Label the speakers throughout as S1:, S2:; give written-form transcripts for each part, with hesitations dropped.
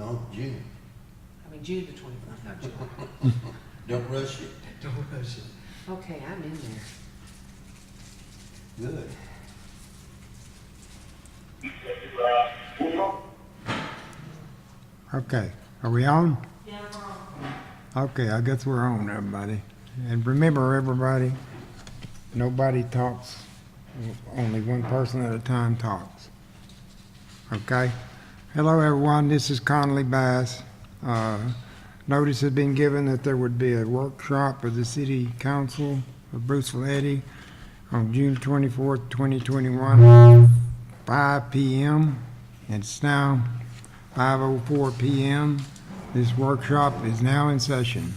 S1: No, June.
S2: I mean, June the 24th, not July.
S1: Don't rush it.
S2: Don't rush it. Okay, I'm in there.
S1: Good.
S3: Okay, are we on?
S2: Yeah, we're on.
S3: Okay, I guess we're on, everybody. And remember, everybody, nobody talks, only one person at a time talks. Okay? Hello, everyone, this is Conley Bass. Notice has been given that there would be a workshop of the City Council of Bruceville-Eddy on June 24th, 2021, 5 p.m. It's now 5:04 p.m. This workshop is now in session.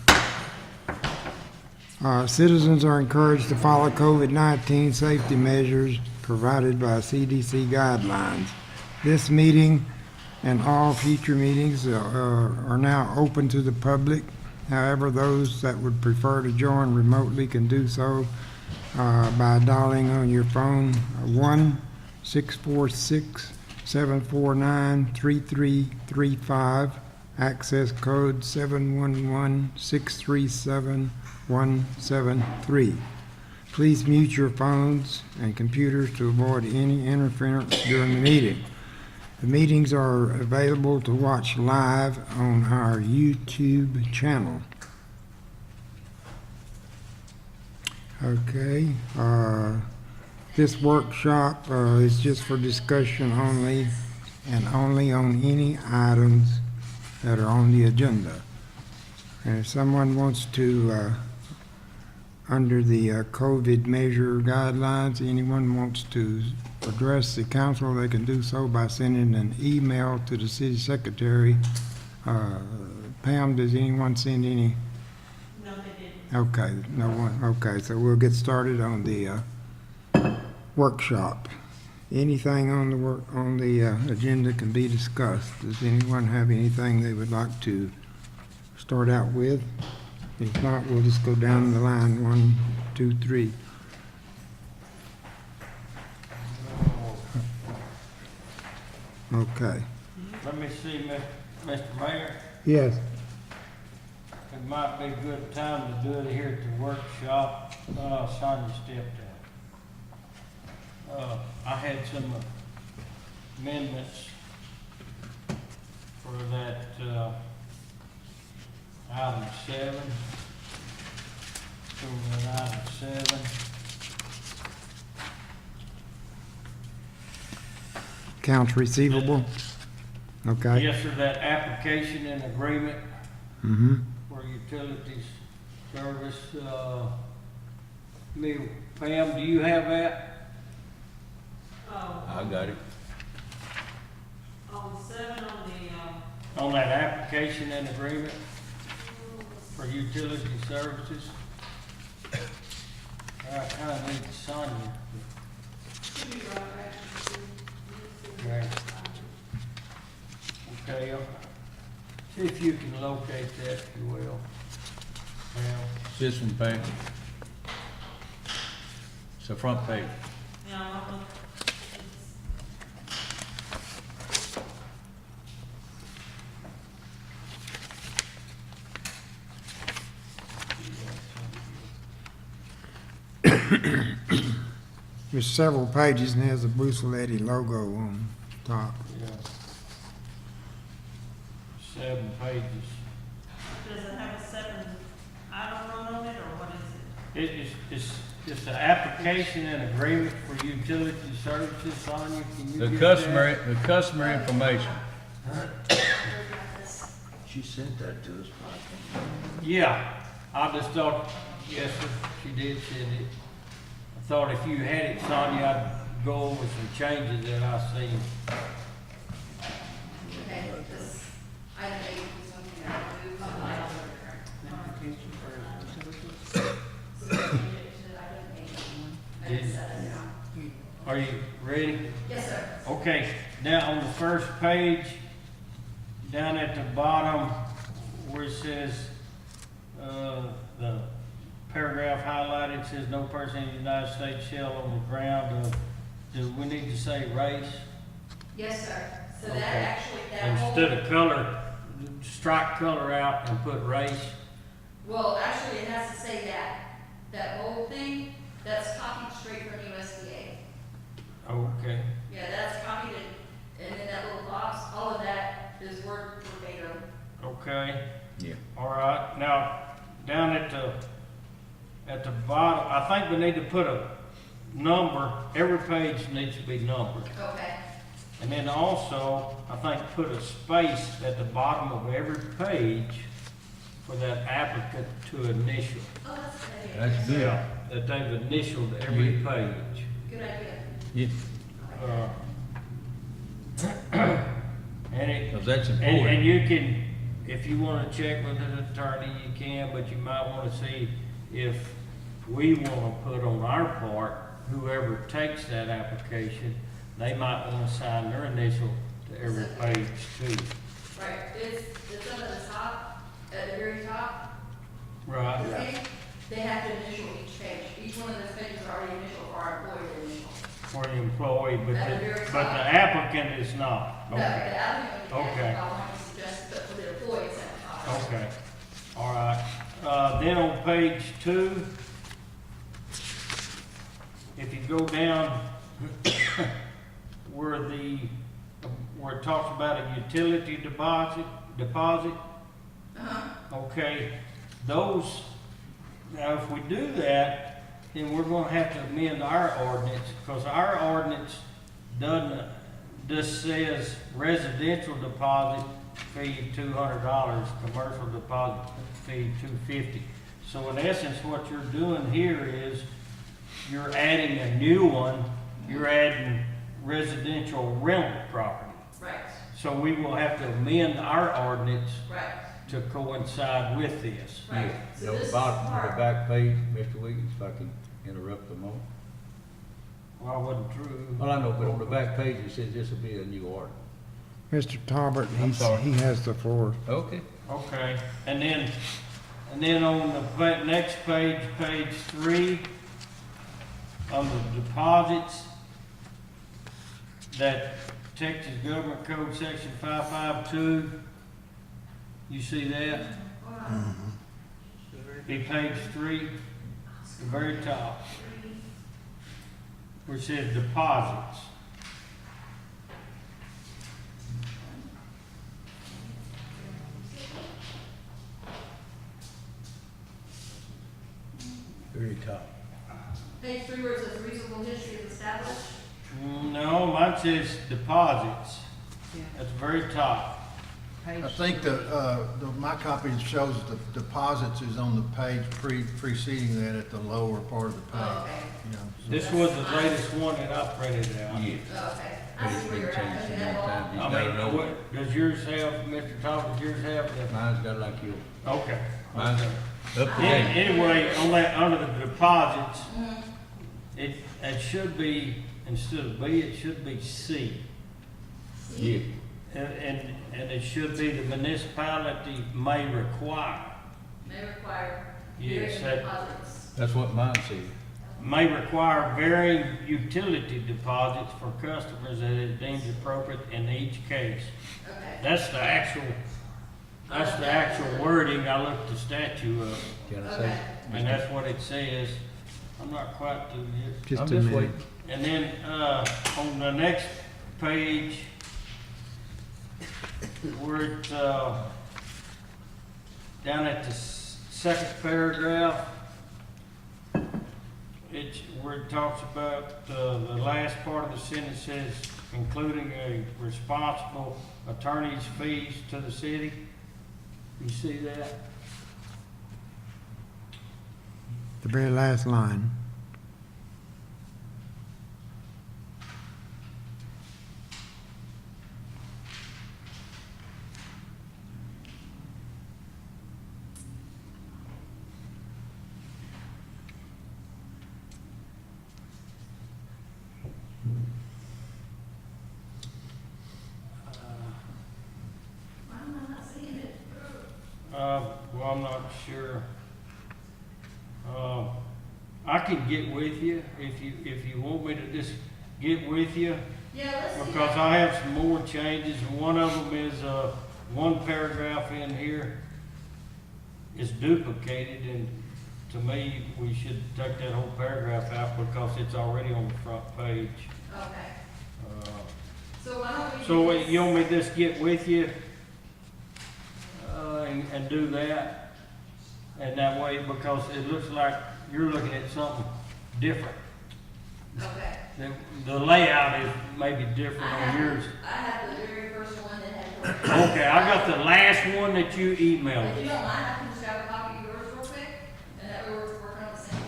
S3: Citizens are encouraged to follow COVID-19 safety measures provided by CDC guidelines. This meeting and all future meetings are now open to the public. However, those that would prefer to join remotely can do so by dialing on your phone 1-646-749-3335, access code 711-637-173. Please mute your phones and computers to avoid any interference during the meeting. The meetings are available to watch live on our YouTube channel. Okay, this workshop is just for discussion only and only on any items that are on the agenda. And if someone wants to, under the COVID measure guidelines, anyone wants to address the council, they can do so by sending an email to the city secretary. Pam, does anyone send any?
S2: No, they didn't.
S3: Okay, no one. Okay, so we'll get started on the workshop. Anything on the agenda can be discussed. Does anyone have anything they would like to start out with? If not, we'll just go down the line, 1, 2, 3. Okay.
S4: Let me see, Mr. Mayor,
S3: Yes.
S4: it might be a good time to do it here at the workshop. Sonia stepped out. I had some amendments for that, item 7. So item 7.
S3: Accounts receivable? Okay.
S4: Yes, sir, that application and agreement
S3: Mm-hmm.
S4: for utilities service, Pam, do you have that?
S1: I got it.
S2: On 7 on the,
S4: On that application and agreement for utility services? I kind of need Sonia. Okay. Okay, see if you can locate that, if you will. Well,
S5: This one, page. It's the front page.
S3: There's several pages and has a Bruceville-Eddy logo on top.
S4: yeah. 7 pages.
S2: does it have a 7 item run on it, or what is it?
S4: It's the application and agreement for utility services, Sonia, can you
S5: The
S4: get
S5: customer information.
S1: She sent that to us.
S4: Yeah, I just thought, yes, sir, she did send it. I thought if you had it, Sonia, I'd go over some changes that I seen.
S6: Okay, this item 8 is something that I'll do.
S4: Are you ready?
S6: Yes, sir.
S4: Okay, now on the first page, down at the bottom, where it says, the paragraph highlighted, says no person in the United States shall on the ground of, do we need to say race?
S6: Yes, sir. So
S4: Okay.
S6: that actually, that whole.
S4: Instead of color, strike color out and put race?
S6: Well, actually, it has to say that whole thing, that's copied straight from USDA.
S4: Okay,
S6: Yeah, that's copied and then that little box, all of that is word verbatim.
S4: okay.
S5: Yeah.
S4: All right, now, down at the bottom, I think we need to put a number, every page needs to be numbered.
S6: Okay.
S4: And then also, I think put a space at the bottom of every page for that applicant to initial.
S6: Oh, that's a good idea.
S5: That's good.
S4: That they've initialed every page.
S6: Good idea.
S5: Yeah,
S4: And it,
S5: because that's
S4: and
S5: important.
S4: you can, if you wanna check with an attorney, you can, but you might wanna see if we wanna put on our part, whoever takes that application, they might wanna sign their initial to every page too.
S6: Right, it's up at the top, at the very top.
S4: Right,
S6: Okay? They have to initial each page. Each one of those pages are already initial for our employee to initial.
S4: for the employee, but
S6: At the
S4: the,
S6: very
S4: but
S6: top.
S4: the applicant is not.
S6: No, the
S4: Okay,
S6: applicant,
S4: Okay.
S6: I want to suggest, but for the employees at the top.
S4: okay, all right. Then on page 2, if you go down where it talks about a utility deposit,
S6: Uh-huh.
S4: okay, those, now if we do that, then we're gonna have to amend our ordinance, because our ordinance doesn't, just says residential deposit fee $200, commercial deposit fee $250. So in essence, what you're doing here is, you're adding a new one, you're adding residential rental property.
S6: Right,
S4: So we will have to amend our ordinance
S6: right,
S4: to coincide with this.
S6: right.
S5: Yeah,
S6: So
S5: the
S6: this is
S5: bottom of
S6: part.
S5: the back page, Mr. Wiggins, if I can interrupt a moment.
S4: Well, I wasn't true.
S5: Well, I know, but on the back page, it says this will be a new order.
S3: Mr. Talbot,
S5: I'm sorry.
S3: he has the floor.
S5: Okay.
S4: Okay, and then on the next page, page 3, on the deposits, that Texas Government Code Section 552, you see that? Be page 3, the very top, where it says deposits.
S5: Very top.
S6: Page 3 where it says reasonable history is established.
S4: No, mine says deposits. That's very top.
S7: I think my copy shows the deposits is on the page preceding that at the lower part of the page.
S6: Oh, okay.
S7: You know, so-
S4: This was the latest one that I printed out.
S5: Yeah.
S6: Oh, okay.
S5: But
S6: I
S5: it's
S6: see where
S5: been
S6: you're
S5: changed
S6: at.
S5: so
S6: Okay,
S5: many
S6: that all-
S5: times. You
S4: I
S5: gotta
S4: mean,
S5: know.
S4: what, does yours have, Mr. Thomas, yours have?
S5: Mine's got like yours.
S4: Okay.
S5: Mine's
S4: Okay.
S5: up to date.
S4: Anyway, on that, under the deposits, it should be, instead of B, it should be C.
S5: Yeah.
S4: And it should be the municipality may require,
S6: May require
S4: Yes,
S6: varying
S4: that-
S6: deposits.
S5: That's what mine says.
S4: may require varying utility deposits for customers that it deems appropriate in each case.
S6: Okay.
S4: That's the actual wording I looked the statute up,
S5: Can I say?
S6: Okay.
S4: and that's what it says. I'm not quite through yet.
S3: Just
S5: I'm
S3: a
S5: just
S3: minute.
S5: waiting.
S4: And then, on the next page, where it, down at the second paragraph, it's where it talks about, the last part of the sentence says, including a responsible attorney's fees to the city. You see that?
S3: The very last line.
S6: Why am I not seeing it?
S4: Well, I'm not sure. I can get with you if you want me to just get with you,
S6: Yeah, let's see.
S4: because
S6: that.
S4: I have some more changes, and one of them is, one paragraph in here is duplicated, and to me, we should take that whole paragraph out because it's already on the front page.
S6: Okay,
S4: Uh,
S6: so why don't we?
S4: So
S6: do this?
S4: you want me to just get with you, and do that? And that way, because it looks like you're looking at something different.
S6: Okay.
S4: The layout is maybe different
S6: I
S4: on
S6: have,
S4: yours.
S6: I have the very first one that had.
S4: Okay, I got the last one that you
S6: If you
S4: emailed.
S6: don't mind, I can just grab a copy of yours real quick, and that way we're working on the same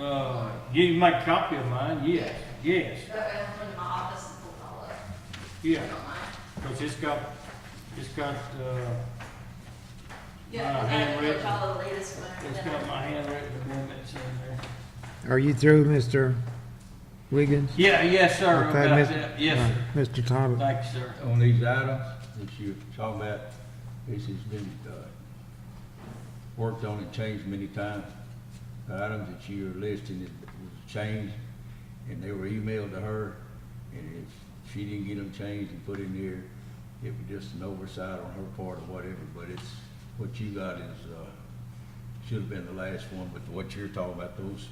S6: one.
S4: You make a copy of mine, yes, yes,
S6: That way I don't come to my office and pull it all up.
S4: yeah.
S6: If you don't mind.
S4: Because it's got,
S6: Yeah,
S4: My
S6: I
S4: handwritten.
S6: follow the latest one. and
S4: it's
S6: then
S4: got my handwritten amendments in there.
S3: Are you through, Mr. Wiggins?
S4: Yeah, yes, sir,
S3: Okay,
S4: about
S3: Mr.
S4: that, yes, sir.
S3: Mr. Talbot?
S4: Thank you, sir.
S5: On these items that you're talking about, this has been, worked on and changed many times. The items that you're listing was changed, and they were emailed to her, and if she didn't get them changed and put in there, it was just an oversight on her part or whatever, but it's, what you got is, should have been the last one, but what you're talking about, those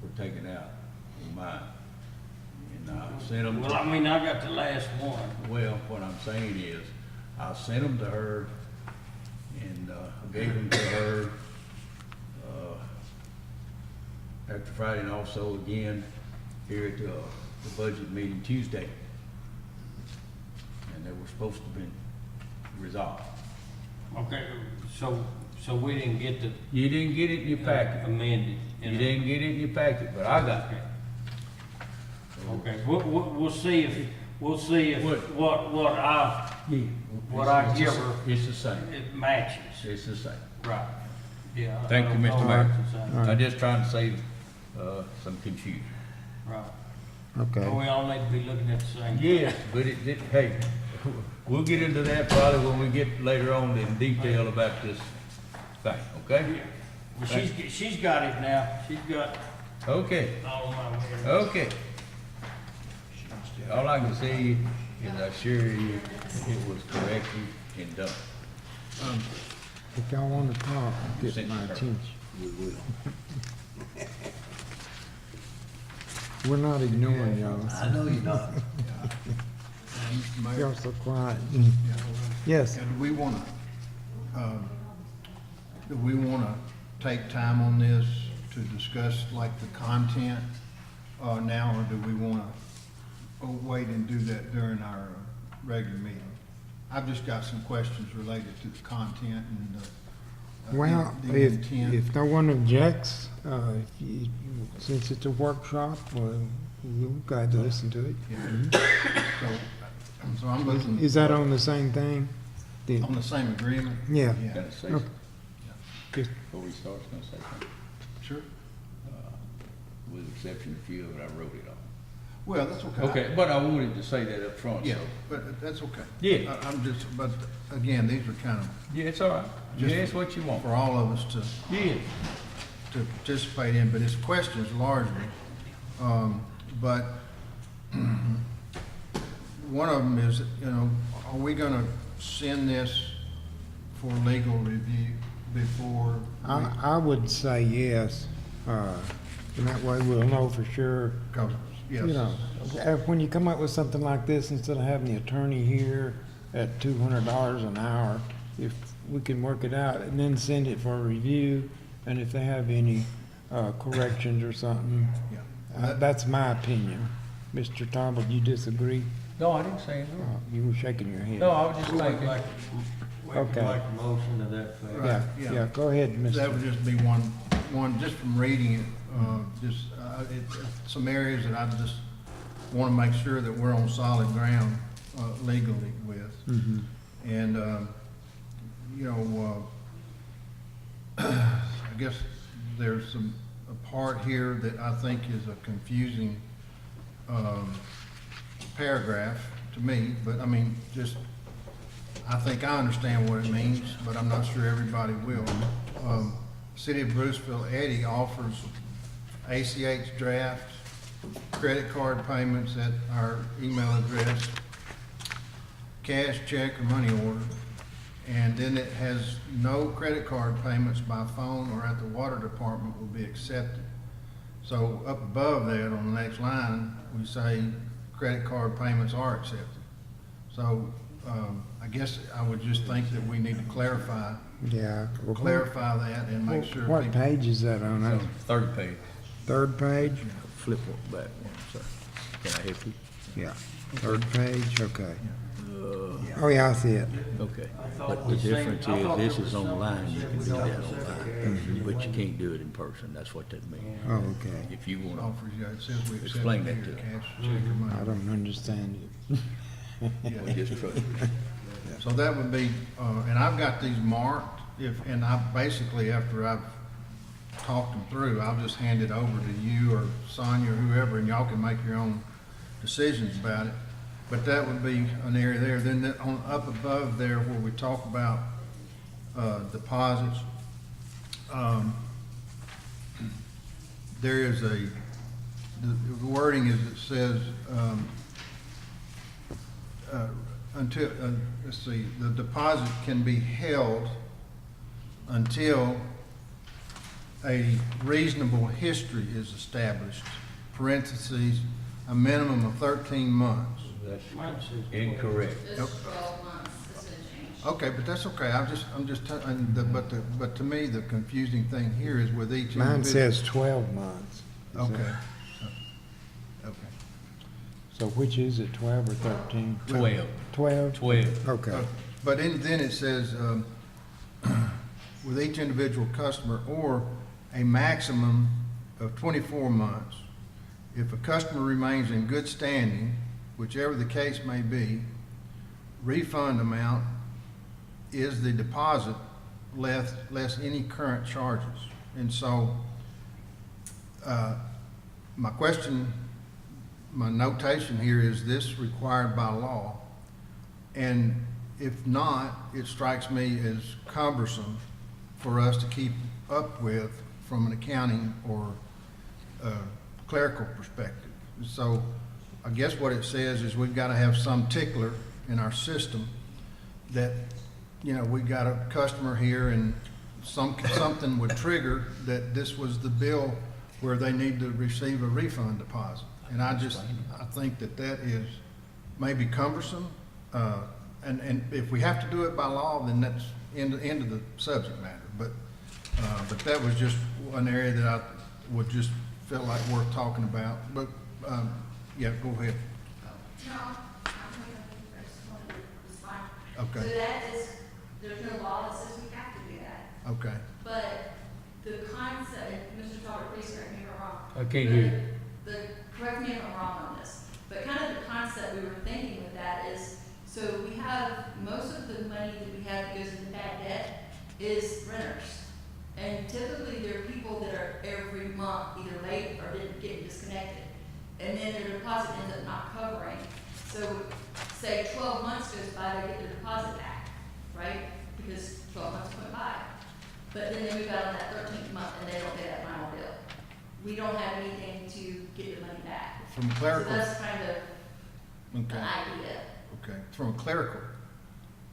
S5: were taken out on mine. And I sent them.
S4: Well, I mean, I got the last one.
S5: Well, what I'm saying is, I sent them to her, and I gave them to her after Friday, and also again here at the budget meeting Tuesday. And they were supposed to have been resolved.
S4: Okay, so we didn't get the
S5: You didn't get it in your packet.
S4: amended.
S5: You didn't get it in your packet, but I got it.
S4: Okay, we'll see if what I give her,
S5: It's the same.
S4: it matches.
S5: It's the same.
S4: Right. Yeah.
S5: Thank you,
S4: I
S5: Mr.
S4: don't
S5: Mayor.
S4: know if it's the same.
S5: I'm just trying to save some confusion.
S4: Right.
S3: Okay.
S4: But we all need to be looking at the same.
S5: Yes, but hey, we'll get into that probably when we get later on in detail about this thing, okay?
S4: Well, she's got it now. She's got
S5: Okay,
S4: all of my words.
S5: okay. All I can say is I assure you it was corrected and done.
S3: If y'all want to talk, get
S5: Send
S3: my
S5: her.
S3: attention.
S1: We will.
S3: We're not ignoring y'all.
S1: I know you're not.
S7: Mr. Mayor,
S3: Y'all so quiet. Yes,
S7: do we wanna take time on this to discuss like the content, now, or do we wanna wait and do that during our regular meeting? I've just got some questions related to the content and
S3: well,
S7: the
S3: if
S7: intent.
S3: no one objects, since it's a workshop, we're glad to listen to it.
S7: So I'm looking.
S3: Is that on the same thing? The-
S7: On the same agreement?
S3: Yeah.
S5: Gonna say,
S3: Okay. Just-
S5: before we start, gonna say something.
S7: Sure.
S5: With the exception of a few of it, I wrote it all.
S7: Well, that's okay.
S5: Okay, but I wanted to say that up front,
S7: Yeah,
S5: so.
S7: but that's okay.
S5: Yeah.
S7: I'm just, but again, these are kind of
S5: Yeah, it's all right.
S7: Just-
S5: Yeah, it's what you want.
S7: for all of us to
S5: Yeah.
S7: participate in, but it's questions largely. But one of them is, are we gonna send this for legal review before?
S3: I would say yes, and that way we'll know for sure.
S7: Because, yes.
S3: You know, when you come up with something like this, instead of having the attorney here at $200 an hour, if we can work it out and then send it for review, and if they have any corrections or something,
S7: Yeah.
S3: that's my opinion. Mr. Talbot, you disagree?
S5: No, I didn't say no.
S3: You were shaking your head.
S5: No, I was just
S4: We can
S5: thinking.
S4: make
S3: Okay.
S4: a motion to that effect.
S7: Right.
S3: Yeah,
S7: yeah.
S3: yeah, go ahead,
S7: That
S3: Mr.
S7: would just be one, just from reading it, it's some areas that I just want to make sure that we're on solid ground legally with.
S3: Mhm.
S7: And, I guess there's a part here that I think is a confusing paragraph to me, but I mean, I think I understand what it means, but I'm not sure everybody will. City of Bruceville-Eddy offers ACH drafts, credit card payments at our email address, cash, check, or money order, And then it has no credit card payments by phone or at the water department will be accepted. So up above that, on the next line, we say credit card payments are accepted. So, I guess I would just think that we need to clarify
S3: Yeah. Well,
S7: that and make sure
S3: What
S7: people.
S3: page is that on?
S5: So, third page,
S3: Third page?
S5: flip one back one, sir. Can I help you?
S3: Yeah. Third page, okay. Oh, yeah, I see it.
S5: Okay,
S4: thought
S5: but the
S4: we seen-
S5: difference
S4: I
S5: is,
S4: thought
S5: this
S4: there was
S5: is online, you can do that
S4: something
S5: online, but you can't do it in person, that's what that means.
S3: Oh, okay.
S5: If you wanna,
S7: Offers, yeah, it says we accept
S5: Explain
S7: here,
S5: that to them.
S7: cash, check, or money.
S3: I don't understand it.
S5: we just trust you.
S7: So that would be, and I've got these marked, and I basically, after I've talked them through, I'll just hand it over to you or Sonia or whoever, and y'all can make your own decisions about it. But that would be an area there. Then on, up above there where we talk about, deposits, there is the wording is, it says, until, let's see, the deposit can be held until a reasonable history is established, parentheses, a minimum of 13 months.
S5: That's incorrect.
S6: It's 12 months, it's been changed.
S7: Okay, but that's okay, I'm just, but to me, the confusing thing here is with each
S3: Mine
S7: individual.
S3: says 12 months.
S7: Okay. Okay.
S3: So which is it, 12 or 13?
S5: 12.
S3: 12?
S5: 12.
S3: Okay.
S7: But then it says, with each individual customer or a maximum of 24 months. If a customer remains in good standing, whichever the case may be, refund amount is the deposit less any current charges. And so, my question, my notation here is this required by law? And if not, it strikes me as cumbersome for us to keep up with from an accounting or clerical perspective. So I guess what it says is we've got to have some tickler in our system that, you know, we got a customer here and something would trigger that this was the bill where they need to receive a refund deposit. And I think that is maybe cumbersome. And if we have to do it by law, then that's end of the subject matter. But that was just one area that I would just feel like worth talking about. But, yeah, go ahead.
S6: No, I just wanted to respond.
S7: Okay.
S6: So that is, there's no law that says we have to do that.
S7: Okay.
S6: But the concept, and Mr. Talbot, please correct me if I'm wrong.
S5: I can't hear you.
S6: Correct me if I'm wrong on this, but kind of the concept we were thinking with that is, so we have, most of the money that we have that goes into bad debt is renters. And typically there are people that are every month either late or didn't get disconnected. And then their deposit ends up not covering. So say 12 months goes by, they get their deposit back, right? Because 12 months went by. But then they move out on that 13th month and they don't pay that final bill. We don't have anything to get the money back.
S7: From a
S6: So
S7: clerical,
S6: that's kind of an
S7: okay,
S6: idea.
S7: okay. From a clerical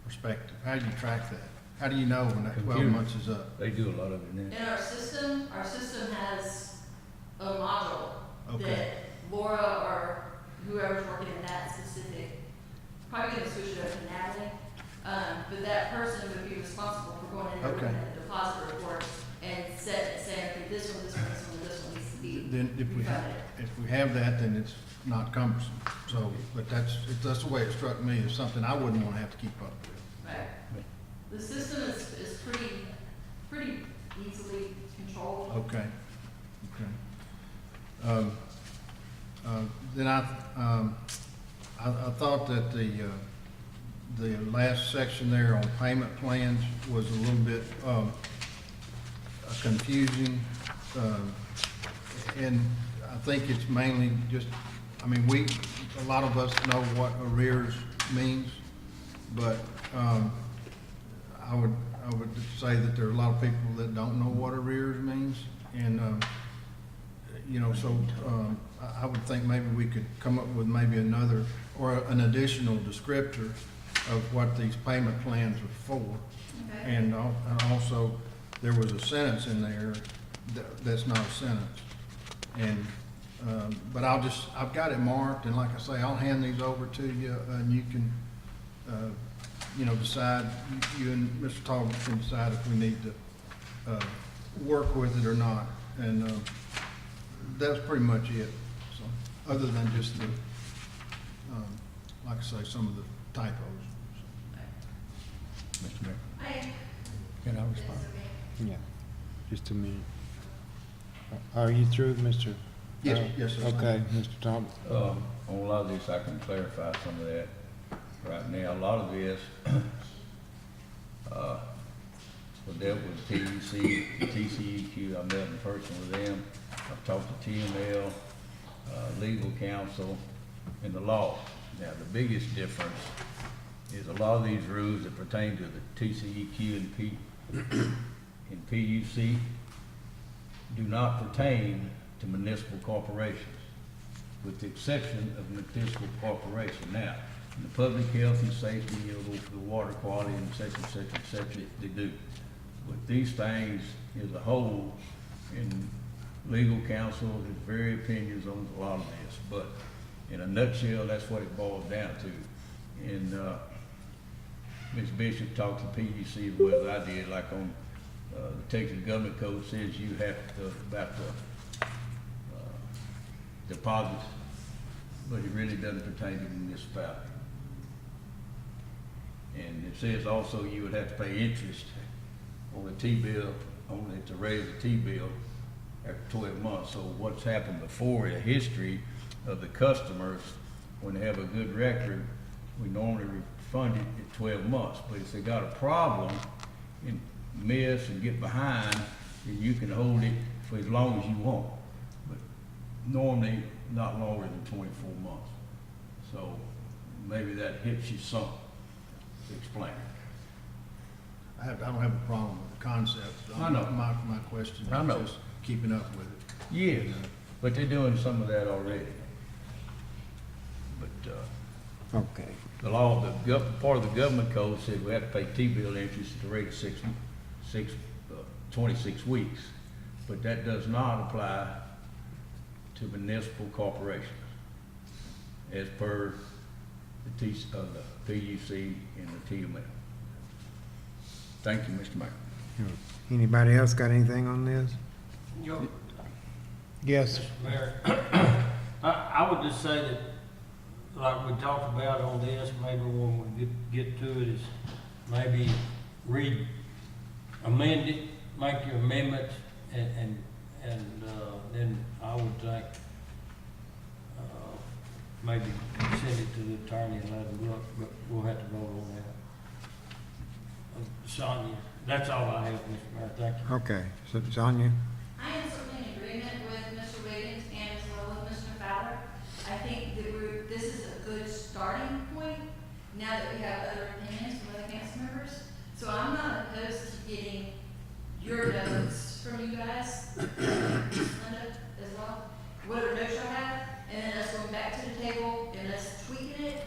S7: perspective, how do you track that? How do you know when that 12
S5: Computer.
S7: months is up?
S5: They do a lot of it now.
S6: In our system has a module
S7: Okay.
S6: that Laura or whoever's working in that specific, probably gonna switch it up to Natalie. But that person would be responsible for going in there
S7: Okay.
S6: looking at the deposit report and saying, okay, this one needs to be
S7: Then
S6: refunded.
S7: if we have that, then it's not cumbersome. So, but that's the way it struck me, is something I wouldn't want to have to keep up with.
S6: Right. The system is pretty easily controlled.
S7: Okay, okay. Then I thought that the last section there on payment plans was a little bit confusing. And I think it's mainly just, I mean, a lot of us know what arrears means, but I would say that there are a lot of people that don't know what arrears means. And, you know, so I would think maybe we could come up with maybe another or an additional descriptor of what these payment plans are for.
S6: Okay.
S7: And also, there was a sentence in there that's not a sentence. And, but I've got it marked, and like I say, I'll hand these over to you, and you can, decide, you and Mr. Talbot can decide if we need to work with it or not. And that's pretty much it. So, other than just the, like I say, some of the typos.
S5: Mr. Mayor,
S6: Hi.
S5: can I respond?
S3: Yeah, just a minute. Are you through, Mr.?
S7: Yes, yes, sir.
S3: Okay, Mr. Thomas.
S5: On a lot of this, I can clarify some of that. Right now, a lot of this, was dealt with TEC, TCEQ. I met in person with them. I've talked to TML, legal counsel, and the law. Now, the biggest difference is a lot of these rules that pertain to the TCEQ and PUC do not pertain to municipal corporations, with the exception of municipal corporation. Now, in the public health and safety, the water quality and et cetera, they do. But these things as a whole, and legal counsel has varied opinions on a lot of this, but in a nutshell, that's what it boils down to. And Ms. Bishop talked to PUC as well as I did, like on the Texas Government Code says you have to, about the deposits, but it really doesn't pertain to the municipality. And it says also you would have to pay interest on the T-bill, only to raise the T-bill after 12 months. So what's happened before, the history of the customers, when they have a good record, we normally refund it at 12 months. But if they got a problem and miss and get behind, then you can hold it for as long as you want. But normally not longer than 24 months. So maybe that hits you some to explain.
S7: I don't have a problem with the concept.
S5: I know.
S7: My question
S5: I know.
S7: is just keeping up with it.
S5: Yes, but they're doing some of that already. But
S3: Okay,
S5: the law, part of the government code said we have to pay T-bill interest at the rate of 26 weeks. But that does not apply to municipal corporations, as per the PUC and the TML. Thank you, Mr. Mayor.
S3: anybody else got anything on this?
S4: Yo,
S3: Yes,
S4: Mayor, I would just say that, like we talked about on this, maybe when we get to it, is maybe amend it, make your amendments, and then I would think, maybe send it to the attorney and let him look, but we'll have to vote on that. Sonia, that's all I have, Mr. Mayor, thank you.
S3: okay, so Sonia?
S6: I am certainly in agreement with Mr. Wiggins and as well as Mr. Fowler. I think that this is a good starting point now that we have other opinions from other council members. So I'm not opposed to getting your notes from you guys, Linda, as well, whatever notes you have, and then us going back to the table and us tweaking it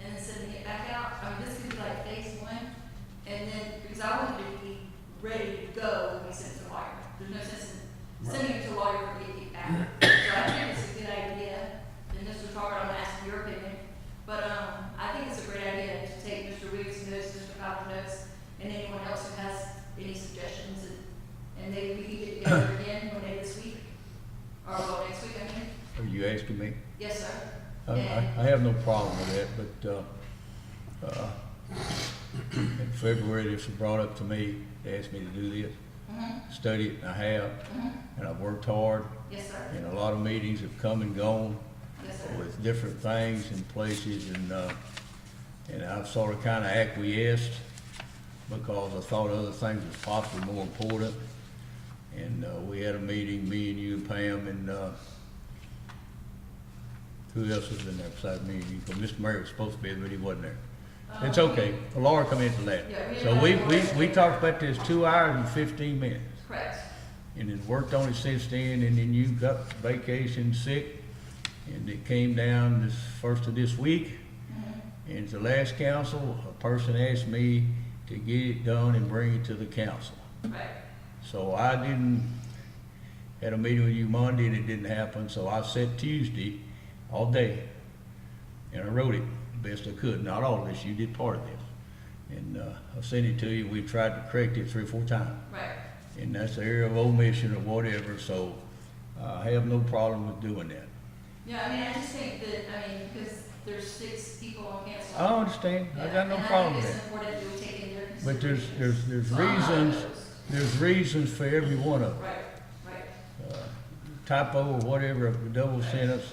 S6: and then sending it back out. I mean, this could be like phase one. And then, because I want it to be ready to go when we send it to the lawyer. There's no sense in sending it to a lawyer for it to get back. So I think it's a good idea. And Mr. Tarver, I'm asking your opinion. But I think it's a great idea to take Mr. Wiggs' notes, Mr. Fowler's notes, and anyone else who has any suggestions. And maybe we can get together again one day this week. Or well, next week, I mean.
S5: Are you asking me?
S6: Yes, sir.
S5: I have no problem with that, but in February, this was brought up to me. They asked me to do this, study it, and I have, and I've worked hard,
S6: Yes, sir.
S5: and a lot of meetings have come and gone
S6: Yes, sir.
S5: with different things and places, and I've sort of kind of acquiesced because I thought other things was possibly more important. And we had a meeting, me and you and Pam, and who else was in there besides me and you? Because Mr. Murray was supposed to be there, but he wasn't there. It's okay. Laura come into that.
S6: Yeah,
S5: So we talked about this 2 hours and 15 minutes.
S6: Correct.
S5: And then worked on it since then, and then you got vacation sick, and it came down this first of this week. And at the last council, a person asked me to get it done and bring it to the council.
S6: Right.
S5: So I had a meeting with you Monday and it didn't happen, so I set Tuesday all day. And I wrote it the best I could, not all of this, you did part of this. And I sent it to you, we tried to correct it 3 or 4 times.
S6: Right.
S5: And that's an area of omission or whatever, so I have no problem with doing that.
S6: Yeah, I mean, I just think that, I mean, because there's 6 people on council.
S5: I understand, I got no
S6: And
S5: problem
S6: I
S5: with
S6: think it's
S5: that.
S6: important that we take into their
S5: But
S6: consideration.
S5: there's
S6: So I'm not
S5: reasons,
S6: opposed.
S5: there's reasons for every one of them.
S6: Right, right.
S5: Typo or whatever, the double sentence,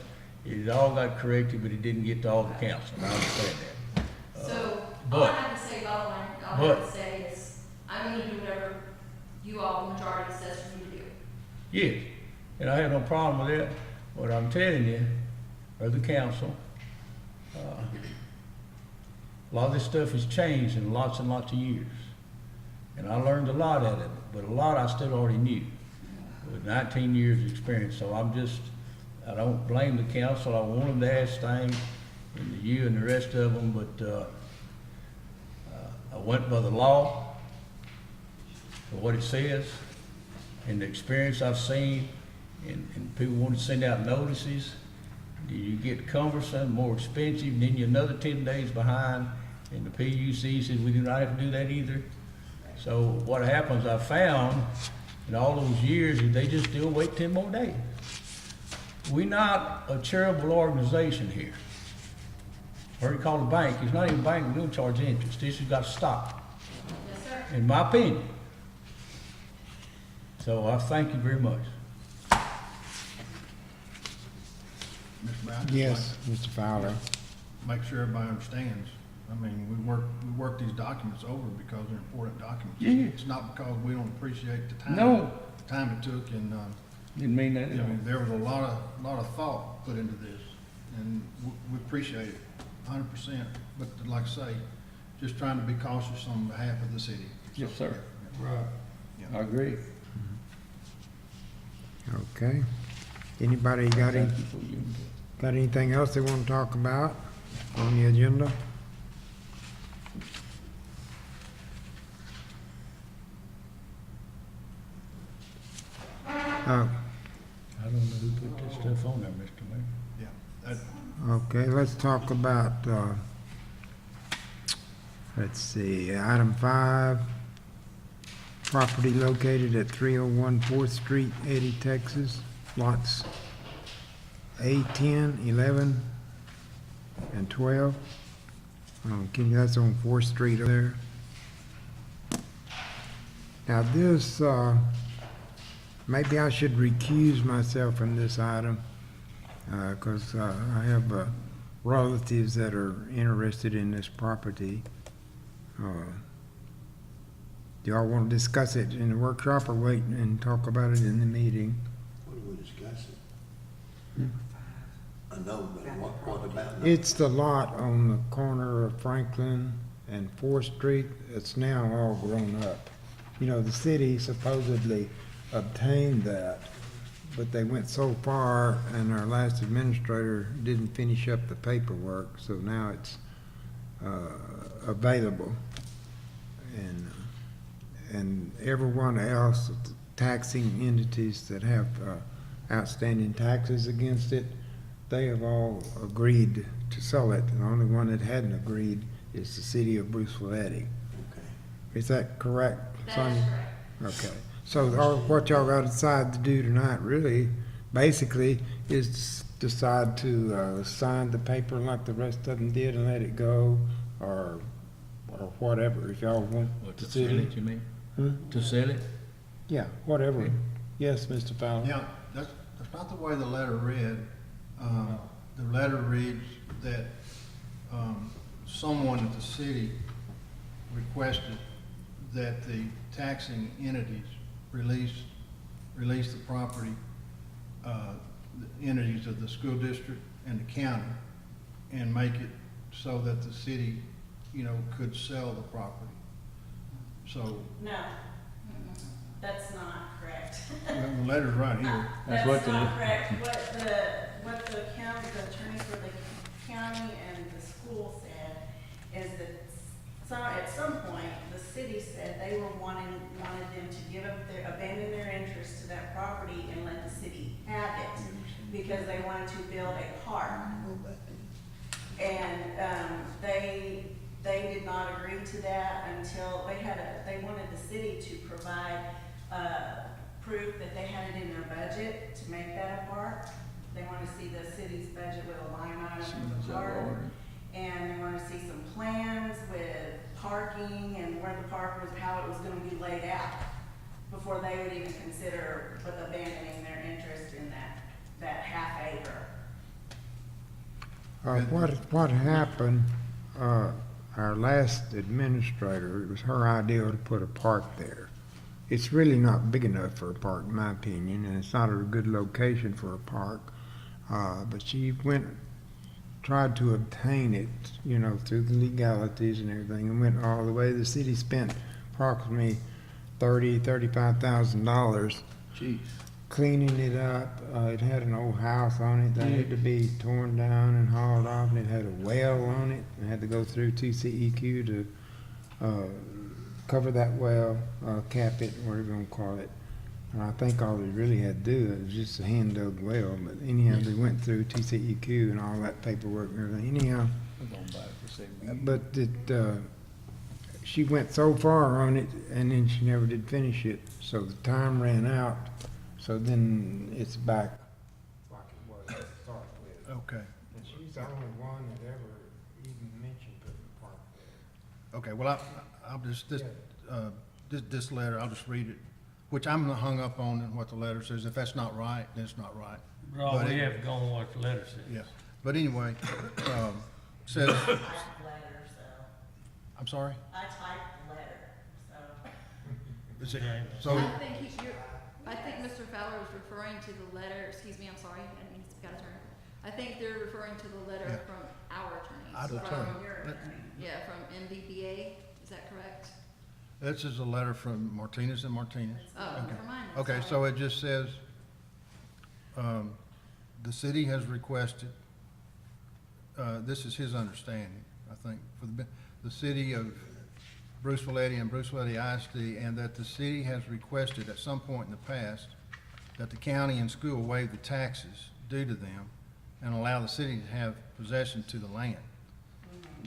S5: it all got corrected, but it didn't get to all the council, I understand that.
S6: So, all
S5: but-
S6: I have to say, bottom line, all I
S5: but-
S6: have to say is, I'm gonna do whatever you all, the majority says for me to do.
S5: Yes, and I have no problem with that. What I'm telling you, or the council, a lot of this stuff has changed in lots and lots of years. And I learned a lot out of it, but a lot I still already knew with 19 years experience. So I don't blame the council. I want them to ask things, and you and the rest of them, but I went by the law for what it says and the experience I've seen, and people want to send out notices. You get cumbersome, more expensive, then you're another 10 days behind, and the PUC says we do not have to do that either. So what happens, I found in all those years, is they just still wait 10 more days. We're not a charitable organization here. Or you call it a bank, it's not even a bank, we don't charge interest, this has got to stop,
S6: Yes, sir.
S5: in my opinion. So I thank you very much.
S7: Mr. Mayor, I'd just
S3: Yes, Mr. Fowler.
S7: like to make sure everybody understands. I mean, we work these documents over because they're important documents.
S5: Yeah.
S7: It's not because we don't appreciate the time.
S5: No.
S7: The time it took, and,
S5: Didn't mean that
S7: I mean, there was a lot of thought put into this, and we appreciate it 100%. But like I say, just trying to be cautious on behalf of the city.
S5: Yes, sir.
S7: Right.
S5: I agree.
S3: Okay. Anybody got anything else they want to talk about on the agenda?
S5: I don't know who put this stuff on there, Mr. Mayor.
S7: Yeah.
S3: Okay, let's talk about, let's see, item 5, property located at 301 4th Street, Eddy, Texas, lots A10, 11, and 12. That's on 4th Street there. Now this, maybe I should recuse myself from this item, because I have relatives that are interested in this property. Do y'all want to discuss it in the workshop or wait and talk about it in the meeting?
S1: What are we discussing? I know, but what about?
S3: It's the lot on the corner of Franklin and 4th Street. It's now all grown up. You know, the city supposedly obtained that, but they went so far and our last administrator didn't finish up the paperwork, so now it's available. And everyone else, taxing entities that have outstanding taxes against it, they have all agreed to sell it. The only one that hadn't agreed is the city of Bruceville-Eddy.
S1: Okay.
S3: Is that correct,
S6: That
S3: Sonia?
S6: is correct.
S3: Okay, so what y'all got to decide to do tonight really, basically, is decide to sign the paper like the rest of them did and let it go, or whatever, if y'all want
S5: What,
S3: to
S5: to
S3: see
S5: sell
S3: it.
S5: it, you mean?
S3: Huh?
S5: To sell it?
S3: Yeah, whatever.
S5: Okay.
S3: Yes, Mr. Fowler?
S7: Yeah, that's not the way the letter read. The letter reads that someone at the city requested that the taxing entities release the property, the entities of the school district and the county, and make it so that the city, could sell the property. So,
S2: No, that's not correct.
S7: the letter's right here.
S5: That's what
S2: That's
S5: the-
S2: not correct. What the county, the attorney for the county and the school said is that at some point, the city said they wanted them to abandon their interest to that property and let the city have it, because they wanted to build a park. And, they did not agree to that until they wanted the city to provide, proof that they had it in their budget to make that a park. They want to see the city's budget with a line item for the park. And they want to see some plans with parking and where the park was, how it was going to be laid out before they would even consider abandoning their interest in that half acre.
S3: What happened, our last administrator, it was her idea to put a park there. It's really not big enough for a park, in my opinion, and it's not a good location for a park. But she tried to obtain it, through the legalities and everything, and went all the way. The city spent approximately $35,000
S5: Jeez.
S3: cleaning it up. It had an old house on it that had to be torn down and hauled off, and it had a well on it. It had to go through TCEQ to cover that well, cap it, whatever you want to call it. And I think all they really had to do was just a hand dug well, but anyhow, they went through TCEQ and all that paperwork and everything. Anyhow,
S5: I'm gonna buy it for $7
S3: but she went so far on it, and then she never did finish it, so the time ran out. So then it's back like it was to start with.
S7: Okay,
S3: And she's the only one that ever even mentioned putting a park there.
S7: okay, well, I'll just, this letter, I'll just read it, which I'm hung up on what the letter says. If that's not right, then it's not right.
S4: Well,
S7: But
S4: we
S7: it-
S4: have to go on what the letter says.
S7: Yeah, but anyway, says,
S2: I typed the letter, so,
S7: I'm sorry?
S2: I typed the letter, so.
S7: Is it-
S4: Okay.
S7: So,
S6: I think Mr. Fowler was referring to the letter, excuse me, I'm sorry, I didn't mean to speak out of turn. I think they're referring to the letter
S7: Yeah.
S6: from our attorneys.
S7: Our
S6: from-
S7: attorney.
S2: Your attorney.
S6: Yeah, from MBBA, is that correct?
S7: this is a letter from Martinez and Martinez.
S6: Oh,
S7: Okay.
S6: never mind.
S7: Okay,
S6: sorry.
S7: so it just says, the city has requested, this is his understanding, I think, for the city of Bruceville-Eddy and Bruceville-Eddy ISD, and that the city has requested at some point in the past that the county and school waive the taxes due to them and allow the city to have possession to the land,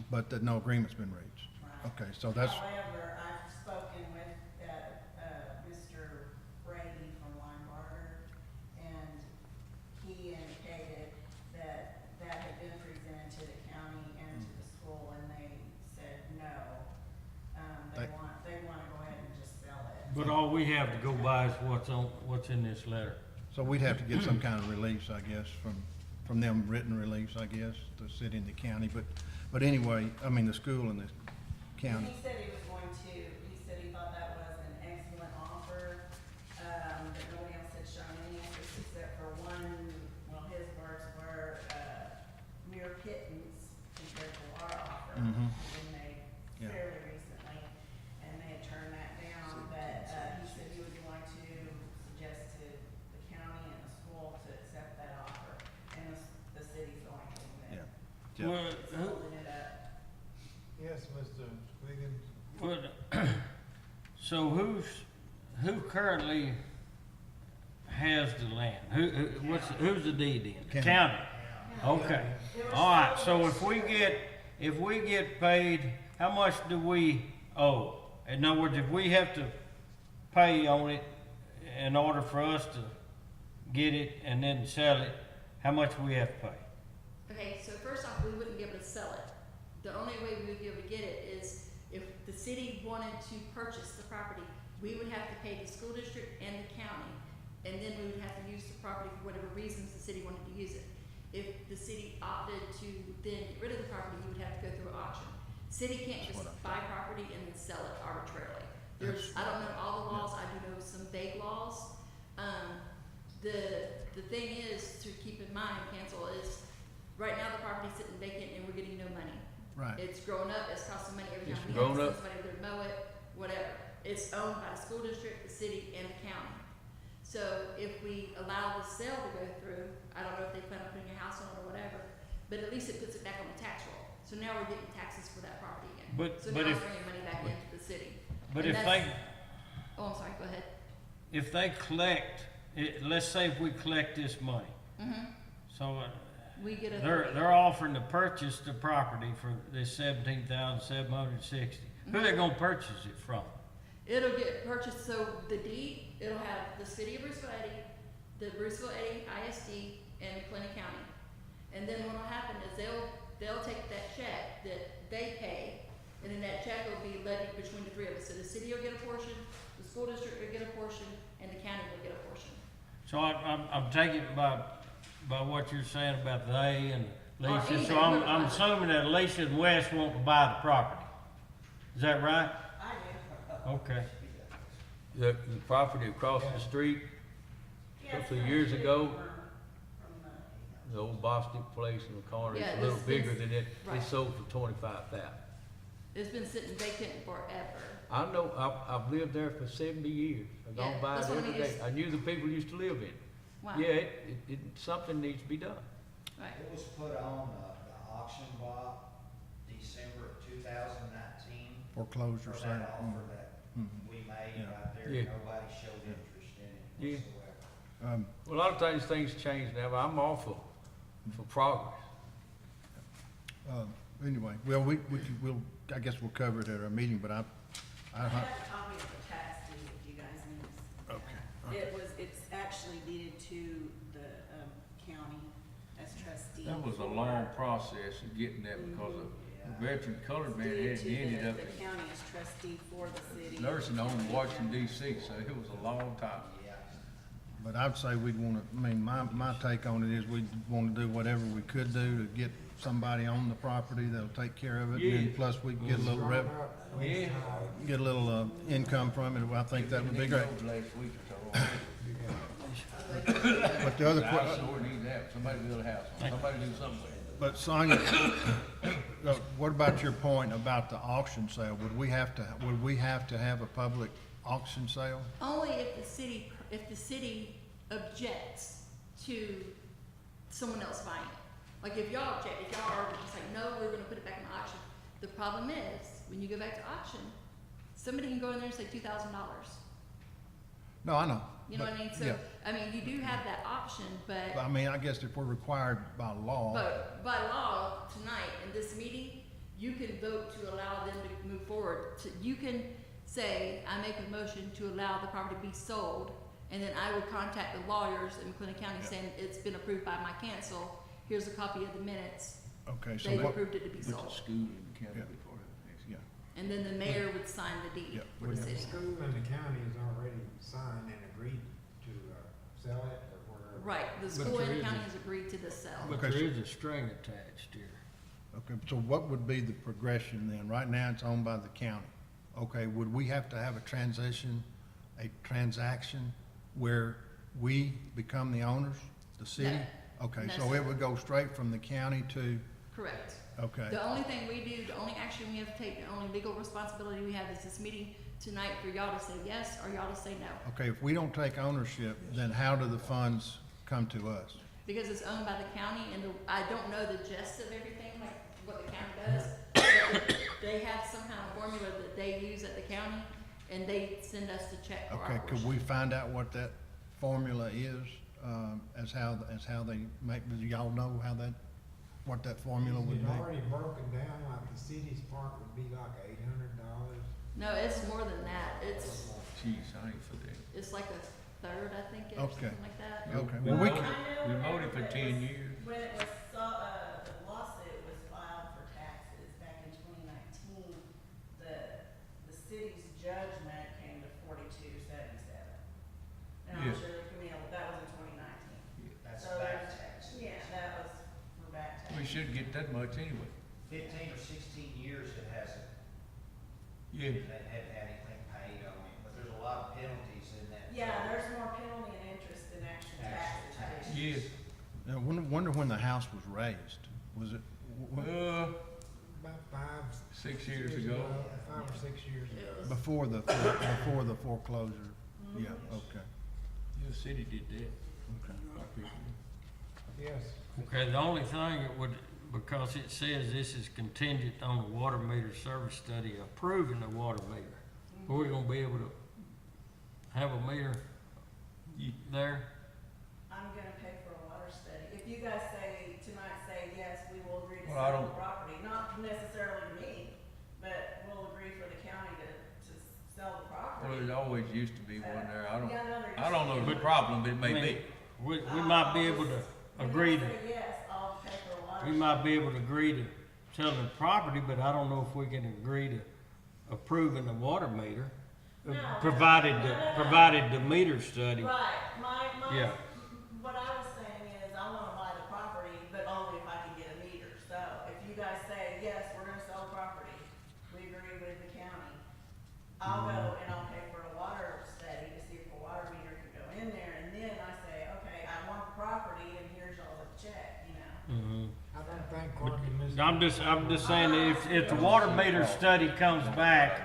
S7: but that no agreement's been reached. Okay, so that's,
S2: However, I've spoken with, Mr. Brady from Linebarger, and he indicated that had been presented to the county and to the school, and they said no. They wanna go ahead and just sell it.
S4: But all we have to go by is what's in this letter.
S7: so we'd have to get some kind of release, I guess, from them, written release, I guess, the city and the county, but anyway, I mean, the school and the county.
S2: He said he was going to, he said he thought that was an excellent offer, that nobody else had shown any interest except for one, well, his words were, mere pittance compared to our offer.
S7: Mhm.
S2: Been made
S7: Yeah.
S2: fairly recently, and they had turned that down, but, he said he was going to suggest to the county and the school to accept that offer, and the city's going to
S7: Yeah.
S2: admit.
S7: Yeah.
S4: Well,
S2: It's holding it up.
S3: Yes, Mr. Wiggins?
S4: so who currently has the land? Who's the deed in? The
S7: County.
S4: county? Okay, all right, so if we get paid, how much do we owe? In other words, if we have to pay on it in order for us to get it and then sell it, how much we have to pay?
S6: Okay, so first off, we wouldn't be able to sell it. The only way we would be able to get it is if the city wanted to purchase the property, we would have to pay the school district and the county, and then we would have to use the property for whatever reasons the city wanted to use it. If the city opted to then get rid of the property, you would have to go through an auction. City can't just buy property and then sell it arbitrarily. I don't know all the laws, I do know some vague laws. The thing is, to keep in mind, Cancel, is right now the property's sitting vacant and we're getting no money.
S7: Right.
S6: It's grown up, it's costing money every time
S5: It's
S6: we have
S5: grown
S6: to
S5: up.
S6: send somebody to mow it, whatever. It's owned by the school district, the city, and the county. So if we allow the sale to go through, I don't know if they plan on putting a house on it or whatever, but at least it puts it back on the tax roll. So now we're getting taxes for that property again.
S4: But-
S6: So
S4: but
S6: now
S4: if-
S6: it's bringing money back into the city.
S4: But
S6: And
S4: if
S6: that's-
S4: they,
S6: Oh, I'm sorry, go ahead.
S4: if they collect, let's say if we collect this money,
S6: Mm-hmm.
S4: so
S6: We get a.
S4: they're offering to purchase the property for this 17,760. Who they gonna purchase it from?
S6: It'll get purchased, so the deed, it'll have the city of Bruceville-Eddy, the Bruceville-Eddy ISD, and McLennan County. And then what'll happen is they'll take that check that they pay, and then that check will be levied between the three of us. So the city will get a portion, the school district will get a portion, and the county will get a portion.
S4: So I'm taking by what you're saying about they and Alicia,
S6: anything
S4: so I'm
S6: but-
S4: assuming that Alicia and Wes want to buy the property. Is that right?
S2: I do.
S4: Okay.
S5: The property across the street,
S2: Yeah,
S5: couple
S2: it's
S5: of years
S2: not
S5: ago,
S2: from
S5: the old Bostic place in the corner,
S6: Yeah,
S5: it's a little
S6: this-
S5: bigger than it,
S6: right.
S5: it sold for 25,000.
S6: It's been sitting vacant forever.
S5: I know, I've lived there for 70 years. I've
S6: Yeah,
S5: gone by it
S6: that's what I
S5: every
S6: mean,
S5: day.
S6: it's-
S5: I knew the people used to live in it.
S6: Wow.
S5: Yeah, something needs to be done.
S6: Right.
S8: It was put on the auction block December of 2019.
S7: Foreclosure
S8: For
S7: sale.
S8: that offer that
S7: Mhm.
S8: we made
S7: Yeah.
S8: right there,
S5: Yeah.
S8: nobody showed interest in it
S5: Yeah.
S8: whatsoever.
S5: Well, a lot of things change now, but I'm all for progress.
S7: Anyway, well, we'll, I guess we'll cover it at our meeting, but
S2: I have a copy of the tax deed if you guys need.
S7: Okay.
S2: It's actually deeded to the, county as trustee.
S5: That was a long process of getting that because a veteran colored man
S2: Deeded
S5: had
S2: to
S5: ended up
S2: the county as trustee for the city.
S5: in nursing home in Washington DC, so it was a long time.
S8: Yeah.
S7: But I'd say we'd wanna, I mean, my take on it is we'd wanna do whatever we could do to get somebody on the property that'll take care of it. And
S5: Yeah.
S7: then plus we can get a little
S5: Yeah.
S7: get a little, income from it. I think that would be great.
S5: Last week or so.
S7: But the other
S5: I
S7: question,
S5: sure need that, somebody build a house, somebody do something with it.
S7: but Sonia, what about your point about the auction sale? Would we have to have a public auction sale?
S6: Only if the city objects to someone else buying it. Like if y'all object, if y'all are just like, no, we're gonna put it back in auction. The problem is, when you go back to auction, somebody can go in there and say $2,000.
S7: No, I know.
S6: You know
S7: but-
S6: what I mean? So,
S7: yeah.
S6: I mean, you do have that option,
S7: But I mean, I guess if we're required by law,
S6: But by law, tonight, in this meeting, you can vote to allow them to move forward. You can say, I make a motion to allow the property to be sold, and then I would contact the lawyers in McLennan County saying, it's been approved by my council, here's a copy of the minutes,
S7: okay, so
S6: they've
S7: what,
S6: approved it to be
S5: With the
S6: sold.
S5: school in the county
S7: Yeah.
S5: before that.
S7: yeah,
S6: And then the mayor would sign the deed
S7: Yeah.
S6: for the
S3: The
S6: city.
S3: school and the county has already signed and agreed to sell it or whatever.
S6: Right, the
S4: But
S6: school
S4: there
S6: and the
S4: is
S6: county
S4: a-
S6: has agreed to this sale.
S4: But
S7: Okay,
S4: there
S7: so-
S4: is a string attached here.
S7: okay, so what would be the progression then? Right now, it's owned by the county. Okay, would we have to have a transaction where we become the owners, the city?
S6: No.
S7: Okay,
S6: No,
S7: so
S6: sir.
S7: it would go straight from the county to,
S6: Correct.
S7: okay,
S6: The only thing we do, the only action we have to take, the only legal responsibility we have is this meeting tonight for y'all to say yes or y'all to say no.
S7: okay, if we don't take ownership, then how do the funds come to us?
S6: Because it's owned by the county and I don't know the gist of everything, like what the county does. But they have some kind of formula that they use at the county and they send us the check for
S7: Okay,
S6: our
S7: could
S6: portion.
S7: we find out what that formula is, as how they make, do y'all know how that, what that formula would
S3: It's
S7: be?
S3: already broken down, like the city's part would be like $800.
S6: No, it's more than that. It's
S5: Jeez, I ain't for that.
S6: it's like a third, I think, or
S7: Okay.
S6: something like that.
S7: Okay,
S5: We
S7: well, we
S5: mowed
S7: can,
S5: it- we mowed it for 10 years.
S2: When it was, the lawsuit was filed for taxes back in 2019, the city's judgment came to 4277. And I'm
S5: Yeah.
S2: sure Camille, that was in 2019.
S8: That's
S2: So
S8: back
S2: there's-
S8: taxes.
S2: Yeah, that was for back taxes.
S5: We should get that much anyway.
S8: 15 or 16 years it hasn't,
S5: Yeah.
S8: they hadn't had anything paid on it, but there's a lot of penalties in that.
S2: Yeah, there's more penalty and interest than actual
S8: Actual
S2: taxes.
S8: tax.
S5: Yes.
S7: I wonder when the house was raised, was it?
S3: About 5,
S5: 6 years ago.
S3: 5 or 6 years
S6: It
S3: ago.
S6: was-
S7: Before the foreclosure, yeah, okay,
S5: The city did that.
S7: okay.
S5: Our people.
S3: Yes.
S4: Okay, the only thing that because it says this is contingent on the water meter service study approving the water meter. Are we gonna be able to have a meter there?
S2: I'm gonna pay for a water study. If you guys say, yes, we will agree to
S5: Well, I
S2: sell the
S5: don't-
S2: property, not necessarily me, but we'll agree for the county to sell the property.
S5: Well, there always used to be one there. I don't,
S2: Yeah, I know there
S5: I don't know
S2: used to
S5: the
S2: be.
S5: problem, but it
S4: I
S5: may
S4: mean,
S5: be.
S4: we might be able to agree to,
S2: When I say yes, I'll pay for a water.
S4: we might be able to agree to selling the property, but I don't know if we can agree to approving the water meter.
S2: No.
S4: Provided
S2: No, no, no.
S4: provided the meter study.
S2: Right,
S4: Yeah.
S2: what I was saying is, I wanna buy the property, but only if I can get a meter. So if you guys say, yes, we're gonna sell the property, we agree with the county, I'll go and I'll pay for a water study to see if a water meter can go in there, and then I say, okay, I want the property, and here's all the check, you know?
S3: I don't think Courtney missed.
S4: I'm just saying that if the water meter study comes back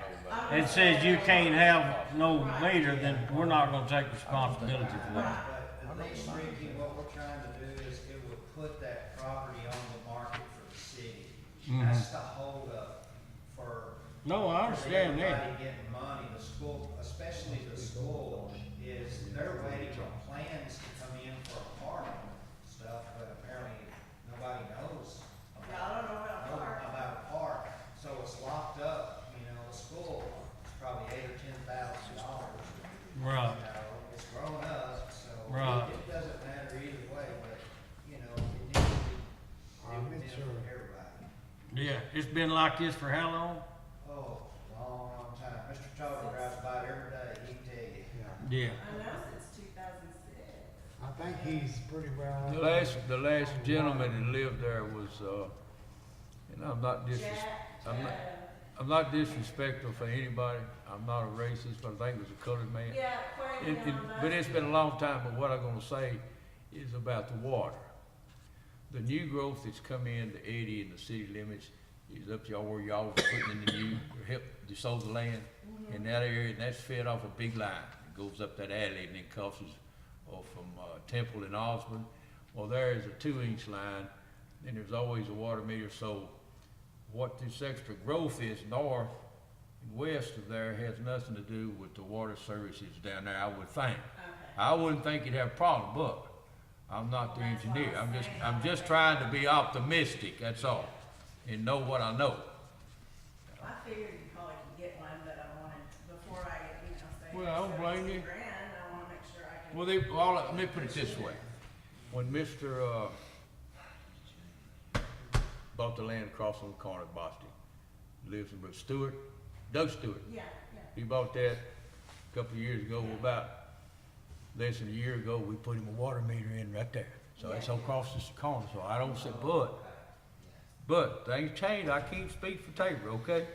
S4: and says you can't have no meter, then we're not gonna take responsibility for that.
S8: But at least, Ricky, what we're trying to do is it would put that property on the market for the city. That's the holdup for.
S4: No, I understand
S8: for
S4: that.
S8: everybody getting money, the school, especially the school, is they're waiting on plans to come in for a park stuff, but apparently nobody knows.
S2: Yeah, I don't know about a park.
S8: About a park, so it's locked up, you know, the school is probably $8,000 or $10,000.
S4: Right.
S8: You know, it's grown up, so
S4: Right.
S8: it doesn't matter either way, but, you know, it needs to be,
S3: I'm
S8: it would
S3: sure.
S8: for everybody.
S4: Yeah, it's been like this for how long?
S8: Oh, long time. Mr. Toller drives by it every day, he can tell you.
S3: Yeah.
S4: Yeah.
S2: I know since 2006.
S3: I think he's pretty well.
S5: The last gentleman that lived there was, and I'm not I'm not disrespectful for anybody. I'm not a racist, but I think it was a colored man.
S2: Yeah, Quay
S5: But it's been a long time, but what I'm gonna say is about the water. The new growth that's come in, the Eddy and the city limits, is up y'all where y'all was putting in the new, help to sow the land in that area, and that's fed off a big line. It goes up that alley and then crosses from Temple and Osborne. Well, there is a 2-inch line, and there's always a water meter, so what this extra growth is north and west of there has nothing to do with the water services down there, I would think. I wouldn't think you'd have a problem, but I'm not the
S2: That's what
S5: engineer.
S2: I'm saying.
S5: I'm just trying to be optimistic, that's all, and know what I know.
S2: I figured you probably could get one, but I wanted, before I, say.
S5: Well, I don't blame you.
S2: $17,000, I wanna make sure I can.
S5: Well, let me put it this way. When Mr. Bought the land across on the corner of Boston, lives in Bruce Doug Stewart.
S2: Yeah,
S5: He bought that a couple of years ago, about less than a year ago, we put him a water meter in right there. So it's across the corner, so I don't say, but things change, I can't speak for Tabor, okay?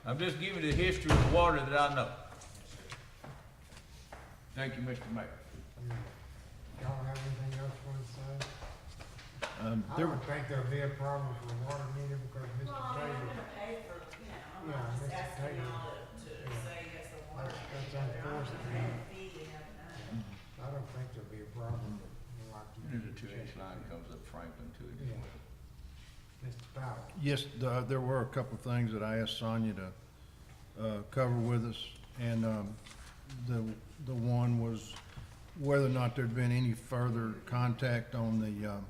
S5: I'm just giving the history of the water that I know. Thank you, Mr. Mayor.
S3: Y'all have anything else you want to say? I
S7: There,
S3: don't think there'll be a problem for a water meter because
S2: well,
S3: Mr.
S2: I'm
S3: Taylor,
S2: gonna pay for, I'm
S3: Yeah,
S2: not just
S3: Mr.
S2: asking
S3: Taylor.
S2: y'all to
S3: Yeah.
S2: say yes to water.
S3: That's
S2: I'm gonna
S3: unfortunate.
S2: pay a fee to have it done.
S3: I don't think there'll be a problem, but we'll like to.
S5: There's a 2-inch line that comes up Franklin to it.
S3: Yeah. Mr. Powell.
S7: yes, there were a couple of things that I asked Sonia to cover with us, and the one was whether or not there'd been any further contact on the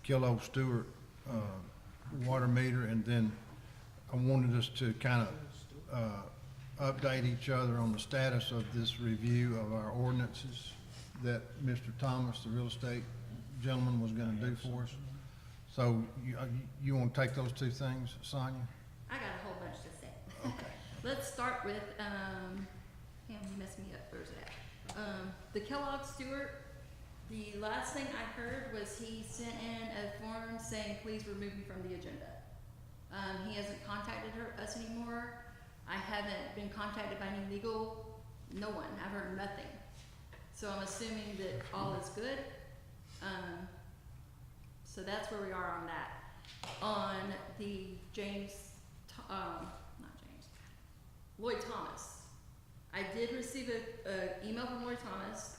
S7: Kilo Stewart water meter, and then I wanted us to kind of update each other on the status of this review of our ordinances that Mr. Thomas, the real estate gentleman, was gonna do for us. So you want to take those two things, Sonia?
S6: I got a whole bunch to say.
S7: Okay.
S6: Let's start with, you messed me up, where's it at? The Kellogg Stewart, the last thing I heard was he sent in a form saying, please remove me from the agenda. He hasn't contacted us anymore. I haven't been contacted by any legal, no one, I've heard nothing. So I'm assuming that all is good. So that's where we are on that. On the Lloyd Thomas. I did receive an email from Lloyd Thomas.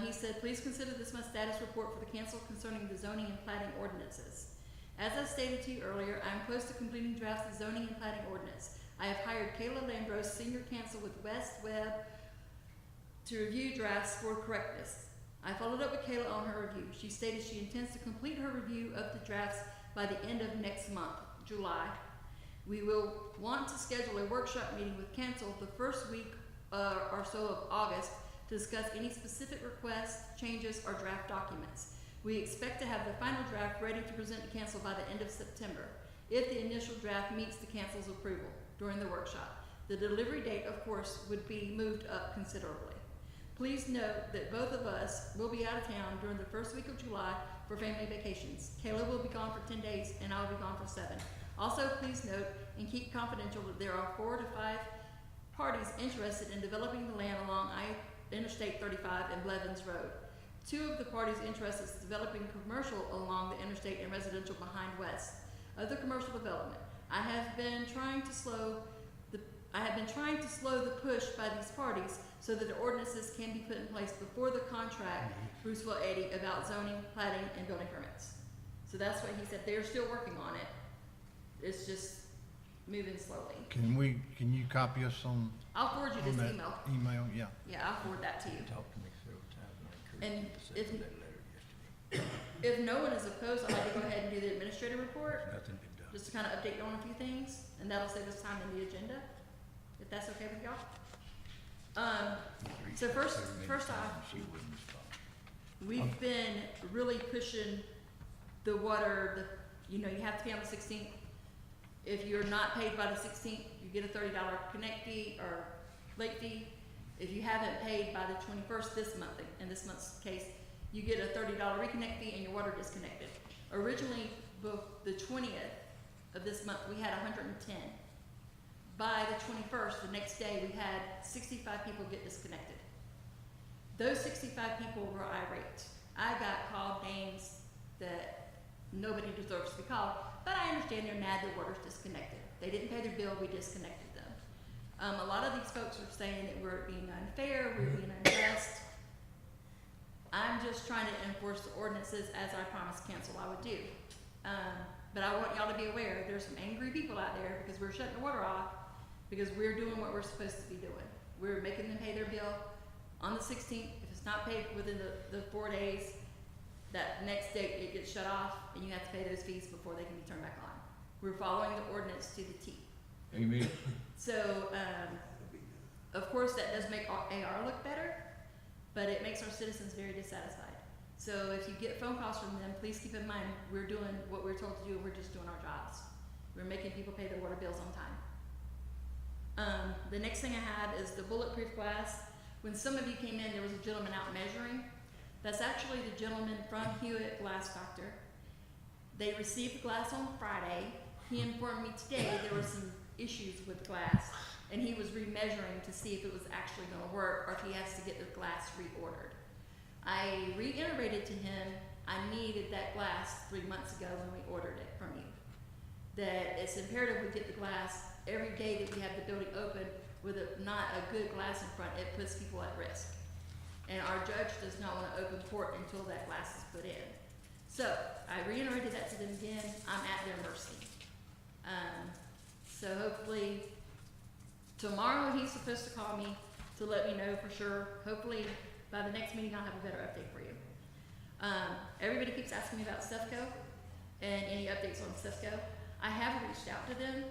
S6: He said, please consider this my status report for the council concerning the zoning and plating ordinances. As I stated to you earlier, I am close to completing drafts of zoning and planning ordinance. I have hired Kayla Lambros, senior counsel with West Webb, to review drafts for correctness. I followed up with Kayla on her review. She stated she intends to complete her review of the drafts by the end of next month, July. We will want to schedule a workshop meeting with council the first week or so of August to discuss any specific requests, changes, or draft documents. We expect to have the final draft ready to present to council by the end of September, if the initial draft meets the council's approval during the workshop. The delivery date, of course, would be moved up considerably. Please note that both of us will be out of town during the first week of July for family vacations. Kayla will be gone for 10 days and I'll be gone for 7. Also, please note and keep confidential that there are 4 to 5 parties interested in developing the land along Interstate 35 and Blevins Road. 2 of the parties interested in developing commercial along the interstate and residential behind west of the commercial development. I have been trying to slow the push by these parties so that the ordinances can be put in place before the contract Bruceville-Eddy about zoning, plating, and building permits. So that's what he said. They're still working on it. It's just moving slowly.
S7: Can you copy us on
S6: I'll forward you this
S7: that
S6: email.
S7: email? Yeah.
S6: Yeah, I'll forward that to you.
S5: Talked to me several times, and I
S6: And
S5: encouraged him to
S6: if-
S5: send that letter yesterday.
S6: If no one is opposed, I'd like to go ahead and do the administrative report,
S5: Nothing been done.
S6: just to kind of update you on a few things, and that'll save us time in the agenda, if that's okay with y'all. So first off,
S5: She wouldn't respond.
S6: we've been really pushing the water, you have to pay on the 16th. If you're not paid by the 16th, you get a $30 connect fee or late fee. If you haven't paid by the 21st this month, in this month's case, you get a $30 reconnect fee and your water disconnected. Originally, the 20th of this month, we had 110. By the 21st, the next day, we had 65 people get disconnected. Those 65 people were irate. I got called names that nobody deserves to be called, but I understand they're mad their water's disconnected. They didn't pay their bill, we disconnected them. A lot of these folks are saying that we're being unfair, we're being unjust. I'm just trying to enforce the ordinances as I promised council I would do. But I want y'all to be aware, there's some angry people out there because we're shutting the water off because we're doing what we're supposed to be doing. We're making them pay their bill on the 16th. If it's not paid within the 4 days, that next date it gets shut off and you have to pay those fees before they can be turned back on. We're following the ordinance to the T.
S5: Amen.
S6: So, of course, that does make AR look better, but it makes our citizens very dissatisfied. So if you get phone calls from them, please keep in mind, we're doing what we're told to do, and we're just doing our jobs. We're making people pay their water bills on time. The next thing I have is the bulletproof glass. When some of you came in, there was a gentleman out measuring. That's actually the gentleman from Hewitt Glass Factor. They received the glass on Friday. He informed me today there were some issues with glass, and he was remeasuring to see if it was actually going to work or if he has to get the glass reordered. I reiterated to him I needed that glass 3 months ago when we ordered it from you. That it's imperative we get the glass every day that we have the building open with not a good glass in front. It puts people at risk. And our judge does not want to open court until that glass is put in. So I reiterated that to them again. I'm at their mercy. So hopefully tomorrow he's supposed to call me to let me know for sure. Hopefully by the next meeting I'll have a better update for you. Everybody keeps asking me about CEFCO and any updates on CEFCO. I have reached out to them.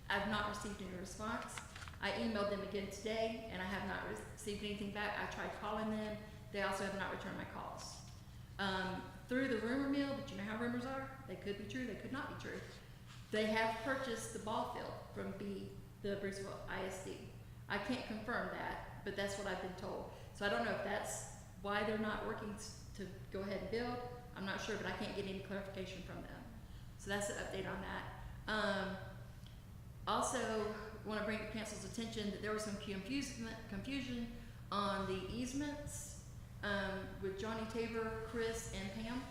S6: I've not received any response. I emailed them again today and I have not received anything back. I tried calling them. They also have not returned my calls. Through the rumor mill, but you know how rumors are? They could be true, they could not be true. They have purchased the ball field from the Bruceville ISD. I can't confirm that, but that's what I've been told. So I don't know if that's why they're not working to go ahead and build. I'm not sure, but I can't get any clarification from them. So that's the update on that. Also, want to bring to council's attention that there was some confusion on the easements with Johnny Tabor, Chris, and Pam.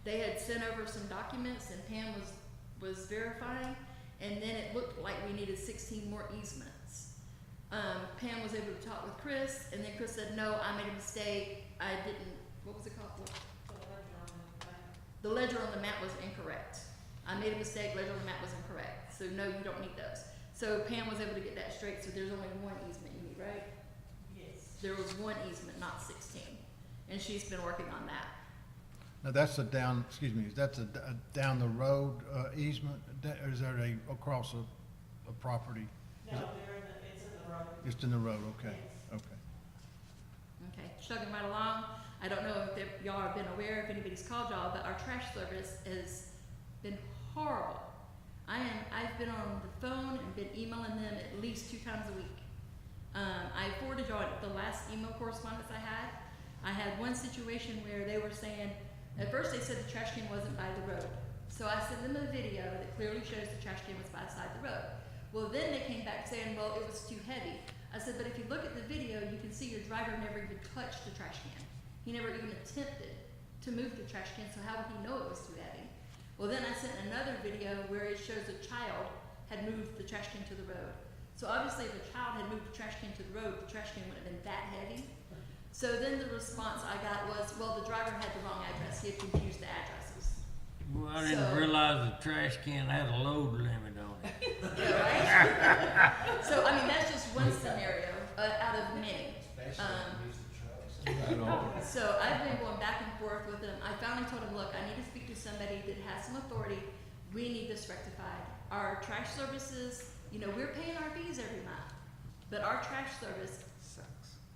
S6: They had sent over some documents and Pam was verifying, and then it looked like we needed 16 more easements. Pam was able to talk with Chris, and then Chris said, no, I made a mistake. I didn't, what was it called? The ledger on the map was incorrect. I made a mistake, letter on the map was incorrect, so no, you don't need those. So Pam was able to get that straight, so there's only one easement you need, right?
S2: Yes.
S6: There was one easement, not 16, and she's been working on that.
S7: Now, that's a down, excuse me, that's a down the road easement, or is that across a property?
S2: No, it's in the road.
S7: It's in the road, okay, okay.
S6: Okay, chugging right along. I don't know if y'all have been aware, if anybody's called y'all, but our trash service has been horrible. I've been on the phone and been emailing them at least 2 times a week. I forwarded y'all the last email correspondence I had. I had one situation where they were saying, at first they said the trash can wasn't by the road. So I sent them a video that clearly shows the trash can was by the side of the road. Well, then they came back saying, well, it was too heavy. I said, but if you look at the video, you can see your driver never even touched the trash can. He never even attempted to move the trash can, so how would he know it was too heavy? Well, then I sent another video where it shows a child had moved the trash can to the road. So obviously if a child had moved the trash can to the road, the trash can would have been that heavy. So then the response I got was, well, the driver had the wrong address. He had confused the addresses.
S4: Well, I didn't
S6: So-
S4: realize the trash can had a load limit on it.
S6: Yeah, right? So, I mean, that's just one scenario out of many.
S8: Especially when you use the trucks.
S5: Right on.
S6: So I've been going back and forth with him. I finally told him, look, I need to speak to somebody that has some authority. We need this rectified. Our trash services, you know, we're paying our fees every month, but our trash service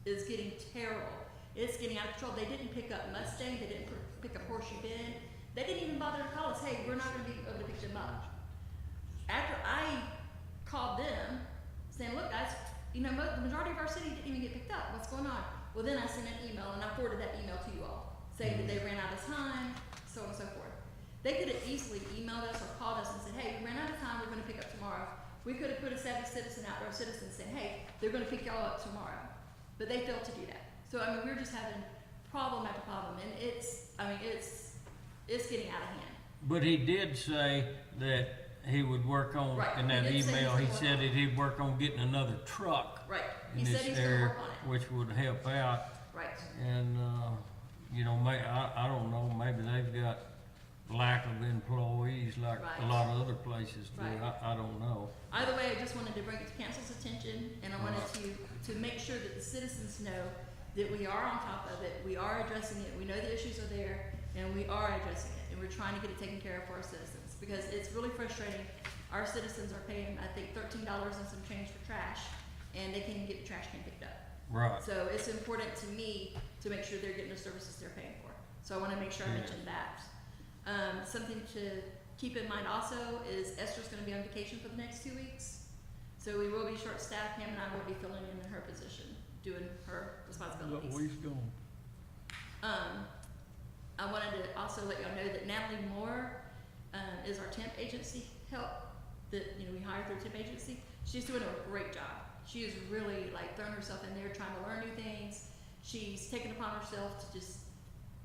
S6: is getting terrible. It's getting out of control. They didn't pick up Mustang. They didn't pick up Horseshoe Bend. They didn't even bother to call us, hey, we're not going to be able to pick them up. After I called them, saying, look, guys, you know, the majority of our city didn't even get picked up. What's going on? Well, then I sent an email, and I forwarded that email to you all, saying that they ran out of time, so on and so forth. They could have easily emailed us or called us and said, hey, we ran out of time, we're going to pick up tomorrow. We could have put a savvy citizen out there, a citizen saying, hey, they're going to pick y'all up tomorrow. But they failed to do that. So, I mean, we're just having problem after problem, and it's getting out of hand.
S4: But he did say that he would work on,
S6: Right,
S4: in
S6: he
S4: that
S6: did say
S4: email, he
S6: he's gonna
S4: said
S6: work
S4: that he'd work on getting another truck
S6: Right. He
S4: in
S6: said
S4: this
S6: he's going to
S4: area,
S6: work on it.
S4: which would help out.
S6: Right.
S4: And, you know, I don't know, maybe they've got lack of employees like a
S6: Right.
S4: lot of other places do.
S6: Right.
S4: I don't know.
S6: Either way, I just wanted to bring it to council's attention, and I wanted to make sure that the citizens know that we are on top of it, we are addressing it, we know the issues are there, and we are addressing it, and we're trying to get it taken care of for our citizens, because it's really frustrating. Our citizens are paying, I think, $13 and some change for trash, and they can't even get the trash can picked up.
S4: Right.
S6: So it's important to me to make sure they're getting the services they're paying for. So I want to make sure I mention that. Something to keep in mind also is Esther's going to be on vacation for the next 2 weeks. So we will be short-staffed. Pam and I will be filling in her position, doing her responsibilities.
S4: going?
S6: I wanted to also let y'all know that Natalie Moore is our temp agency help that, you know, we hired through a temp agency. She's doing a great job. She is really like throwing herself in there, trying to learn new things. She's taken upon herself to just,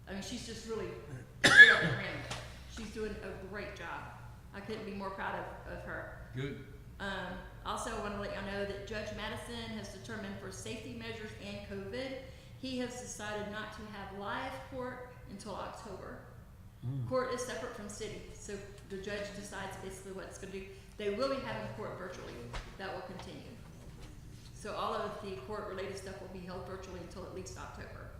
S6: I mean, she's just really she's doing a great job. I couldn't be more proud of her.
S5: Good.
S6: Also, I want to let y'all know that Judge Madison has determined for safety measures and COVID, he has decided not to have live court until October. Court is separate from city, so the judge decides basically what it's going to do. They will be having court virtually. That will continue. So all of the court-related stuff will be held virtually until at least October.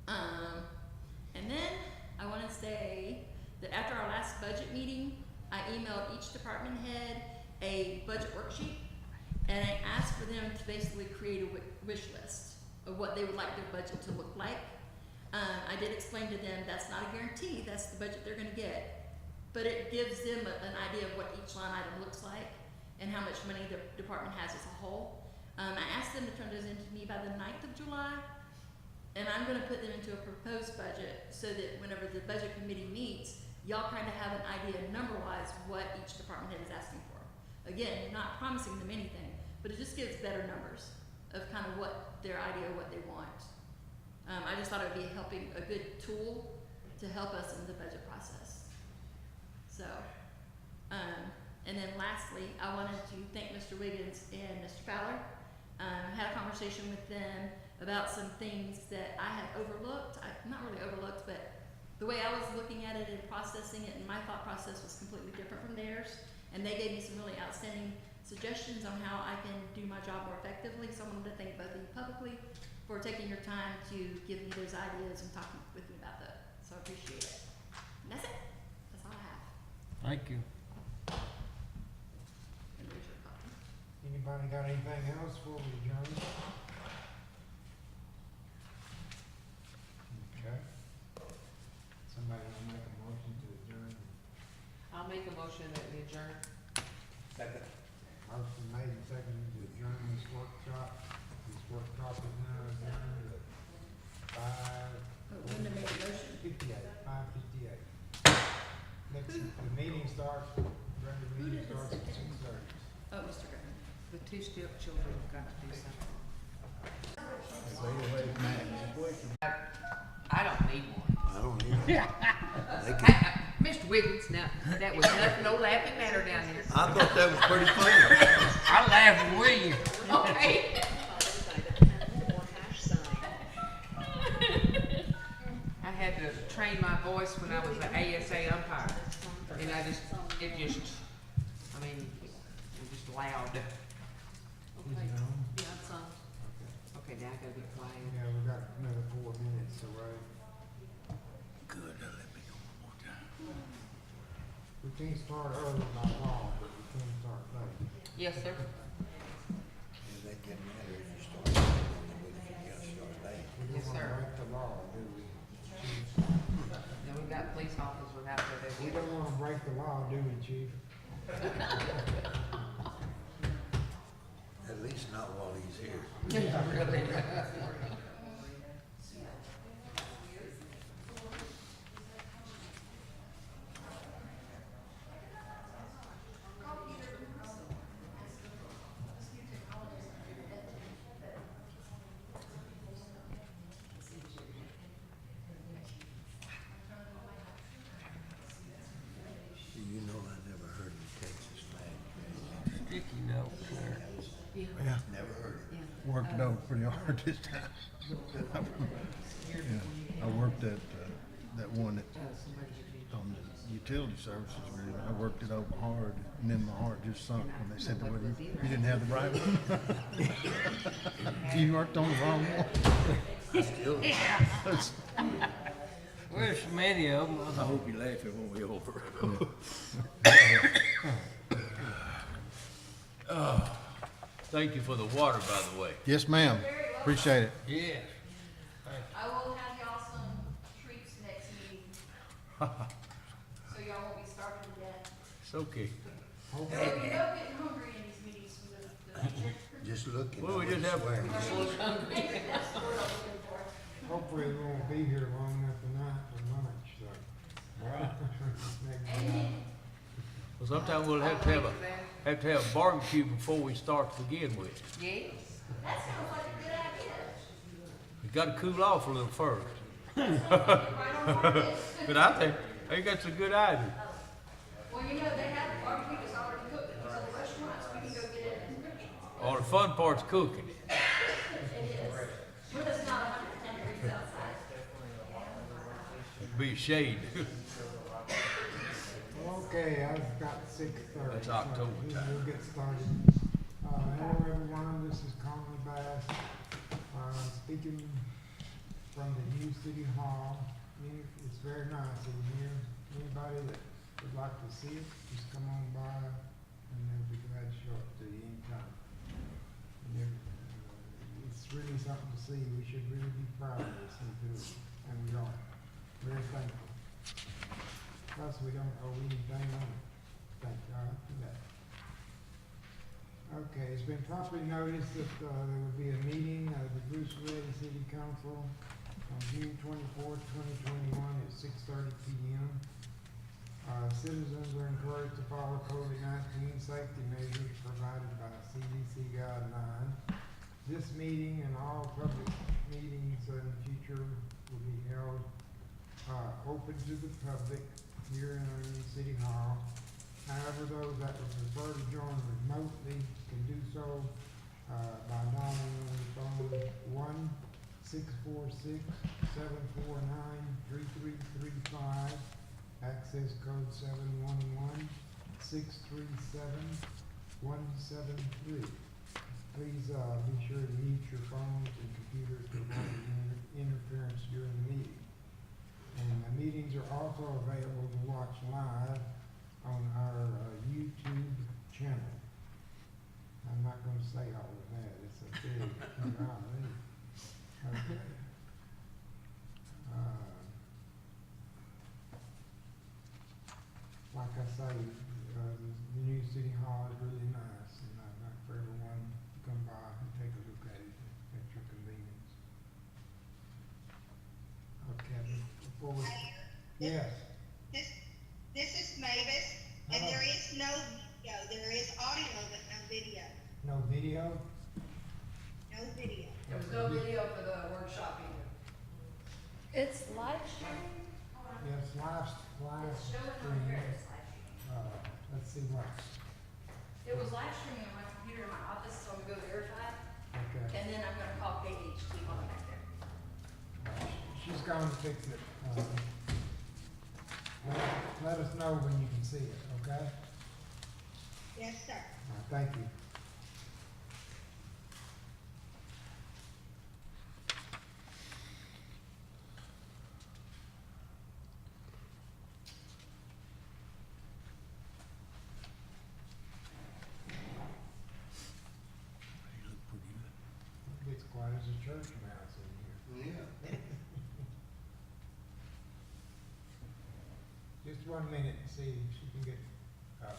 S6: And then I want to say that after our last budget meeting, I emailed each department head a budget worksheet, and I asked for them to basically create a wish list of what they would like their budget to look like. I did explain to them that's not a guarantee, that's the budget they're going to get, but it gives them an idea of what each line item looks like and how much money the department has as a whole. I asked them to turn those into me by the 9th of July, and I'm going to put them into a proposed budget so that whenever the budget committee meets, y'all kind of have an idea number-wise what each department head is asking for. Again, not promising them anything, but it just gives better numbers of kind of what their idea, what they want. I just thought it would be a good tool to help us in the budget process. So, and then lastly, I wanted to thank Mr. Wiggins and Mr. Fowler. Had a conversation with them about some things that I had overlooked. Not really overlooked, but the way I was looking at it and processing it, and my thought process was completely different from theirs. And they gave me some really outstanding suggestions on how I can do my job more effectively. So I wanted to thank both of you publicly for taking your time to give me those ideas and talking with me about that. So I appreciate it. And that's it. That's all I have.
S4: Thank you.
S6: And there's your copy.
S3: Anybody got anything else for we adjourn? Okay. Somebody will make a motion to adjourn.
S9: I'll make a motion that we adjourn.
S1: Second.
S3: Motion made and seconded to adjourn this workshop. This workshop is now adjourned at
S6: Oh, Linda made a motion.
S3: 5:58. Next, the meeting starts, regular
S6: Who
S3: meeting
S6: did the
S3: starts at
S6: second?
S3: 6:30.
S6: Oh, Mr. Graham.
S9: The two children have got to do something. I don't need one.
S1: I don't either. They can,
S9: Mr. Wiggins, now, that was nothing, no laughing matter down here.
S1: I thought that was pretty funny.
S4: I laughed with you.
S9: Okay. I had to train my voice when I was an ASA umpire, and I just, I mean, it was just loud.
S3: Is it on?
S9: Yeah, it's on. Okay, now I gotta be quiet.
S3: Yeah, we got another 4 minutes, so,
S5: Good, let me go one more time.
S3: we can't start early by law, but we can start late.
S9: Yes, sir.
S1: And that can matter if you start late, and then you gotta start late.
S3: We
S9: Yes,
S3: don't
S9: sir.
S3: wanna break the law, do we?
S9: Now, we got police officers out there
S3: We
S9: that
S3: don't wanna break the law, do we, chief?
S1: At least not while he's here.
S9: really.
S1: You know, I never heard him Texas flag.
S4: Sticky note there.
S7: Yeah,
S1: Never heard it.
S7: worked it over pretty hard this time. Yeah, I worked at, that one that, on the utility services agreement, I worked it over hard, and then my heart just sunk when they said that you didn't have the right one. You worked on the wrong one.
S1: Still,
S4: There's many of them.
S5: I hope you laugh, it won't be over. Thank you for the water, by the way.
S7: Yes, ma'am, appreciate it.
S4: Yes.
S6: I will have y'all some treats next meeting. So y'all won't be starving to death.
S5: It's okay.
S6: There will be no getting hungry in these meetings from the
S1: just looking.
S5: Well, we
S1: I
S5: just
S1: wouldn't
S5: have-
S1: swear.
S6: That's the word I'm looking for.
S3: Hopefully we won't be here long enough tonight for lunch, so. Next time.
S5: Well, sometime we'll have to have a barbecue before we start to begin with.
S9: Yes.
S6: That sounds like a good idea.
S5: We gotta cool off a little first.
S6: Right on target.
S5: But I think that's a good idea.
S6: Well, you know, they have barbecue that's already cooked at some restaurants, we can go get it.
S5: All the fun part's cooking.
S6: But it's not 110 degrees outside.
S5: It'd be a shade.
S3: Okay, I've got 6:30.
S5: That's October
S3: so
S5: time.
S3: We'll get started. Hello, everyone, this is Conley Bass, speaking from the new city hall. It's very nice in here. Anybody that would like to see it, just come on by, and they'll be glad to show it to you anytime. It's really something to see. We should really be proud of this and do it, and we are. Very thankful. Plus, we don't owe anything on it. Thank God for that. Okay, it's been properly noticed that there will be a meeting of the Bruceville-Eddy City Council on June 24th, 2021 at 6:30 p.m. Citizens are encouraged to follow COVID-19 safety measures provided by CDC guidelines. This meeting and all public meetings in the future will be held open to the public here in City Hall. However, those that would prefer to join remotely can do so by dialing on the phone 1-646-404-5737 646-749-3335, access code 711-637-173. Please, be sure to mute your phones and computers to avoid interference during the meeting. And the meetings are also available to watch live on our YouTube channel. I'm not gonna say all of that, it's a big, golly. Okay. Like I say, the new city hall is really nice, and I'd like for everyone to come by and take a look at it at your convenience. Okay, before we, yes,
S10: This is Mavis, and there is no video, there is audio but no video,
S3: no video?
S10: no video.
S9: There was no video for the workshop either.
S2: It's live streaming?
S3: Yes, live stream. Let's see what,
S6: It was live streaming on my computer in my office, so I'm gonna go verify it,
S3: okay.
S6: and then I'm gonna call KHT while I'm back there.
S3: She's going to fix it. Let us know when you can see it, okay?
S10: Yes, sir.
S3: Thank you.
S5: You look pretty good.
S3: It's quiet as a church mouse in here.
S1: Yeah.
S3: Just 1 minute and see if she can get going.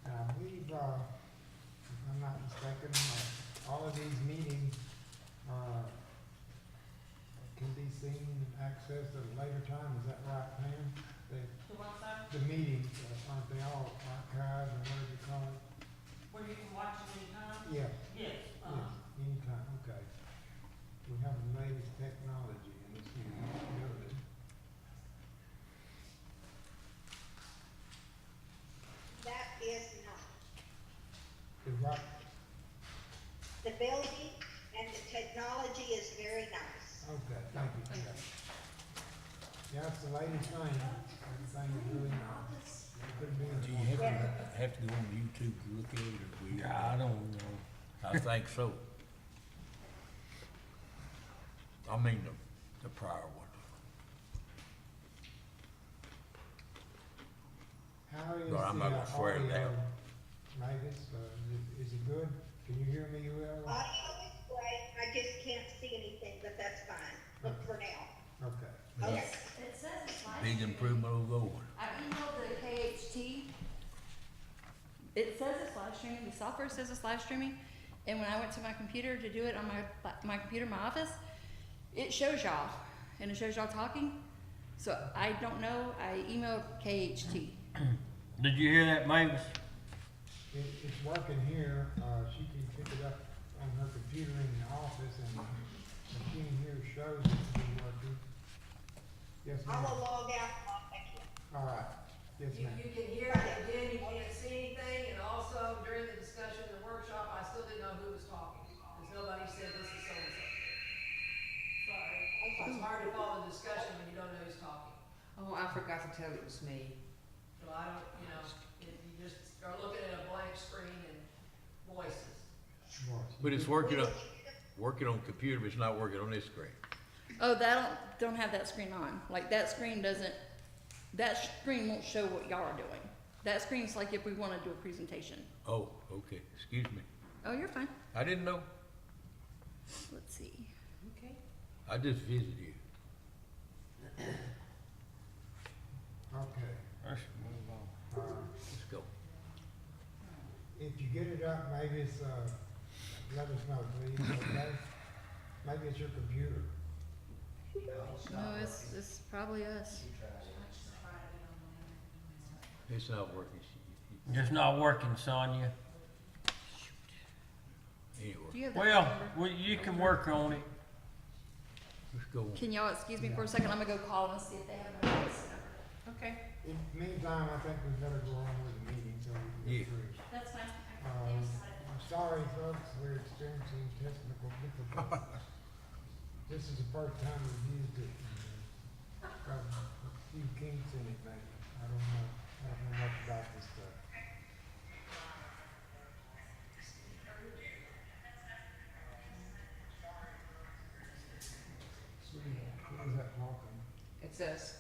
S3: And I believe, if I'm not mistaken, all of these meetings can be seen and accessed at a later time. Is that right, Pam? The meetings, aren't they all archived or whatever you call it?
S11: Where you can watch it anytime?
S3: Yeah.
S11: Yes.
S3: Yes, anytime, okay. We have the latest technology in this new building.
S10: That is not.
S3: The what?
S10: The building and the technology is very nice.
S3: Okay, thank you. Yeah, it's the latest thing. Everything is really nice. Couldn't be
S5: Do you
S3: more-
S5: have to go on YouTube to look at it, or we?
S4: I don't know.
S5: I think so. I mean, the prior one.
S3: How is
S5: But I'm not
S3: the
S5: gonna swear it
S3: audio,
S5: down.
S3: Mavis? Is it good? Can you hear me well?
S10: Audio is great, I just can't see anything, but that's fine, look for now.
S3: Okay.
S10: Okay.
S6: It says it's live
S5: Big
S6: streaming.
S5: improvement over the old one.
S6: I emailed the KHT. It says it's live streaming, the software says it's live streaming, and when I went to my computer to do it on my computer in my office, it shows y'all, and it shows y'all talking, so I don't know, I emailed KHT.
S4: Did you hear that, Mavis?
S3: It's working here. She can pick it up on her computer in the office, and the machine here shows it to be working. Yes,
S10: I will
S3: ma'am.
S10: log out and log back in.
S3: All right. Yes,
S9: You,
S3: ma'am.
S9: you can hear it again, you can't see anything, and also during the discussion in the workshop, I still didn't know who was talking. Because nobody said this is so-and-so.
S10: Sorry.
S9: It's hard to follow the discussion when you don't know who's talking.
S11: Oh, I forgot to tell you it was me.
S9: So I don't, you just are looking at a blank screen and voices.
S5: But it's working on computer, but it's not working on this screen.
S6: Oh, that don't have that screen on, like that screen won't show what y'all are doing. That screen's like if we wanna do a presentation.
S5: Oh, okay, excuse me.
S6: Oh, you're fine.
S5: I didn't know.
S6: Let's see.
S9: Okay.
S5: I just visited you.
S3: Okay.
S4: Let's move on.
S5: Let's go.
S3: If you get it up, maybe it's, let us know, please, okay? Maybe it's your computer.
S6: No, it's probably us.
S5: It's not working.
S4: Just not working, Sonia.
S5: Anyway,
S6: Do you have that
S4: Well,
S6: number?
S4: you can work on it.
S5: let's go.
S6: Can y'all excuse me for a second? I'm gonna go call and see if they have an emergency number.
S9: Okay.
S3: In the meantime, I think we better go on with the meeting so we can
S5: Yeah.
S3: get through.
S6: That's fine.
S3: Um, Sorry, folks, we're experiencing technical difficulties. This is the first time we've used it. Got a few kinks in it, maybe. I don't know much about this stuff. Who is that talking?
S9: It's us.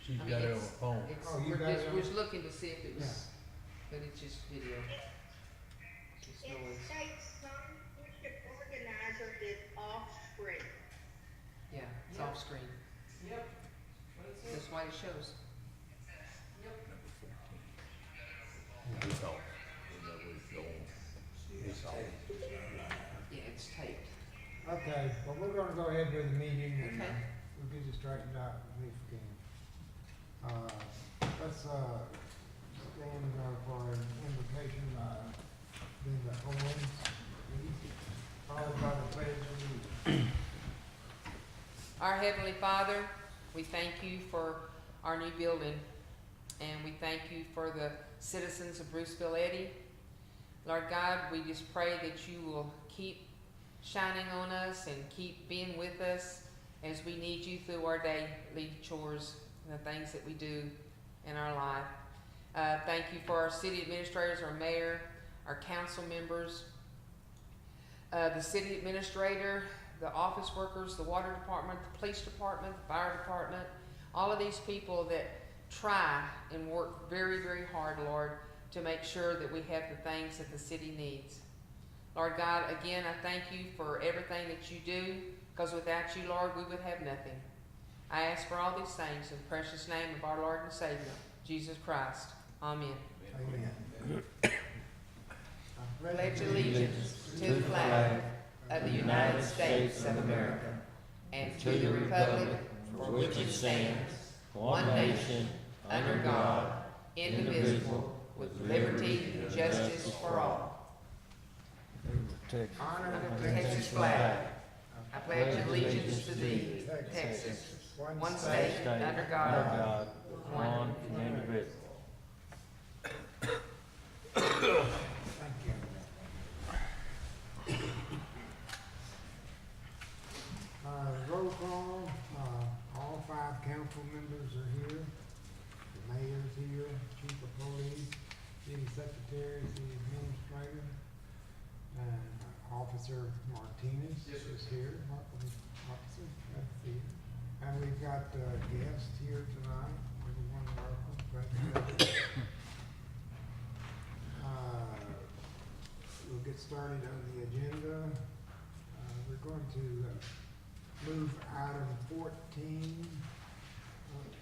S5: She's
S9: I mean,
S5: got it on her
S9: it's-
S5: phone.
S9: It's,
S3: Oh, you
S9: we're
S3: got
S9: just,
S3: it
S9: we're
S3: on-
S9: just looking to see if it was, but it's just video. Just
S10: It
S9: noise.
S10: states some district organizer is off screen.
S9: Yeah, it's off screen.
S11: Yep.
S9: That's why it shows.
S5: It's off. That was going. It's off.
S9: Yeah, it's taped.
S3: Okay, well, we're gonna go ahead with the meeting and
S9: Okay.
S3: we'll get it straightened out if we can. Let's, stand for an invocation by Linda Owens, please, followed by the pledge of allegiance.
S9: Our Heavenly Father, we thank you for our new building, and we thank you for the citizens of Bruceville-Eddy. Lord God, we just pray that you will keep shining on us and keep being with us as we need you through our daily chores and the things that we do in our life. Thank you for our city administrators, our mayor, our council members, the city administrator, the office workers, the water department, the police department, the fire department, all of these people that try and work very, very hard, Lord, to make sure that we have the things that the city needs. Lord God, again, I thank you for everything that you do, because without you, Lord, we would have nothing. I ask for all these things in the precious name of our Lord and Savior, Jesus Christ. Amen.
S3: Amen. I
S9: Pledge allegiance to the flag of the United States of America and to the republic for which it stands, one nation, under God, indivisible, with liberty and justice for all. Honor the Texas flag. I pledge allegiance to thee, Texas, one state, under God, one and indivisible.
S3: Thank you. Roll call, all 5 council members are here. The mayor's here, chief of police, city secretary, city administrator, and Officer Martinez is here. Welcome, officer, glad to see you. And we've got guests here tonight, everyone welcome, glad to see you. We'll get started on the agenda. We're going to move item 14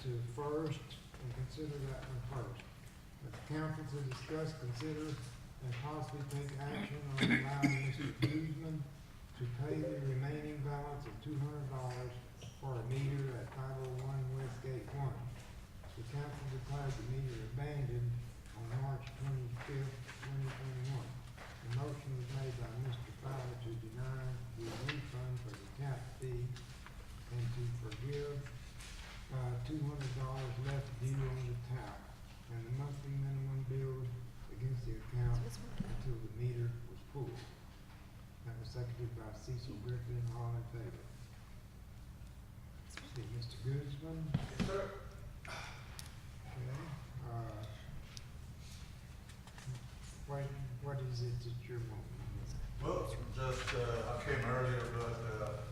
S3: to first and consider that one first. The council to discuss, consider, and possibly take action on allowing Mr. Guzman to pay the remaining balance of $200 for a meter at 501 Westgate 1. The council declared the meter abandoned on March 25th, 2021. The motion was made by Mr. Fowler to deny the refund for the tap fee and to forgive $200 left due on the tap and the monthly minimum billed against the account until the meter was pulled. That was seconded by Cecil Griffin, all in favor. See, Mr. Guzman? Yes, sir. Okay, what is it that you're wanting?
S12: Well, just, I came earlier, but,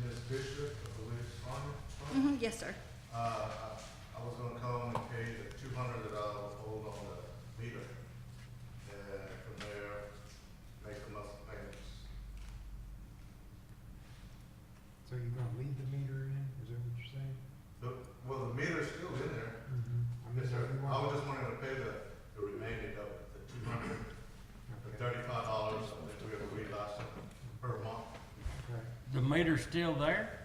S12: Ms. Bishop, I believe, on it.
S13: Yes, sir.
S12: I was gonna come and pay the $200 that I was owed on the meter, and from there, make the monthly payments.
S3: So you're gonna leave the meter in, is that what you're saying?
S12: Well, the meter's still in there.
S3: I
S12: Yes,
S3: mean,
S12: sir.
S3: you
S12: I
S3: want-
S12: was just wanting to pay the remaining of it, the $200, the
S3: Okay.
S12: $35 that we agreed last time per month.
S3: Okay.
S4: The meter's still there?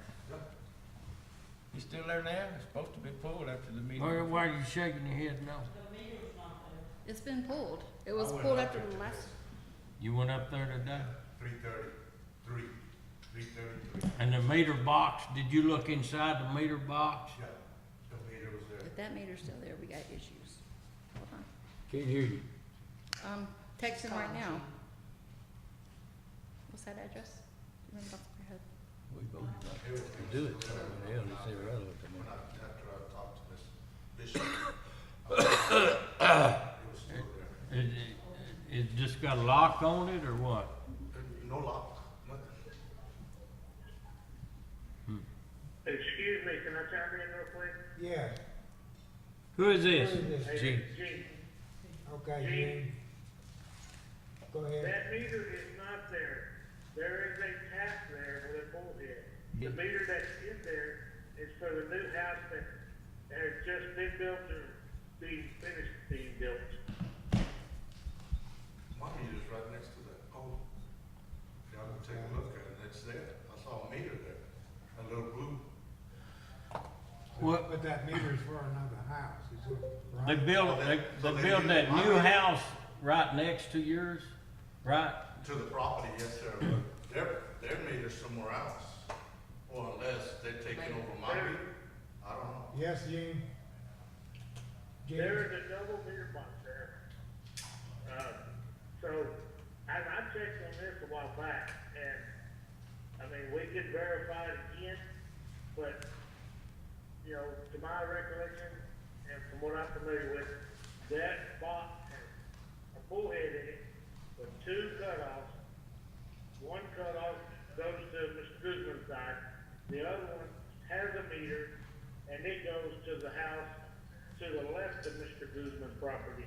S5: You still there now? It's supposed to be pulled after the meeting.
S4: Why are you shaking your head no?
S13: It's been pulled. It was
S12: I went
S13: pulled
S12: up
S13: after
S12: there
S13: the last.
S4: You went up there today?
S12: 333.
S4: And the meter box, did you look inside the meter box?
S12: Yeah, the meter was there.
S13: If that meter's still there, we got issues. Hold on.
S5: Can't hear you.
S13: Text him right now. What's that address? Remember off the top of your head?
S5: We voted not to do it, so hell, it's irrelevant to me.
S12: When after I talked to Miss Bishop, it was still there.
S4: It just got a lock on it or what?
S12: No lock, nothing.
S14: Excuse me, can I chime in real quick?
S3: Yeah,
S4: Who is this?
S3: Who is this?
S4: Gene.
S14: Gene,
S3: okay, Gene. Go ahead.
S14: that meter is not there. There is a tap there with a bullhead. The meter that's in there is for the new house that has just been built or being finished being built.
S12: My meter's right next to that pole. Y'all can take a look at it, it's there. I saw a meter there, a little blue.
S4: What,
S3: But that meter's for another house, is it?
S4: they
S3: Right?
S4: built,
S12: So
S4: they
S12: they
S4: built
S12: did
S4: that
S12: my
S4: new
S12: meter?
S4: house right next to yours, right?
S12: To the property, yes, sir, but their meter's somewhere else. Or unless they're taking over my meter, I don't know.
S3: Yes, Gene? Gene?
S14: There is a double meter box there. So, I checked on this a while back, and, I mean, we could verify it again, but, you know, to my recollection, and from what I'm familiar with, that box has a bullhead in it with two cutoffs. One cutoff goes to Mr. Guzman's side, the other one has a meter, and it goes to the house to the left of Mr. Guzman's property.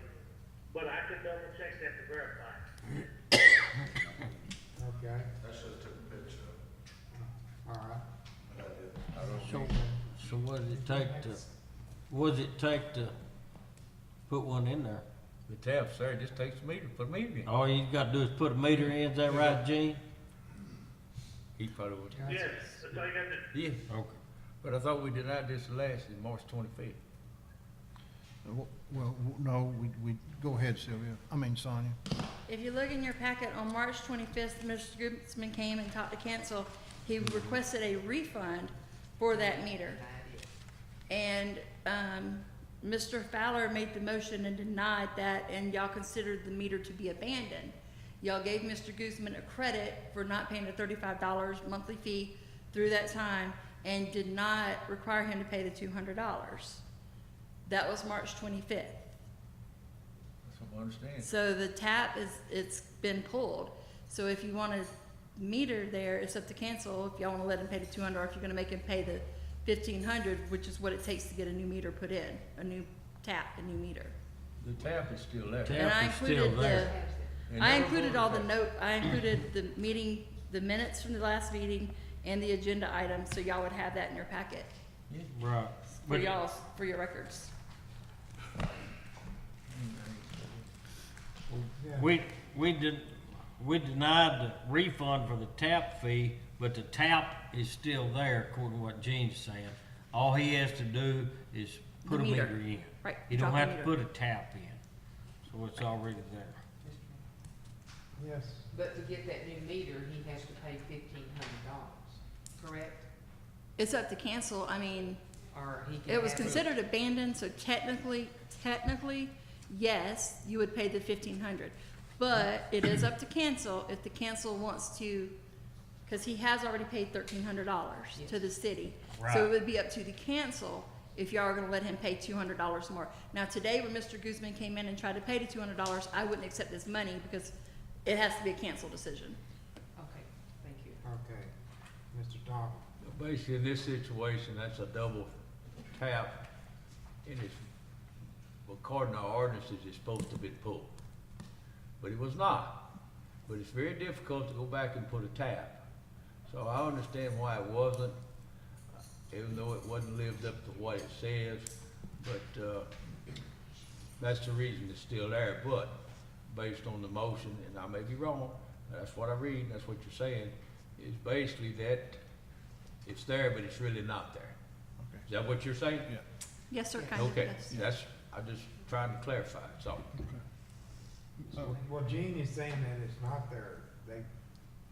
S14: But I can double check that to verify.
S3: Okay,
S12: That should've took a picture of
S3: all right.
S12: it. I did.
S4: So what does it take to put one in there?
S5: The tap's there, just takes the meter, put a meter in.
S4: All you gotta do is put a meter in, is that right, Gene?
S5: He probably would.
S14: Yes, that's all you got to do.
S5: Yeah,
S4: Okay.
S5: but I thought we denied this last in March 25th.
S7: Well, no, we, go ahead, Sylvia, Sonia.
S13: If you look in your packet, on March 25th, Mr. Guzman came and talked to council. He requested a refund for that meter. And, Mr. Fowler made the motion and denied that, and y'all considered the meter to be abandoned. Y'all gave Mr. Guzman a credit for not paying the $35 monthly fee through that time, and did not require him to pay the $200. That was March 25th.
S5: That's what I understand.
S13: So the tap it's been pulled. So if you want a meter there, it's up to council if y'all wanna let him pay the $200, or if you're gonna make him pay the $1,500, which is what it takes to get a new meter put in, a new tap, a new meter.
S5: The tap is still there.
S4: Tap
S13: And I
S4: is still
S13: included
S4: there.
S5: And
S13: I
S5: never
S13: included
S5: voted
S13: all the
S5: for it.
S13: note, I included the meeting, the minutes from the last meeting and the agenda items, so y'all would have that in your packet
S4: Right.
S13: for y'all's, for your records.
S4: We denied the refund for the tap fee, but the tap is still there, according to what Gene's saying. All he has to do is put
S13: The
S4: a
S13: meter.
S4: meter in.
S13: Right,
S4: He don't
S13: drop a
S4: have to
S13: meter.
S4: put a tap in, so it's already there.
S3: Yes,
S11: But to get that new meter, he has to pay $1,500, correct?
S13: It's up to council, I mean,
S11: Or he can
S13: it was
S11: have
S13: considered abandoned, so technically, yes, you would pay the $1,500. But it is up to council if the council wants to, cause he has already paid $1,300 to the city. So
S4: Right.
S13: it would be up to the council if y'all are gonna let him pay $200 more. Now, today, when Mr. Guzman came in and tried to pay the $200, I wouldn't accept this money because it has to be a council decision.
S11: Okay, thank you.
S3: okay. Mr. Dodd.
S5: Basically, in this situation, that's a double tap, and it's, according to our ordinances, it's supposed to be pulled. But it was not. But it's very difficult to go back and put a tap. So I understand why it wasn't, even though it wasn't lived up to what it says, but, that's the reason it's still there. But based on the motion, and I may be wrong, that's what I read, that's what you're saying, is basically that it's there, but it's really not there.
S7: Okay.
S5: Is that what you're saying?
S7: Yeah.
S13: Yes, sir, kind of,
S5: Okay,
S13: yes.
S5: that's, I'm just trying to clarify, so.
S3: Well, Gene is saying that it's not there. They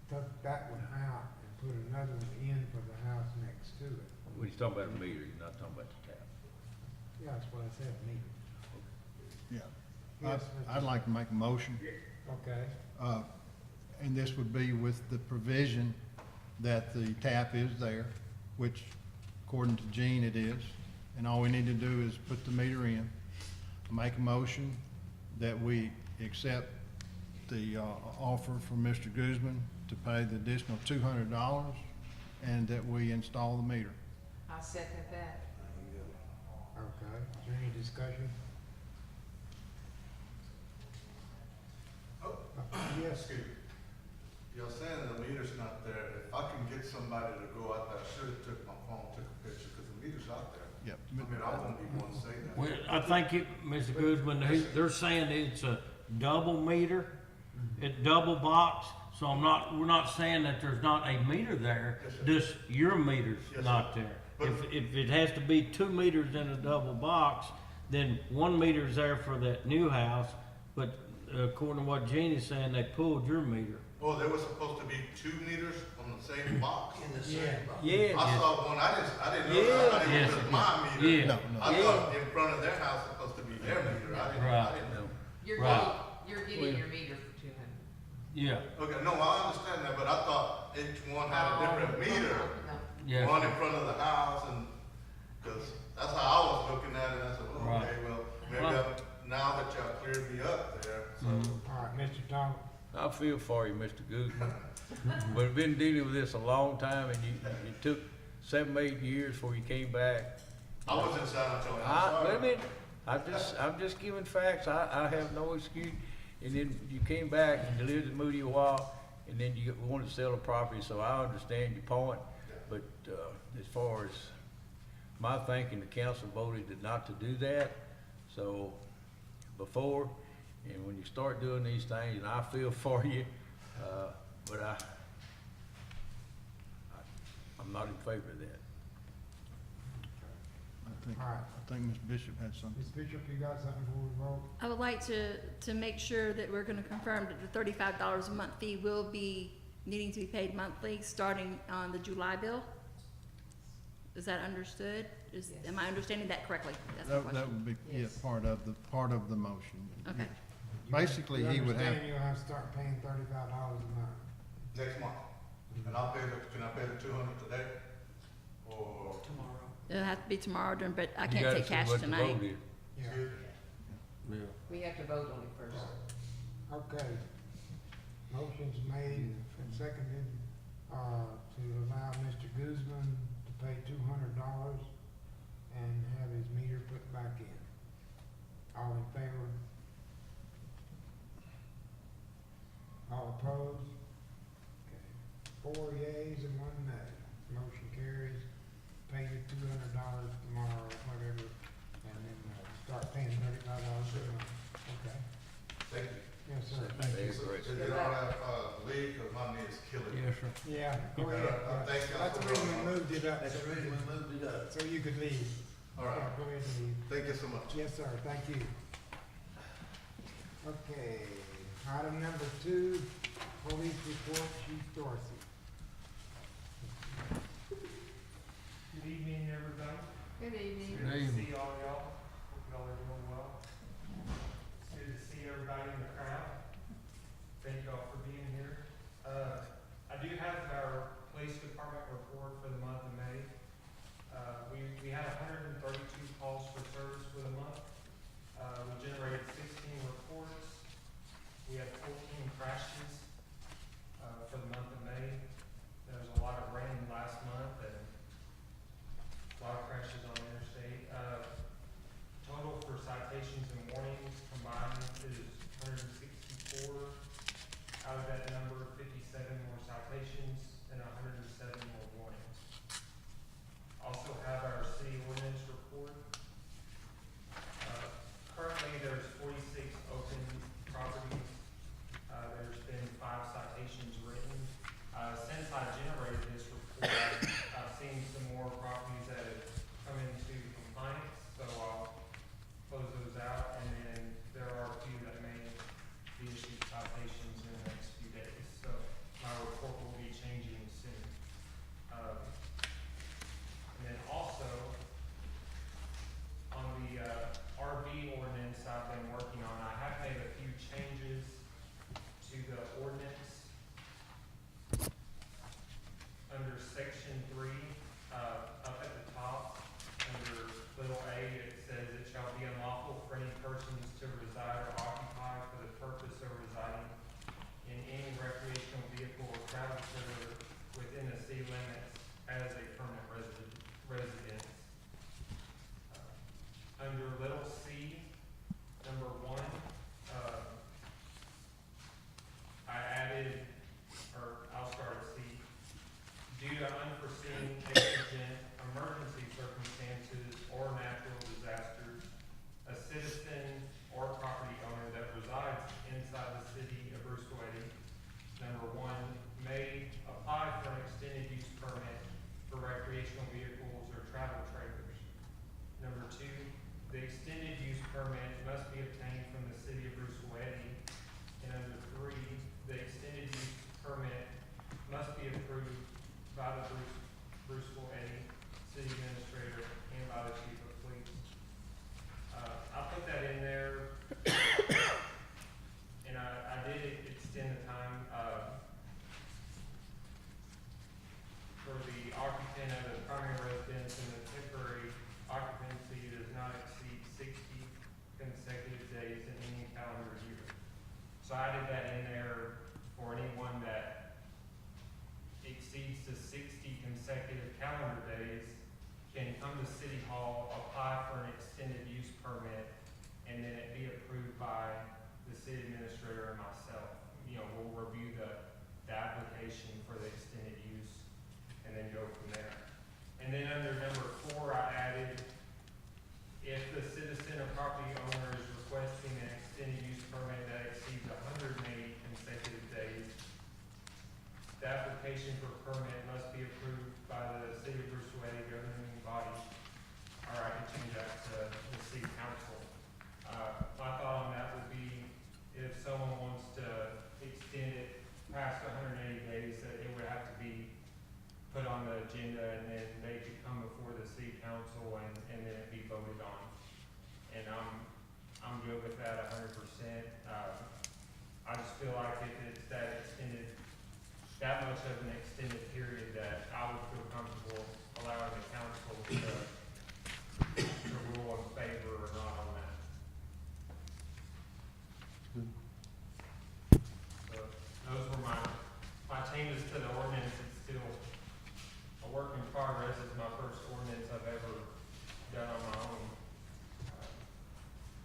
S3: took that one out and put another one in for the house next to it.
S5: When you're talking about a meter, you're not talking about the tap.
S3: Yeah, that's what I said, meter.
S7: Yeah.
S3: Yes,
S7: I'd like to make a motion
S3: Okay.
S7: And this would be with the provision that the tap is there, which according to Gene it is, and all we need to do is put the meter in. Make a motion that we accept the offer from Mr. Guzman to pay the additional $200 and that we install the meter.
S11: I second that.
S3: Okay, is there any discussion? Yes.
S12: Excuse me. You're saying the meter's not there. If I can get somebody to go out there, I should have took my phone, took a picture, because the meter's out there.
S7: Yep.
S12: I mean, I won't be one to say that.
S4: Well, I think it, Mr. Guzman, they're saying it's a double meter, it's double box, so we're not saying that there's not a meter there,
S12: Yes, sir.
S4: just your meter's
S12: Yes,
S4: not
S12: sir.
S4: there.
S12: But-
S4: If it has to be 2 meters in a double box, then 1 meter's there for that new house, but according to what Jeannie's saying, they pulled your meter.
S12: Oh, there was supposed to be 2 meters on the same box?
S1: In the same box.
S4: Yeah.
S12: I saw one, I didn't know,
S4: Yeah.
S12: I didn't know it was my meter.
S4: Yeah.
S7: No, no.
S12: I thought in front of their house supposed to be their meter, I
S4: Right.
S12: didn't know.
S11: You're
S4: Right.
S11: you're getting your meter for 200.
S4: Yeah,
S12: Okay, no, I understand that, but I thought each one had a different meter.
S11: No.
S4: yeah.
S12: One in front of the house, and, cause that's how I was looking at it, I said, well,
S4: Right.
S12: okay, well, maybe now that y'all cleared me up there, so.
S3: All right, Mr. Thomas.
S5: I feel for you, Mr. Guzman, but I've been dealing with this a long time, and you took 7, 8 years before you came back.
S12: I was in San Antonio, I'm
S5: Wait a
S12: sorry.
S5: minute, I'm just giving facts, I have no excuse. And then you came back and lived in Moody a while, and then you wanted to sell the property, so I understand your point. But, as far as my thinking, the council voted not to do that, so before, and when you start doing these things, and I feel for you, but I'm not in favor of that.
S7: I think Ms. Bishop had something.
S3: Ms. Bishop, you got something before we vote?
S13: I would like to make sure that we're gonna confirm that the $35 a month fee will be needing to be paid monthly, starting on the July bill. Is that understood? Am I understanding that correctly? That's my
S7: That
S13: question.
S7: would be, yeah,
S11: Yes.
S7: part of the motion.
S13: Okay.
S7: Basically, he would have,
S3: You understand you'll have to start paying $35 a month?
S12: Next month, and can I pay the 200 today? Or,
S13: It'll have to be tomorrow, but I
S5: You
S13: can't
S5: gotta
S13: take
S5: see
S13: cash
S5: what the
S13: tonight.
S5: vote is.
S3: Yeah.
S12: excuse me?
S4: Yeah.
S11: We have to vote on it first.
S3: Okay. Motion's made and seconded, to allow Mr. Guzman to pay $200 and have his meter put back in. All in favor? All opposed? Okay. 4 yeas and 1 nay. Motion carries. Pay you $200 tomorrow, whatever, and then, start paying $35 a month. Okay.
S12: Thank you.
S3: Yes, sir. Thank you.
S5: Thanks, Grace.
S12: Is it all right, leave, cause my knee is killing me.
S4: Yes, sir.
S3: Yeah, go ahead.
S12: Thank you.
S3: That's the reason we moved it up.
S1: That's the reason we moved it up.
S3: So you could leave.
S12: All right.
S3: Yeah, go ahead and leave.
S12: Thank you so much.
S3: Yes, sir, thank you. Okay, item number 2, police report, Chief Dorsey.
S15: Good evening, everybody.
S11: Good evening.
S15: Good to see all y'all. Hope y'all are doing well. It's good to see everybody in the crowd. Thank y'all for being here. I do have our police department report for the month of May. We had 132 calls for service for the month. We generated 16 reports. We had 14 crashes, for the month of May. There was a lot of rain last month and a lot of crashes on the interstate. Total for by the Bruceville-Eddy city administrator and by the chief of police. I put that in there, and I did extend the time, for the occupant of the primary residence and the temporary occupancy does not exceed 60 consecutive days in any calendar year. So I did that in there for anyone that exceeds the 60 consecutive calendar days can come to City Hall, apply for an extended use permit, and then it be approved by the city administrator and myself. You know, we'll review the application for the extended use and then go from there. And then under number 4, I added, if the citizen or property owner is requesting an extended use permit that exceeds 180 consecutive days, the application for permit must be approved by the city of Bruceville-Eddy governing body, or I can change that to the city council. My thought on that would be, if someone wants to extend it past 180 days, that it would have to be put on the agenda, and then they could come before the city council and then it be voted on. And I'm good with that 100%. I just feel like if it's that extended, that much of an extended period, that I would feel comfortable allowing the council to rule in favor or not on that. So those were my changes to the ordinance. It's still a work in progress. It's my first ordinance I've ever done on my own.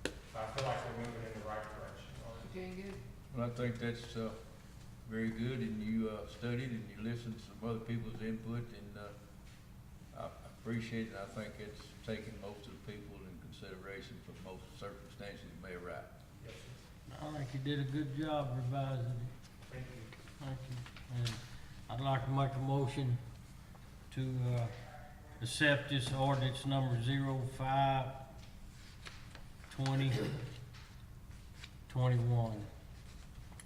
S15: So I feel like we're moving in the right direction on it.
S9: Doing good.
S5: Well, I think that's, very good, and you, studied and you listened to some other people's input, and, I appreciate it. I think it's taking most of the people in consideration for most circumstances that may arise.
S15: Yes, sir.
S4: I think you did a good job revising it.
S15: Thank you.
S4: Thank you. And I'd like to make a motion to, accept this ordinance number 05/20/21.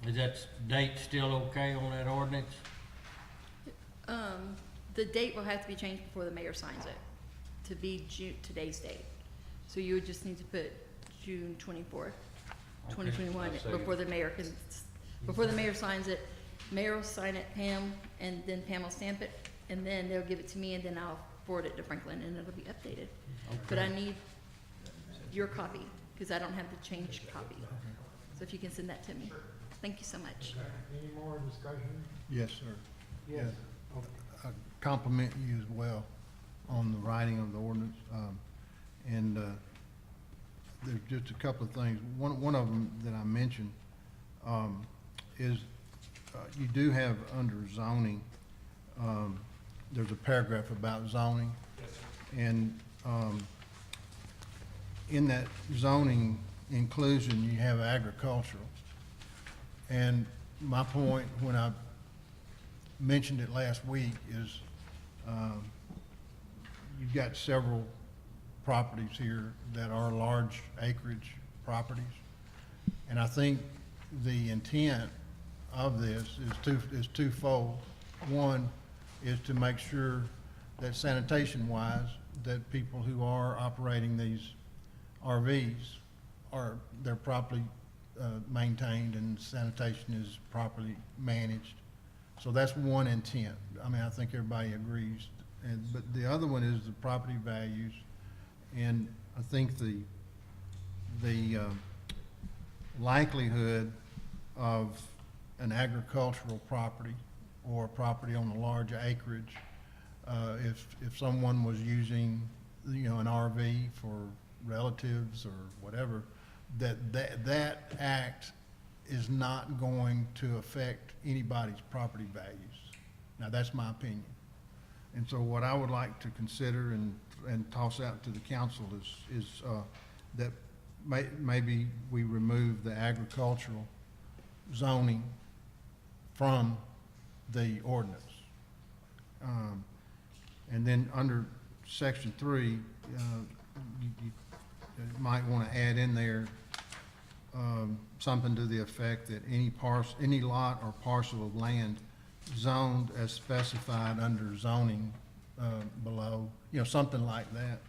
S4: Is that date still okay on that ordinance?
S13: The date will have to be changed before the mayor signs it, to be today's date. So you would just need to put June 24th, 2021,
S5: I'll second.
S13: before the mayor signs it. Mayor will sign it, Pam, and then Pam will stamp it, and then they'll give it to me, and then I'll forward it to Franklin, and it'll be updated. But I need your copy, because I don't have the changed copy. So if you can send that to me. Thank you so much.
S3: Any more discussion?
S7: Yes, sir.
S3: Yes.
S7: I compliment you as well on the writing of the ordinance. And there's just a couple of things. One of them that I mentioned is you do have under zoning, there's a paragraph about zoning.
S15: Yes, sir.
S7: And in that zoning inclusion, you have agricultural. And my point when I mentioned it last week is you've got several properties here that are large acreage properties. And I think the intent of this is twofold. One is to make sure that sanitation-wise, that people who are operating these RVs they're properly maintained and sanitation is properly managed. So that's one intent. I mean, I think everybody agrees. But the other one is the property values. And I think the likelihood of an agricultural property or a property on a large acreage, if someone was using, an RV for relatives or whatever, that act is not going to affect anybody's property values. Now, that's my opinion. And so what I would like to consider and toss out to the council is that maybe we remove the agricultural zoning from the ordinance. And then under section 3, you might want to add in there something to the effect that any lot or parcel of land zoned as specified under zoning, below, you know, something like that.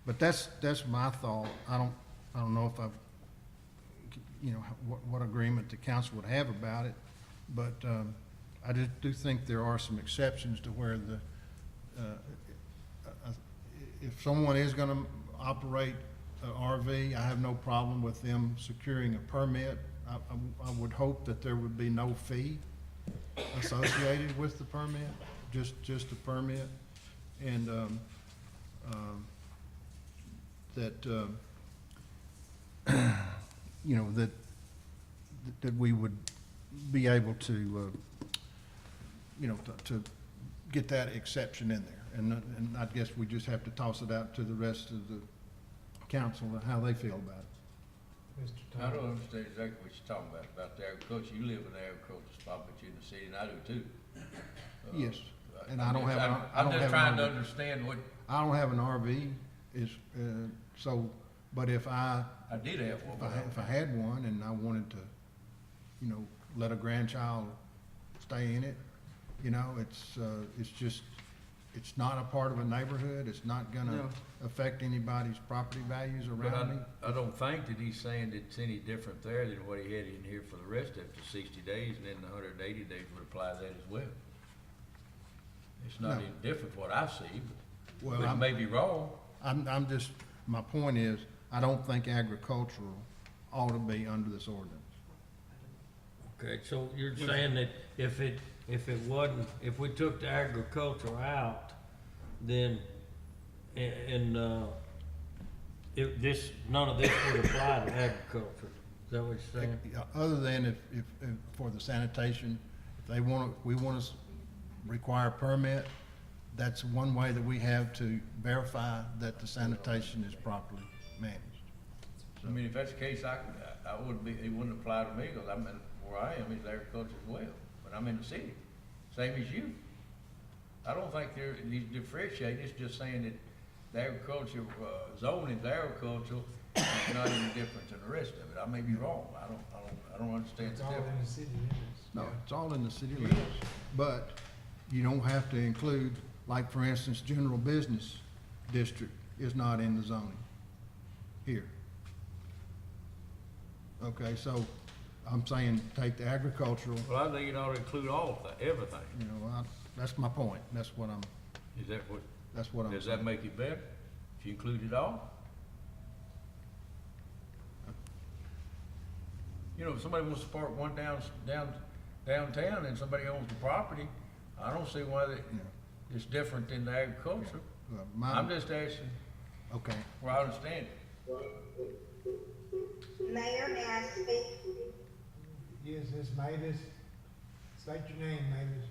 S7: But that's my thought. I don't know if I've, you know, what agreement the council would have about it, but, I just do think there are some exceptions to where the, if someone is gonna operate an RV, I have no problem with them securing a permit. I would hope that there would be no fee associated with the permit, just a permit. And, that, you know, that we would be able to, you know, to get that exception in there. And I guess we just have to toss it out to the rest of the council and how they feel about it.
S3: Mr.
S5: I don't
S3: Thomas.
S5: understand exactly what you're talking about the agriculture. You live in an agricultural spot, but you're in the city, and I do too.
S7: Yes, and I don't have, I
S5: I'm
S7: don't
S5: just
S7: have
S5: trying
S7: an
S5: to
S7: RV.
S5: understand what,
S7: I don't have an RV, so, but if I
S5: did have one.
S7: if I had one and I wanted to, you know, let a grandchild stay in it, you know, it's just, it's not a part of a neighborhood, it's not gonna
S5: No.
S7: affect anybody's property values
S5: But
S7: around me.
S5: I don't think that he's saying that it's any different there than what he had in here for the rest of the 60 days, and then the 180 days would apply that as well. It's not
S7: No.
S5: any different what I see,
S7: Well,
S5: but it
S7: I'm-
S5: may be wrong.
S7: I'm just, my point is, I don't think agricultural ought to be under this ordinance.
S4: Okay, so you're saying that if it wasn't, if we took the agriculture out, then, if this, none of this would apply to agriculture? Is that what you're saying?
S7: Other than if for the sanitation, if they want, we want to require a permit, that's one way that we have to verify that the sanitation is properly managed.
S5: I mean, if that's the case, I wouldn't be, it wouldn't apply to me, because I'm in, where I am is agriculture as well, but I'm in the city, same as you. I don't think he's differentiating, it's just saying that the agriculture, zoning is agricultural, it's not any different than the rest of it. I may be wrong, I don't understand
S3: It's
S5: the
S3: all in
S5: difference.
S3: the city limits.
S7: No, it's all in the city limits, but you don't have to include, like, for instance, general business district is not in the zoning here. Okay, so I'm saying take the agricultural,
S5: Well, I think it ought to include all of that, everything.
S7: you know, that's my point, that's what I'm
S5: Is that what,
S7: saying.
S5: does that make it better, if you include it all? You know, if somebody wants to park one downtown and somebody owns the property, I don't see why that, it's different than the agriculture. I'm just asking
S7: Okay,
S5: where I understand it.
S10: Mayor, may I speak?
S3: Yes, Ms. Mavis. State your name, Mavis.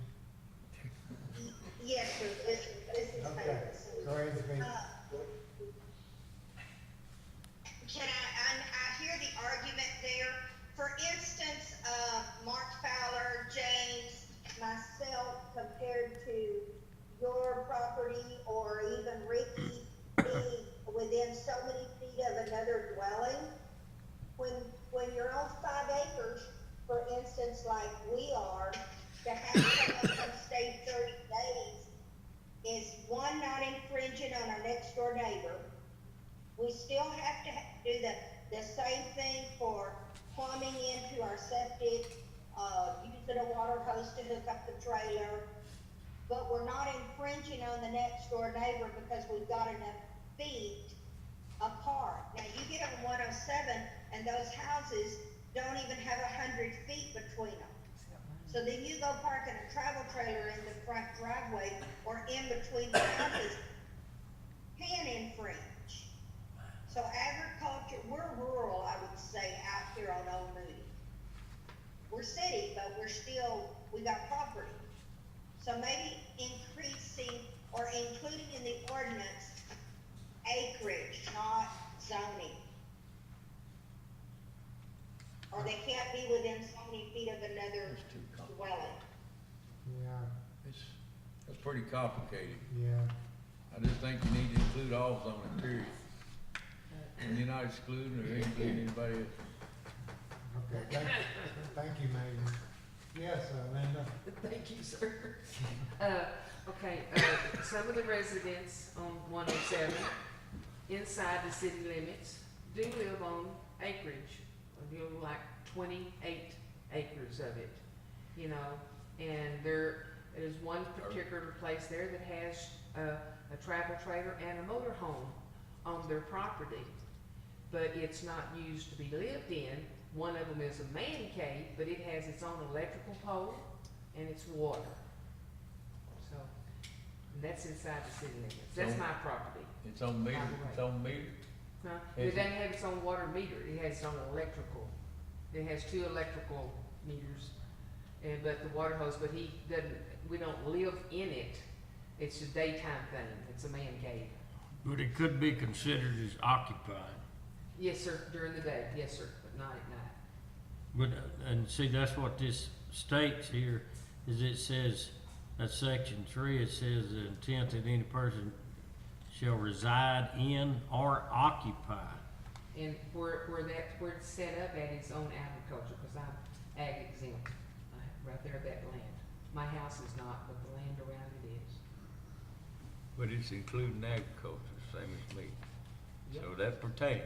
S10: Yes, sir, this is
S3: Okay,
S10: Mavis.
S3: go ahead and speak.
S10: Can I hear the argument there. For instance, Mark Fowler, James, myself, compared to your property, or even Ricky being within so many feet of another dwelling. When you're on 5 acres, for instance, like we are, to have someone come stay 30 days is, one, not infringing on our next door neighbor. We still have to do the same thing for plumbing into our septic, using a water hose to hook up the trailer. But we're not infringing on the next door neighbor because we've got enough feet apart. Now, you get on 107 and those houses don't even have 100 feet between them. So then you go parking a travel trailer in the front driveway or in between the houses, can infringe. So agriculture, we're rural, I would say, out here on Old Moody. We're city, but we got property. So maybe increasing or including in the ordinance acreage, not zoning. Or they can't be within so many feet of another dwelling.
S3: Yeah,
S5: That's pretty complicated.
S3: yeah.
S5: I just think you need to include all zoning, period. And you're not excluding or including anybody else.
S3: Okay, thank you, Mavis. Yes, Linda.
S9: Thank you, sir. Okay, some of the residents on 107 inside the city limits do live on acreage, like 28 acres of it, you know, and there is one particular place there that has a travel trailer and a motor home on their property, but it's not used to be lived in. One of them is a man cave, but it has its own electrical pole and it's water. So, and that's inside the city limits. That's
S5: So-
S9: my property.
S5: It's on meter, it's on meter.
S9: Huh?
S5: Is
S9: It
S5: it?
S9: doesn't have its own water meter, it has its own electrical. It has 2 electrical meters, and, but the water hose, but he doesn't, we don't live in it. It's a daytime thing, it's a man cave.
S4: But it could be considered as occupied.
S9: Yes, sir, during the day, yes, sir, but not at night.
S4: But, and see, that's what this states here, is it says, that section 3, it says the intent that any person shall reside in or occupy.
S9: And where it's set up at is on agriculture, cause I'm ag exempt, right there at that land. My house is not, but the land around it is.
S5: But it's including agriculture, same as me.
S9: Yep.
S5: So that pertains.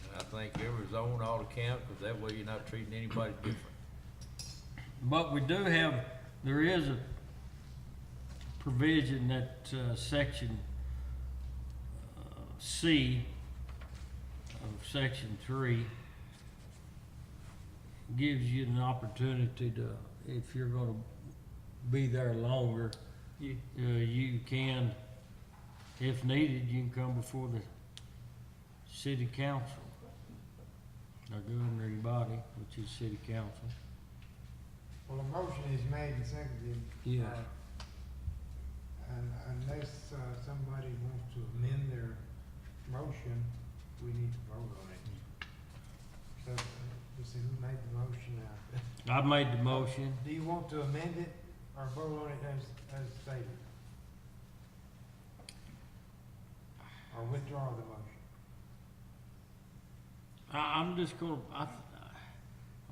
S5: And I think every zone ought to count, cause that way you're not treating anybody different.
S4: But we do have, there is a provision that, section, C of section 3 gives you an opportunity to, if you're gonna be there longer, you can, if needed, you can come before the city council, or governing body, which is city council.
S3: Well, a motion is made and seconded.
S4: Yeah.
S3: And unless, somebody wants to amend their motion, we need to vote on it. So, let's see, who made the motion now?
S4: I made the motion.
S3: Do you want to amend it or vote on it as stated? Or withdraw the motion?
S4: I'm just gonna, I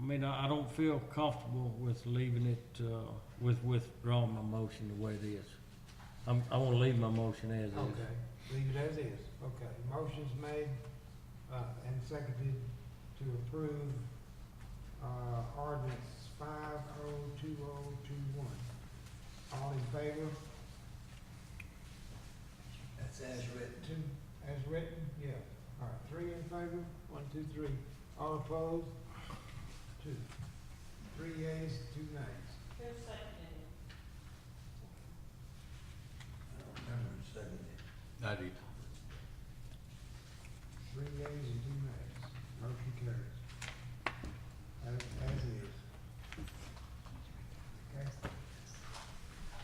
S4: mean, I don't feel comfortable with leaving it, with withdrawing my motion the way it is. I wanna leave my motion as is.
S3: Okay, leave it as is. Okay, motion's made, and seconded to approve, ordinance 502021. All in favor?
S1: That's as written.
S3: Two, as written? Yeah. All right, 3 in favor, 1, 2, 3. All opposed? 2. 3 yeas, 2 nays.
S2: Who's seconding it?
S1: I don't remember who seconded it.
S5: I did.
S3: 3 yeas and 2 nays. Motion carries. As is. Okay.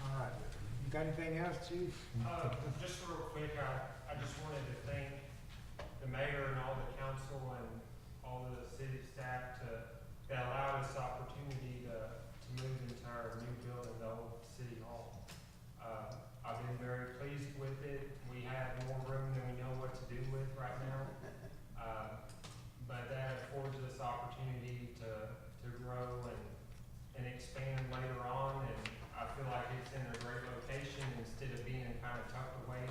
S3: All right. You got anything else, Chief?
S15: Just real quick, I just wanted to thank the mayor and all the council and all the city staff that allowed us the opportunity to move into our new building, the old city hall. I've been very pleased with it. We have more room than we know what to do with right now. But that affords us opportunity to grow and expand later on, and I feel like it's in a great location instead of being kind of tucked away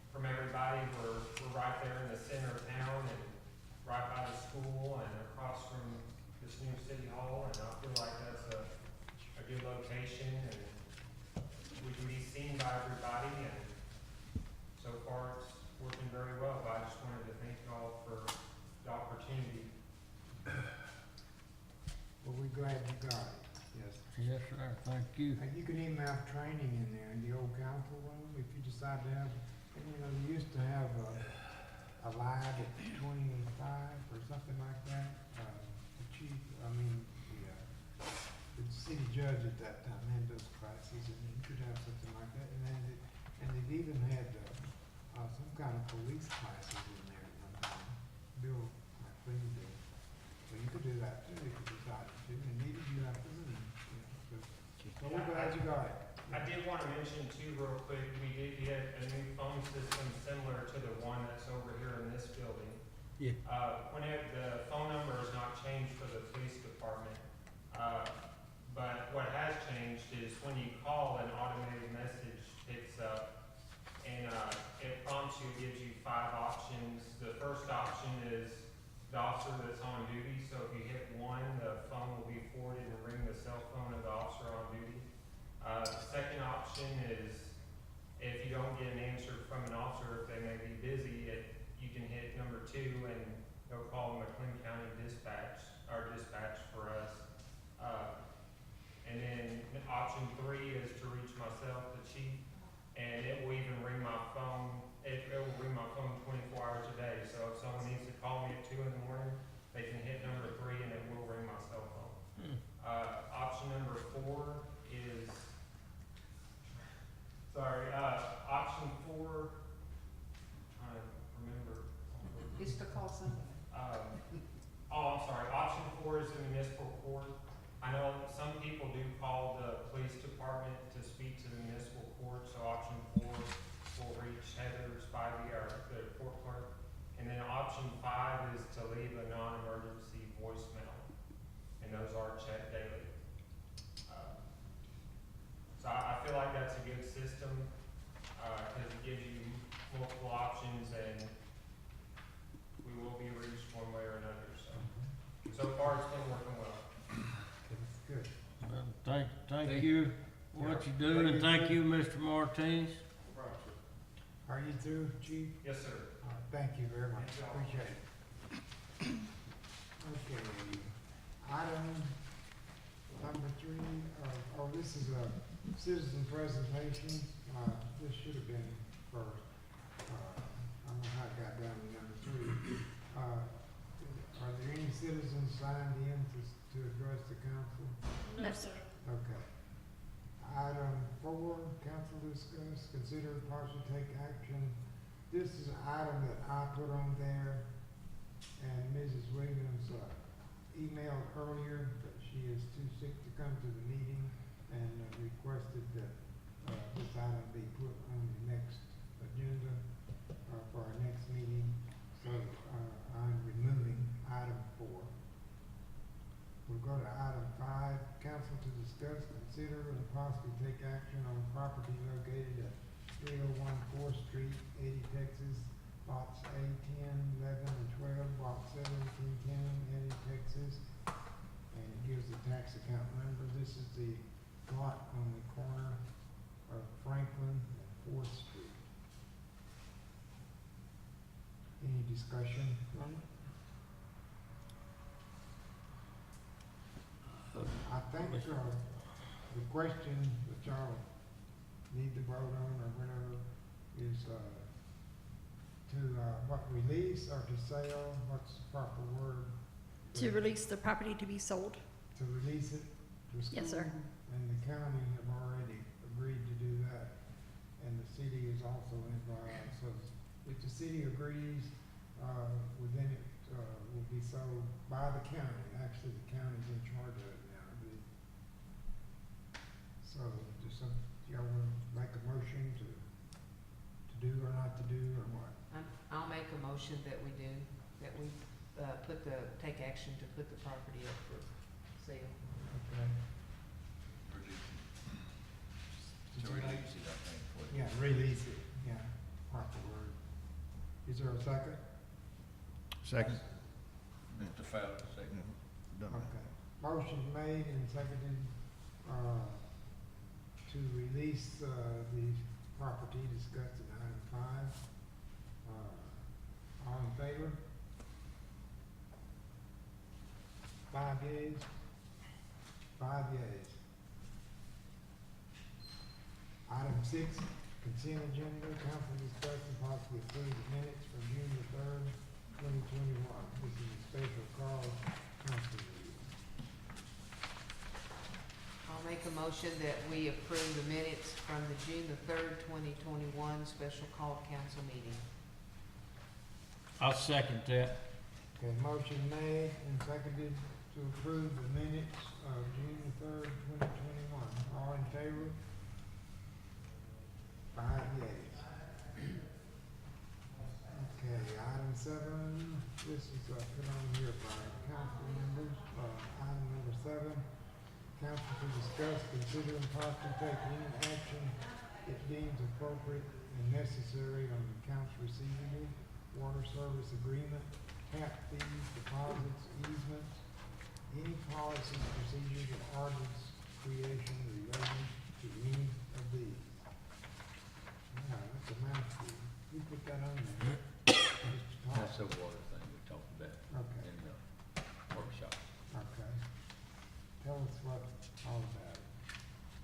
S15: from everybody. We're right there in the center of town and right by the school and across from this new city hall, and I feel like that's a good location and we can be seen by everybody, and so far it's working very well. But I just wanted to thank you all for the opportunity.
S3: Well, we're glad you got it. Yes.
S4: Yes, sir, thank you.
S3: And you can even have training in there in the old council room if you decide to have, you know, they used to have a lab at 25 or something like that. The chief, the city judge at that time had those classes, and you could have something like that. And they've even had some kind of police classes in there at one time. Bill McLean did. So you could do that too if you decided to, and neither you have to leave, you know. So we're glad you got it.
S15: I did want to mention too, real quick, we did get a new phone system similar to the one that's over here in this building.
S4: Yeah.
S15: Whenever the phone number is not changed for the police department, But what has changed is when you call, an automated message picks up, and it prompts you, it gives you 5 options. The first option is the officer that's on duty, so if you hit 1, the phone will be forwarded and ring the cell phone of the officer on duty. The second option is if you don't get an answer from an officer, if they may be busy, you can hit number 2 and they'll call McLean County Dispatch, or dispatch for us. And then option 3 is to reach myself, the chief, and it will even ring my phone. It will ring my phone 24 hours a day. So if someone needs to call me at 2 in the morning, they can hit number 3 and it will ring my cell phone. Option number 4 is, option 4, I remember.
S11: It's to call somebody.
S15: I'm sorry, option 4 is the municipal court. I know some people do call the police department to speak to the municipal court, so option 4 will reach Heather Spivey, or the court clerk. And then option 5 is to leave a non-emergency voicemail, and those are checked daily. So I feel like that's a good system, because it gives you multiple options, and we will be reached one way or another, so far it's been working well.
S3: That's good.
S4: Thank you, what you do, and thank you, Mr. Martinez.
S3: Are you through, Chief?
S15: Yes, sir.
S3: Thank you very much, appreciate it. Okay, item number 3, this is a citizen presentation. This should have been first. I don't know how it got down to number 3. Are there any citizens signed in to address the council?
S13: No, sir.
S3: Okay. Item 4, council discuss, consider partial take action. This is an item that I put on there, and Mrs. Williams emailed earlier that she is too sick to come to the meeting, and requested that this item be put on the next agenda for our next meeting. So I'm removing item 4. We'll go to item 5, council to discuss, consider, and possibly take action on property located at 301 4th Street, 80, Texas, lots A, 10, 11, and 12, block 1710, Eddy, Texas. And it gives the tax account number. This is the lot on the corner of Franklin and 4th Street. Any discussion on it? I think the question that y'all need to vote on or whatever is to what, release or to sell? What's the proper word?
S13: To release the property to be sold.
S3: To release it to school?
S13: Yes, sir.
S3: And the county have already agreed to do that, and the city is also involved. So if the city agrees, then it will be sold by the county. Actually, the county's in charge of it now, I believe. So, y'all want to make a motion to do or not to do, or what?
S11: I'll make a motion that we do, that we take action to put the property up for sale.
S3: Okay.
S5: To release it, I think.
S3: Yeah, release it, yeah, proper word. Is there a second?
S7: Second.
S5: Mr. Fowler, second.
S3: Okay. Motion made and seconded, to release, the property discussed in item 5. All in favor? 5 yeas? 5 yeas. Item 6, consent agenda, council discussion possibly approve the minutes from June the 3rd, 2021. This is a special call council meeting.
S11: I'll make a motion that we approve the minutes from the June the 3rd, 2021 special call council meeting.
S4: I'll second that.
S3: Okay, motion made and seconded to approve the minutes of June the 3rd, 2021. All in favor? 5 yeas. Okay, item 7, this is put on here by council members. Item number 7, council to discuss, consider, and possibly take any action it deems appropriate and necessary on accounts receivable, water service agreement, tap fees, deposits, easements, any policies, procedures, or ordinance creation relating to any of these. Wow, that's a mouthful. Who put that on there? Mr. Todd.
S5: That's the water thing we talked about
S3: Okay.
S5: in the workshop.
S3: Okay. Tell us what, all about it.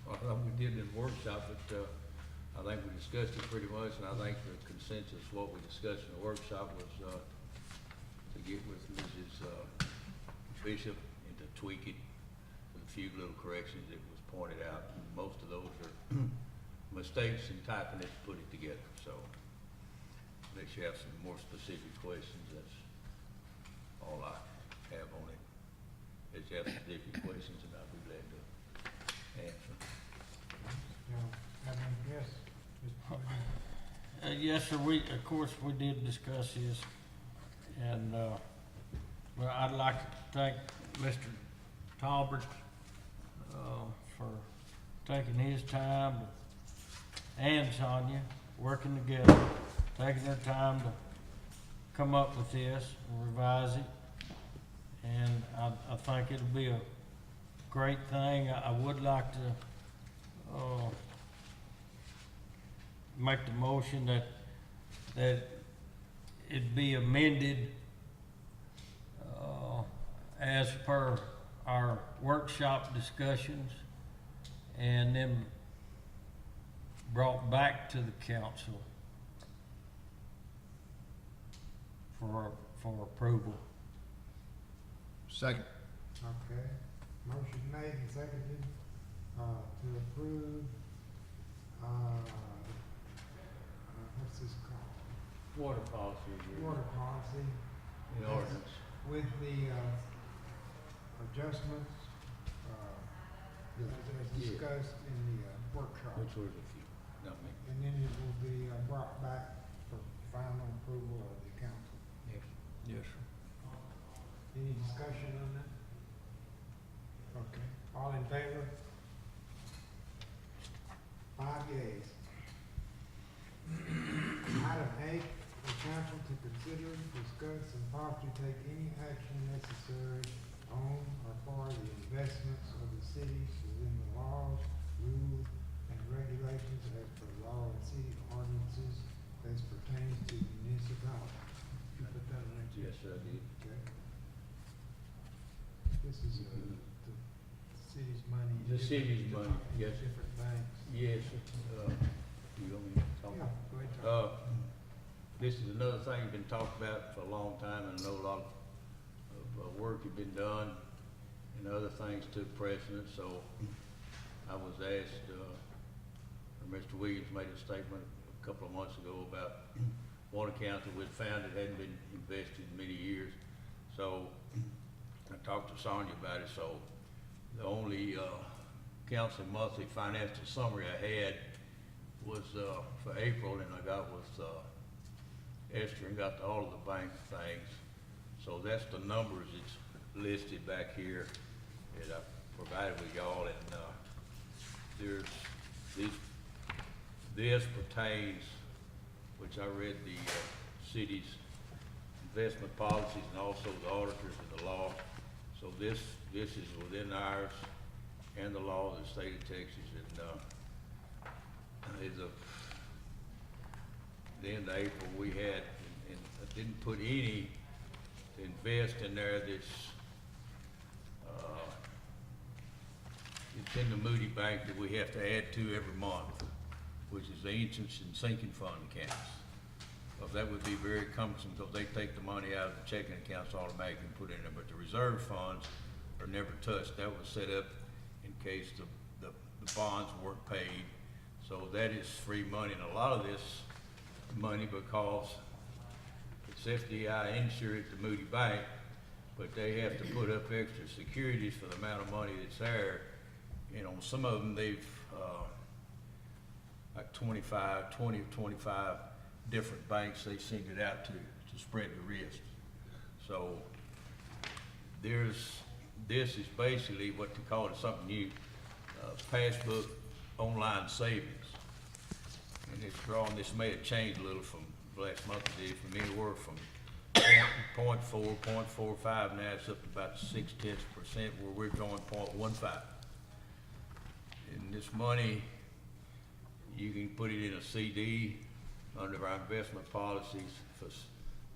S5: Well, we did in the workshop, but, I think we discussed it pretty much, and I think the consensus, what we discussed in the workshop was, to get with Mrs. Bishop and to tweak it with a few little corrections that was pointed out. Most of those are mistakes in typing it to put it together, so unless you have some more specific questions, that's all I have on it. If you have specific questions, and I'll be glad to answer.
S3: Now, I mean, yes, Mr. Wood.
S4: Yes, sir, of course, we did discuss this, and, well, I'd like to thank Mr. Talbert, for taking his time, and Sonia, working together, taking their time to come up with this and revise it, and I think it'll be a great thing. I would like to, make the motion that it be amended, as per our workshop discussions, and then brought back to the council for approval.
S7: Second.
S3: Okay, motion made and seconded, to approve, what's this called?
S5: Water policy agreement.
S3: Water policy.
S5: The ordinance.
S3: With the, adjustments, as discussed in the, workshop.
S5: Which was a few, not many.
S3: And then it will be, brought back for final approval of the council.
S5: Yes.
S4: Yes, sir.
S3: Any discussion on that? Okay, all in favor? 5 yeas. Item 8, the council to consider, discuss, and possibly take any action necessary on or for the investments of the cities within the laws, rules, and regulations as per law and city ordinances as pertains to municipalities. You put that on there?
S5: Yes, I did.
S3: Okay. This is, the city's money.
S5: The city's money, yes.
S3: Different banks.
S5: Yes, you want me to talk?
S3: Yeah, go ahead, Charlie.
S5: This is another thing been talked about for a long time, and I know a lot of work had been done, and other things took precedence, so I was asked, or Mr. Williams made a statement a couple of months ago about one account that we found it hadn't been invested in many years, so I talked to Sonia about it, so the only, council monthly financial summary I had was, for April, and I got with, Esther and got all of the bank things. So that's the numbers that's listed back here that I provided with y'all, and, there's, this pertains, which I read the, city's investment policies and also the auditors and the law. So this is within ours and the law of the state of Texas, and, is the end of April, we had, and I didn't put any to invest in there that's, it's in the Moody Bank that we have to add to every month, which is the entrance and sinking fund accounts. Because that would be very cumbersome, because they take the money out of the checking accounts automatically and put it in there, but the reserve funds are never touched. That was set up in case the bonds weren't paid. So that is free money, and a lot of this money, because it's FDI insured at the Moody Bank, but they have to put up extra securities for the amount of money that's there. And on some of them, they've, like 20 or 25 different banks they send it out to spread the risk. So there's this is basically what they call it, something new, passbook online savings. And it's drawn, this may have changed a little from last month, it did, from anywhere from 0.4, 0.45, now it's up to about 0.6%, where we're drawing 0.15. And this money, you can put it in a CD under our investment policies for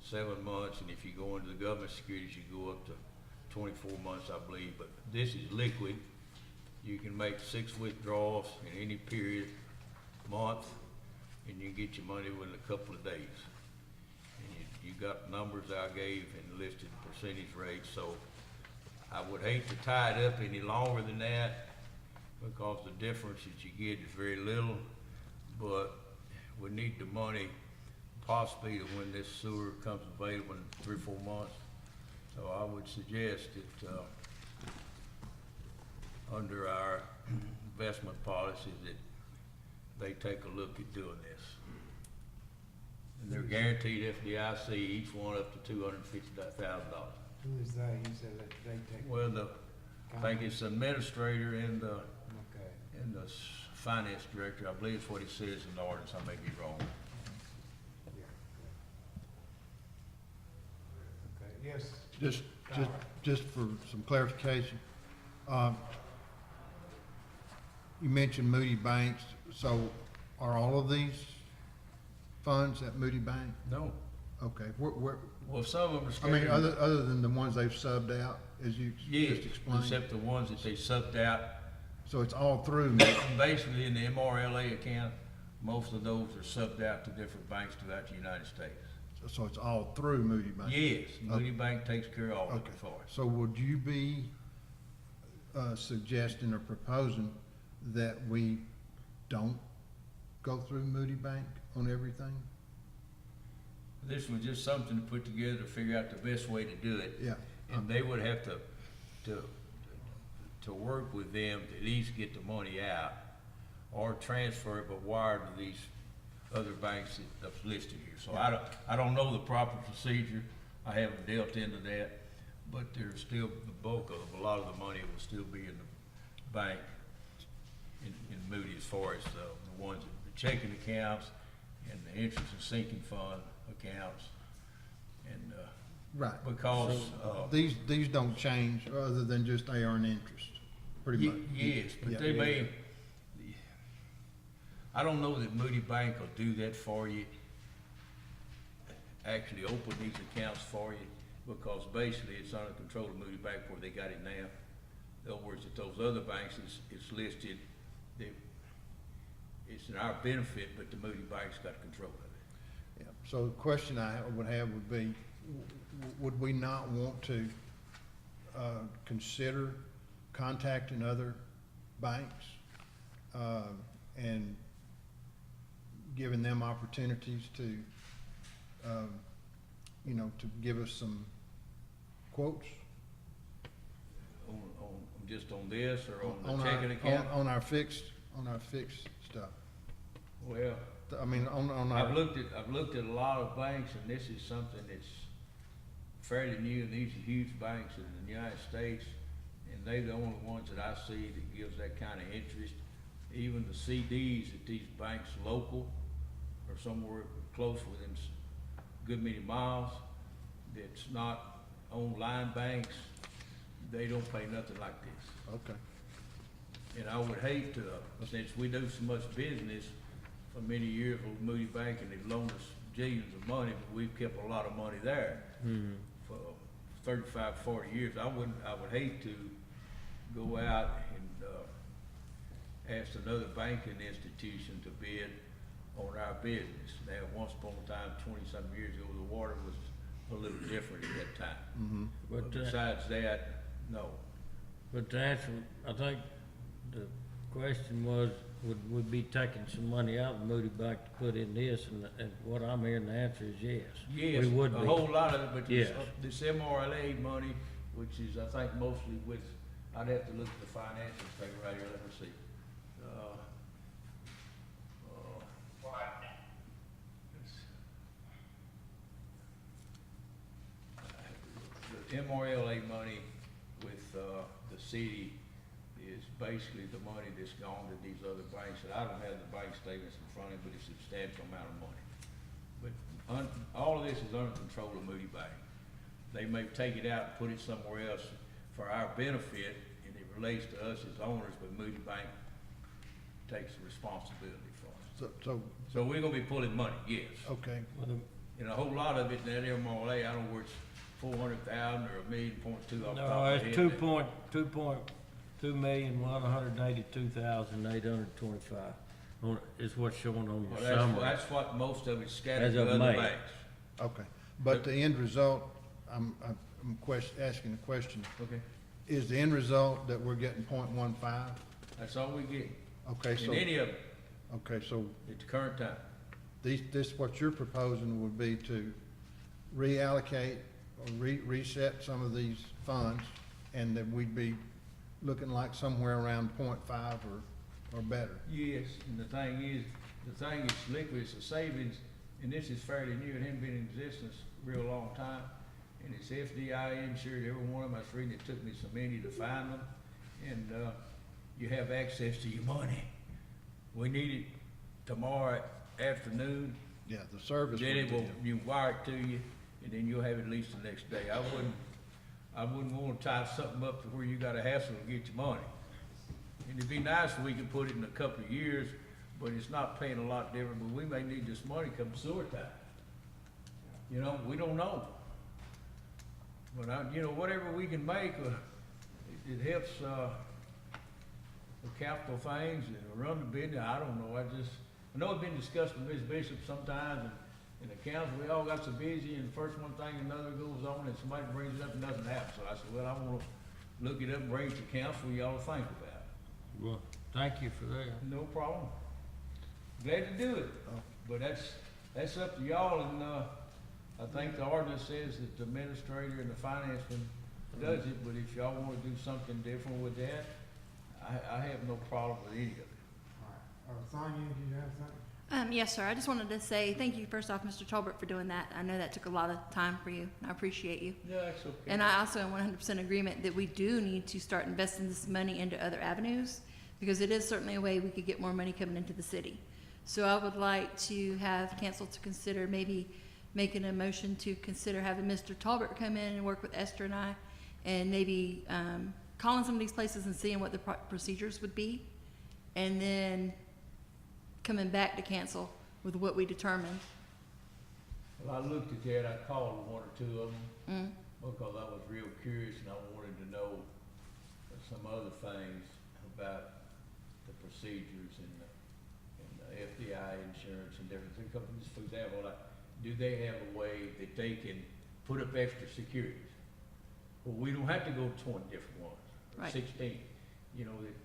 S5: 7 months, and if you go into the government securities, you go up to 24 months, I believe. But this is liquid. You can make 6 withdrawals in any period, month, and you get your money within a couple of days. And you got numbers I gave and listed percentage rates, so I would hate to tie it up any longer than that, because the difference that you get is very little, but we need the money possibly to when this sewer comes available in 3 or 4 months. So I would suggest that, under our investment policy, that they take a look at doing this. And they're guaranteed FDIC, each one up to $250,000.
S3: Who is they? You said that they take.
S5: Well, I think it's the administrator and the,
S3: Okay.
S5: and the finance director. I believe it's what it says in the ordinance. I may be wrong.
S3: Yeah. Okay, yes.
S7: Just for some clarification, you mentioned Moody Banks, so are all of these funds at Moody Bank?
S5: No.
S7: Okay,
S5: Well, some of them are
S7: I mean,
S5: scheduled.
S7: other than the ones they've subbed out, as you
S5: Yeah,
S7: just explained?
S5: except the ones that they subbed out.
S7: So it's all through,
S5: Basically, in the MRLA account, most of those are subbed out to different banks throughout the United States.
S7: so it's all through Moody Bank?
S5: Yes, Moody Bank takes care of all of
S7: Okay,
S5: it for us.
S7: so would you be suggesting or proposing that we don't go through Moody Bank on everything?
S5: This was just something to put together to figure out the best way to do it.
S7: Yeah.
S5: And they would have to work with them to at least get the money out, or transfer it, but wire to these other banks that's listed here. So I don't know the proper procedure. I haven't dealt into that, but there's still the bulk of a lot of the money will still be in the bank in Moody, as far as the ones, the checking accounts and the interest and sinking fund accounts. And,
S7: Right.
S5: because,
S7: These don't change other than just they earn interest, pretty much?
S5: yes, but
S7: Yeah.
S5: they may, I don't know that Moody Bank will do that for you, actually open these accounts for you, because basically it's under control of Moody Bank where they got it now. In other words, at those other banks, it's listed, that it's in our benefit, but the Moody Bank's got control of it.
S7: Yeah. So the question I would have would be, would we not want to consider contacting other banks and giving them opportunities to, to give us some quotes?
S5: Just on this, or on the checking account?
S7: On our fixed stuff.
S5: Well,
S7: I mean, on our.
S5: I've looked at a lot of banks, and this is something that's fairly new, and these are huge banks in the United States, and they're the only ones that I see that gives that kind of interest. Even the CDs at these banks local, or somewhere close within a good many miles, that's not online banks, they don't pay nothing like this.
S7: Okay.
S5: And I would hate to, since we do so much business for many years with Moody Bank, and they've loaned us millions of money, but we've kept a lot of money there for 35, 40 years. I would hate to go out and ask another banking institution to bid on our business. Now, once upon a time, 20-something years ago, the water was a little different at that time. But besides that, no.
S4: But to answer, I think the question was, would we be taking some money out of Moody Bank to put in this, and what I'm hearing the answer is yes.
S5: Yes,
S4: We would
S5: a
S4: be.
S5: whole lot of it, but
S4: Yes.
S5: this MRLA money, which is, I think, mostly with, I'd have to look at the financial thing right here, let me see. The MRLA money with, city is basically the money that's gone to these other banks, and I don't have the bank statements in front of me, but it's a substantial amount of money. But all of this is under control of Moody Bank. They may take it out and put it somewhere else for our benefit, and it relates to us as owners, but Moody Bank takes the responsibility for it. So we're gonna be pulling money, yes.
S7: Okay,
S5: And a whole lot of it, that MRA, I don't know where it's 400,000 or $1.2 million off the top
S4: No,
S5: of my
S4: it's
S5: head.
S4: 2.282,185 is what's showing on
S5: Well,
S4: your summary.
S5: that's what most of it's scattered
S4: As
S5: to
S4: of
S5: other
S4: May.
S5: banks.
S7: okay. But the end result, I'm asking the question,
S5: Okay,
S7: is the end result that we're getting 0.15?
S5: that's all we get.
S7: Okay, so,
S5: In any of it,
S7: okay, so
S5: at the current time.
S7: what you're proposing would be to reallocate or reset some of these funds, and that we'd be looking like somewhere around 0.5 or better.
S5: Yes, and the thing is liquid, it's a savings, and this is fairly new, it hadn't been in existence a real long time. And it's FDI insured, every one of them. I was reading, it took me so many to find them. And, you have access to your money. We need it tomorrow afternoon.
S7: Yeah, the service.
S5: Then
S7: would
S5: it will,
S7: be-
S5: you wire it to you, and then you'll have it at least the next day. I wouldn't wanna tie something up to where you gotta hassle to get your money. And it'd be nice if we could put it in a couple of years, but it's not paying a lot different, but we may need this money come sewer time. You know, we don't know. But whatever we can make, it helps, the capital things and run the business. I don't know, I know it's been discussed with Ms. Bishop sometimes, and the council, we all got so busy, and first one thing another goes on, and somebody brings it up and nothing happens. So I said, well, I wanna look it up and bring it to council, y'all to think about it.
S4: Well, thank you for that.
S5: No problem. Glad to do it, but that's up to y'all, and, I think the ordinance says that the administrator and the financeman does it, but if y'all wanna do something different with that, I have no problem with any of it.
S3: Sonia, do you have something?
S13: Yes, sir. I just wanted to say thank you, first off, Mr. Tolbert, for doing that. I know that took a lot of time for you, and I appreciate you.
S5: Yeah, that's okay.
S13: And I also am 100% agreement that we do need to start investing this money into other avenues, because it is certainly a way we could get more money coming into the city. So I would like to have council to consider maybe making a motion to consider having Mr. Tolbert come in and work with Esther and I, and maybe calling some of these places and seeing what the procedures would be, and then coming back to council with what we determined.
S5: Well, I looked at that, I called one or two of them, because I was real curious and I wanted to know some other things about the procedures and the FDI insurance and different things. Just for example, like, do they have a way that they can put up extra securities? Well, we don't have to go to 20 different ones, or
S13: Right.
S5: 16.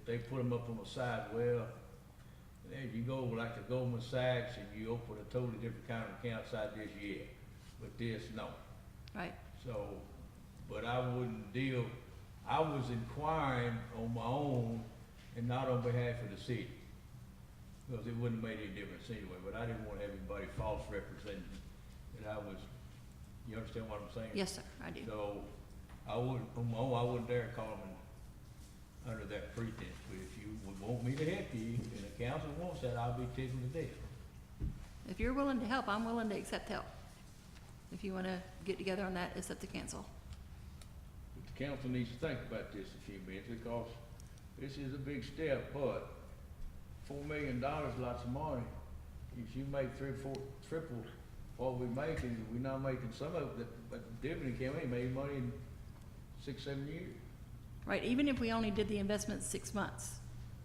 S5: They put them up on the side. Well, as you go like the Goldman Sachs and you open a totally different kind of account side this, yeah, but this, no.
S13: Right.
S5: So, but I wouldn't deal, I was inquiring on my own and not on behalf of the city. Because it wouldn't have made any difference anyway, but I didn't want to have anybody false representing that I was, you understand what I'm saying?
S13: Yes, sir, I do.
S5: So, I wouldn't, on my own, I wouldn't dare call them under that pretense, but if you would want me to help you, and the council wants that, I'll be tickled to death.
S13: If you're willing to help, I'm willing to accept help. If you want to get together on that, it's up to council.
S5: But the council needs to think about this a few minutes, because this is a big step, but $4 million, lots of money. If you make triple what we're making, we're not making some of it, but the dividend can we made money in 6-7 years.
S13: Right, even if we only did the investment 6 months,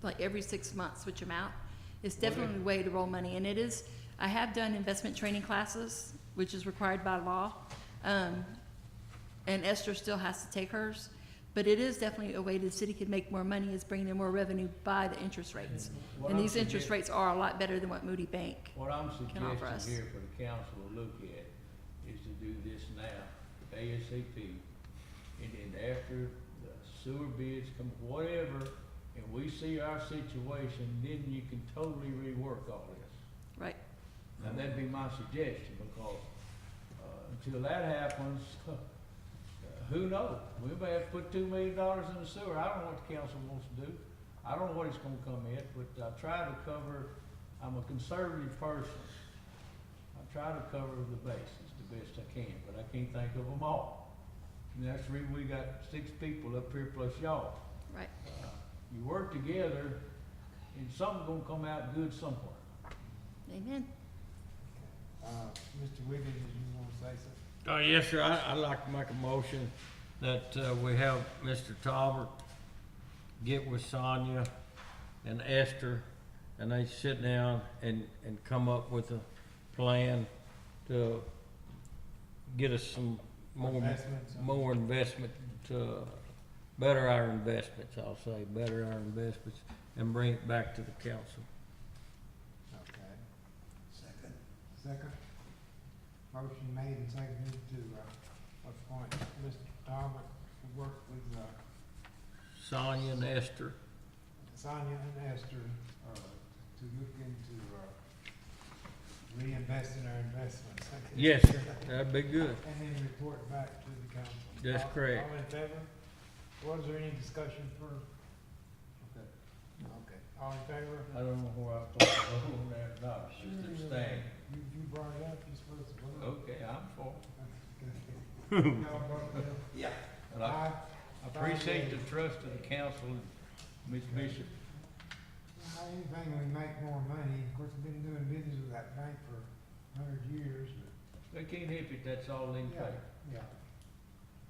S13: like every 6 months, switch them out, it's definitely a way to roll money. And it is, I have done investment training classes, which is required by law. And Esther still has to take hers. But it is definitely a way the city could make more money, is bringing in more revenue by the interest rates.
S5: What
S13: And
S5: I'm
S13: these interest rates are a lot better than what Moody Bank
S5: What I'm
S13: can offer us.
S5: suggesting here for the council to look at is to do this now, ASAP, and then after the sewer bids come, whatever, and we see our situation, then you can totally rework all this.
S13: Right,
S5: And that'd be my suggestion, because, until that happens, Who knows? We may have to put $2 million in the sewer. I don't know what the council wants to do. I don't know what it's gonna come at, but I try to cover, I'm a conservative person. I try to cover the bases the best I can, but I can't think of them all. And that's the reason we got 6 people up here plus y'all.
S13: Right.
S5: You work together, and something's gonna come out good somewhere.
S13: Amen.
S3: Mr. Wiggins, did you want to say something?
S4: Yes, sir, I'd like to make a motion that, we have Mr. Talbot get with Sonia and Esther, and they sit down and come up with a plan to get us some
S3: Investments.
S4: more investment, to better our investments, I'll say, better our investments, and bring it back to the council.
S3: Okay.
S1: Second.
S3: Second. Motion made and seconded to, appoint Mr. Talbot to work with,
S4: Sonia and Esther.
S3: Sonia and Esther, to look into, reinvesting our investments.
S4: Yes, sir, that'd be good.
S3: And then report back to the council.
S4: That's
S3: All-
S4: correct.
S3: All in favor? Was there any discussion for? Okay. Okay. All in favor?
S4: I don't know where I was supposed to go on that, no, it's just abstain.
S3: You brought it up, you're supposed to vote.
S4: Okay, I'm for it.
S3: Y'all vote, yeah?
S1: Yeah.
S5: And I appreciate the trust of the council and Ms. Bishop.
S3: Anything we make more money, of course, we've been doing business with that bank for 100 years, but.
S5: They can't help it, that's all they
S3: Yeah,
S5: pay.
S3: yeah.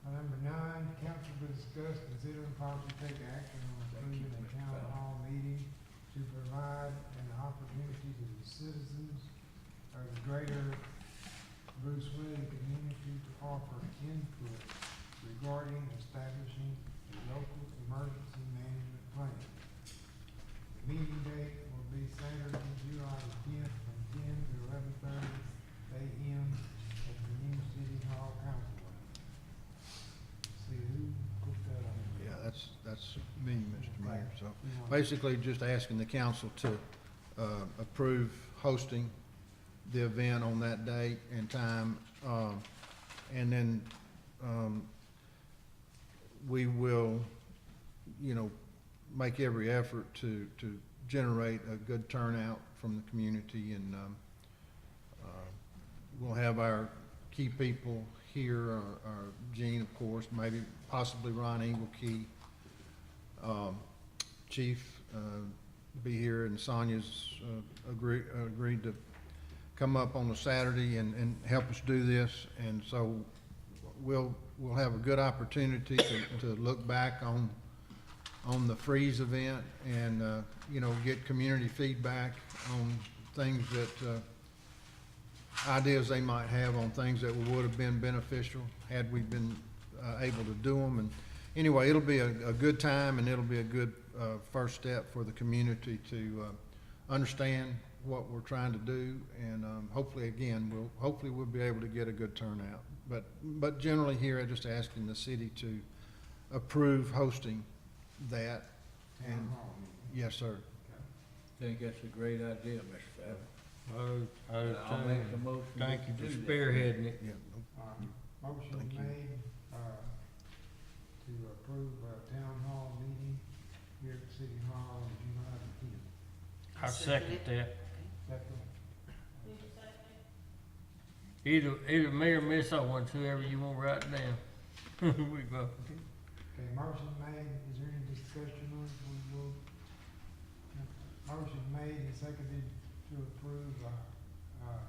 S3: Number 9, council to discuss, consider and possibly take action on approving a town hall meeting to provide an opportunity to the citizens of the greater Bruceville-Eddy community to offer input regarding establishing a local emergency management plan. The meeting date will be Saturday, July the 10th, from 10 to 11:30 a.m. at the new City Hall Council. See, who put that on?
S7: Yeah, that's me, Mr. Mayor. So basically, just asking the council to approve hosting the event on that date and time. And then we will, make every effort to generate a good turnout from the community. And we'll have our key people here, our Gene, of course, maybe possibly Ron Engelkey, Chief, be here, and Sonia's agreed to come up on a Saturday and help us do this. And so we'll have a good opportunity to look back on the freeze event and, get community feedback on things that, ideas they might have on things that would have been beneficial had we been able to do them. And anyway, it'll be a good time, and it'll be a good first step for the community to understand what we're trying to do. And hopefully we'll be able to get a good turnout. But generally here, I'm just asking the city to approve hosting that. And yes, sir.
S5: I think that's a great idea, Mr. Fallon.
S4: I'll
S5: make the motion.
S4: Thank you for
S5: to do that.
S4: spearheading it.
S3: Motion
S7: Thank you.
S3: made, to approve a town hall meeting here at City Hall on July the 10th.
S4: I second that.
S3: Second.
S4: Either me or Miss Owens, whoever you want to write it down. We go.
S3: Okay, motion made, is there any discussion on it? Motion made and seconded to approve,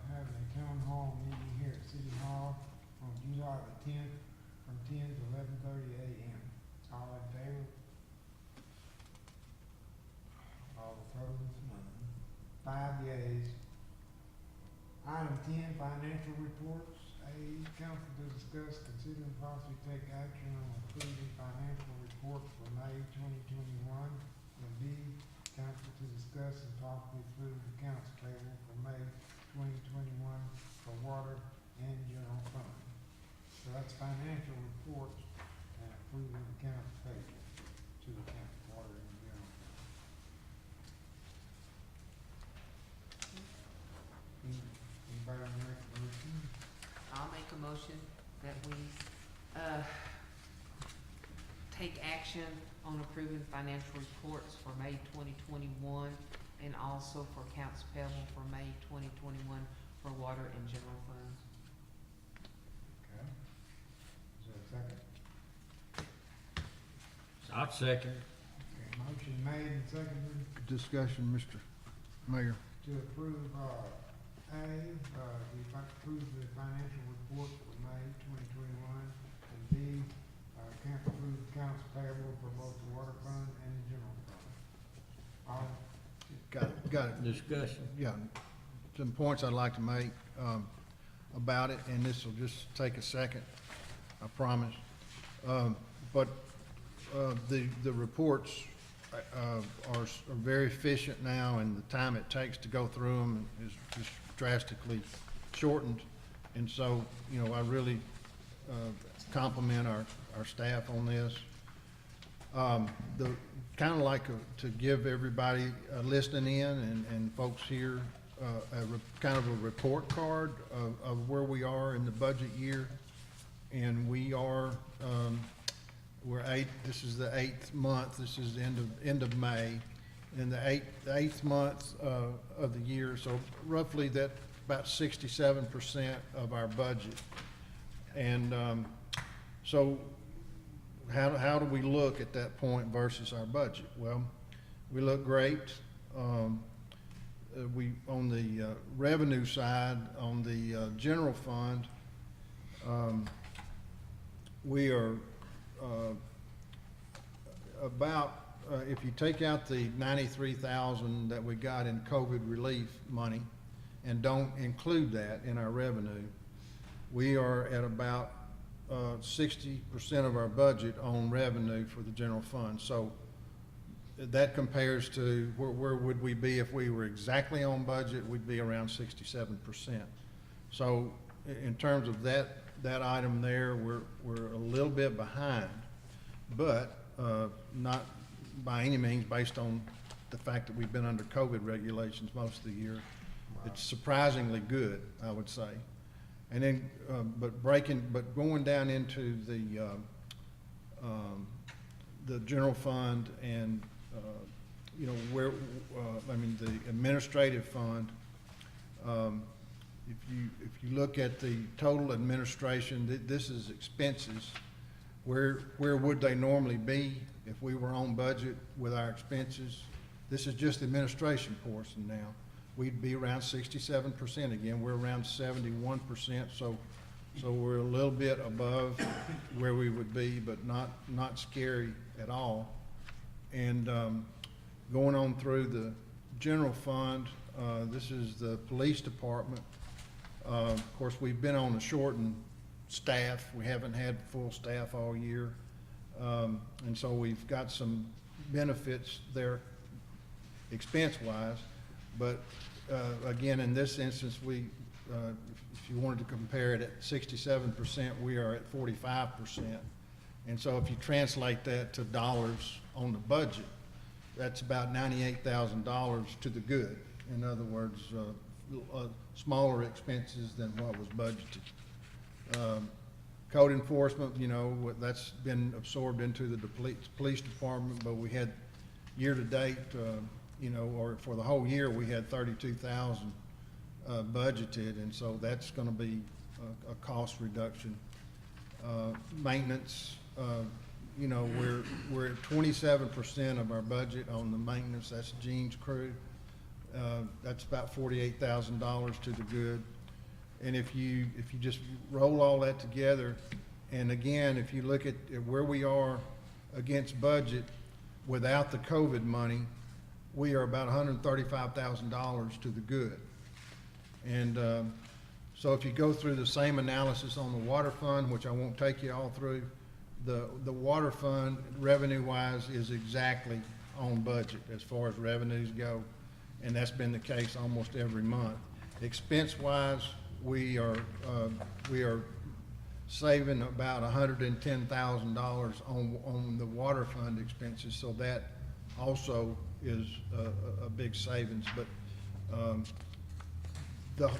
S3: having a town hall meeting here at City Hall on July the 10th from 10 to 11:30 a.m. All in favor? All opposed? None. 5 yeas. Item 10, financial reports. A, council to discuss, consider and possibly take action on approving financial report for May 2021. And B, council to discuss and possibly approve accounts payable for May 2021 for water and general fund. So that's financial reports and approving accounts payable to the county water and general fund. Anybody want to make a motion?
S11: I'll make a motion that we, take action on approving financial reports for May 2021 and also for accounts payable for May 2021 for water and general funds.
S3: Okay. Is there a second?
S4: I'll second.
S3: Okay, motion made and seconded
S7: Discussion, Mr. Mayor.
S3: to approve, we approve the financial report for May 2021, and B, can't approve accounts payable for both the water fund and the general fund. All,
S7: Got it.
S4: Discussion.
S7: Yeah, some points I'd like to make about it, and this will just take a second, I promise. But the reports are very efficient now, and the time it takes to go through them is just drastically shortened. And so, you know, I really compliment our staff on this. Kind of like to give everybody listening in and folks here kind of a report card of where we are in the budget year. And we are, this is the 8th month, this is the end of May. And the eighth month of the year, so roughly that about 67% of our budget. And so how do we look at that point versus our budget? Well, we look great. We on the revenue side, on the general fund, we are about if you take out the $93,000 that we got in COVID relief money and don't include that in our revenue, we are at about 60% of our budget on revenue for the general fund. So that compares to where would we be if we were exactly on budget? We'd be around 67%. So in terms of that item there, we're a little bit behind, but not by any means based on the fact that we've been under COVID regulations most of the year. It's surprisingly good, I would say. And then, but going down into the general fund and you know where the administrative fund. If you look at the total administration, this is expenses. Where would they normally be if we were on budget with our expenses? This is just the administration portion now. We'd be around 67% again. We're around 71%, so we're a little bit above where we would be, but not scary at all. And going on through the general fund, this is the police department. Of course, we've been on a shortened staff. We haven't had full staff all year, and so we've got some benefits there, expense-wise. But again, in this instance, if you wanted to compare it at 67%, we are at 45%. And so if you translate that to dollars on the budget, that's about $98,000 to the good. In other words, smaller expenses than what was budgeted. Code enforcement, you know, that's been absorbed into the police department, but we had year to date, you know, or for the whole year, we had 32,000 budgeted, and so that's going to be a cost reduction. Maintenance, you know, we're at 27% of our budget on the maintenance. That's Gene's crew. That's about $48,000 to the good. And if you just roll all that together, and again, if you look at where we are against budget without the COVID money, we are about $135,000 to the good. And so if you go through the same analysis on the water fund, which I won't take you all through, the water fund revenue-wise is exactly on budget as far as revenues go, and that's been the case almost every month. Expense-wise, we are saving about $110,000 on the water fund expenses, so that also is a big savings. But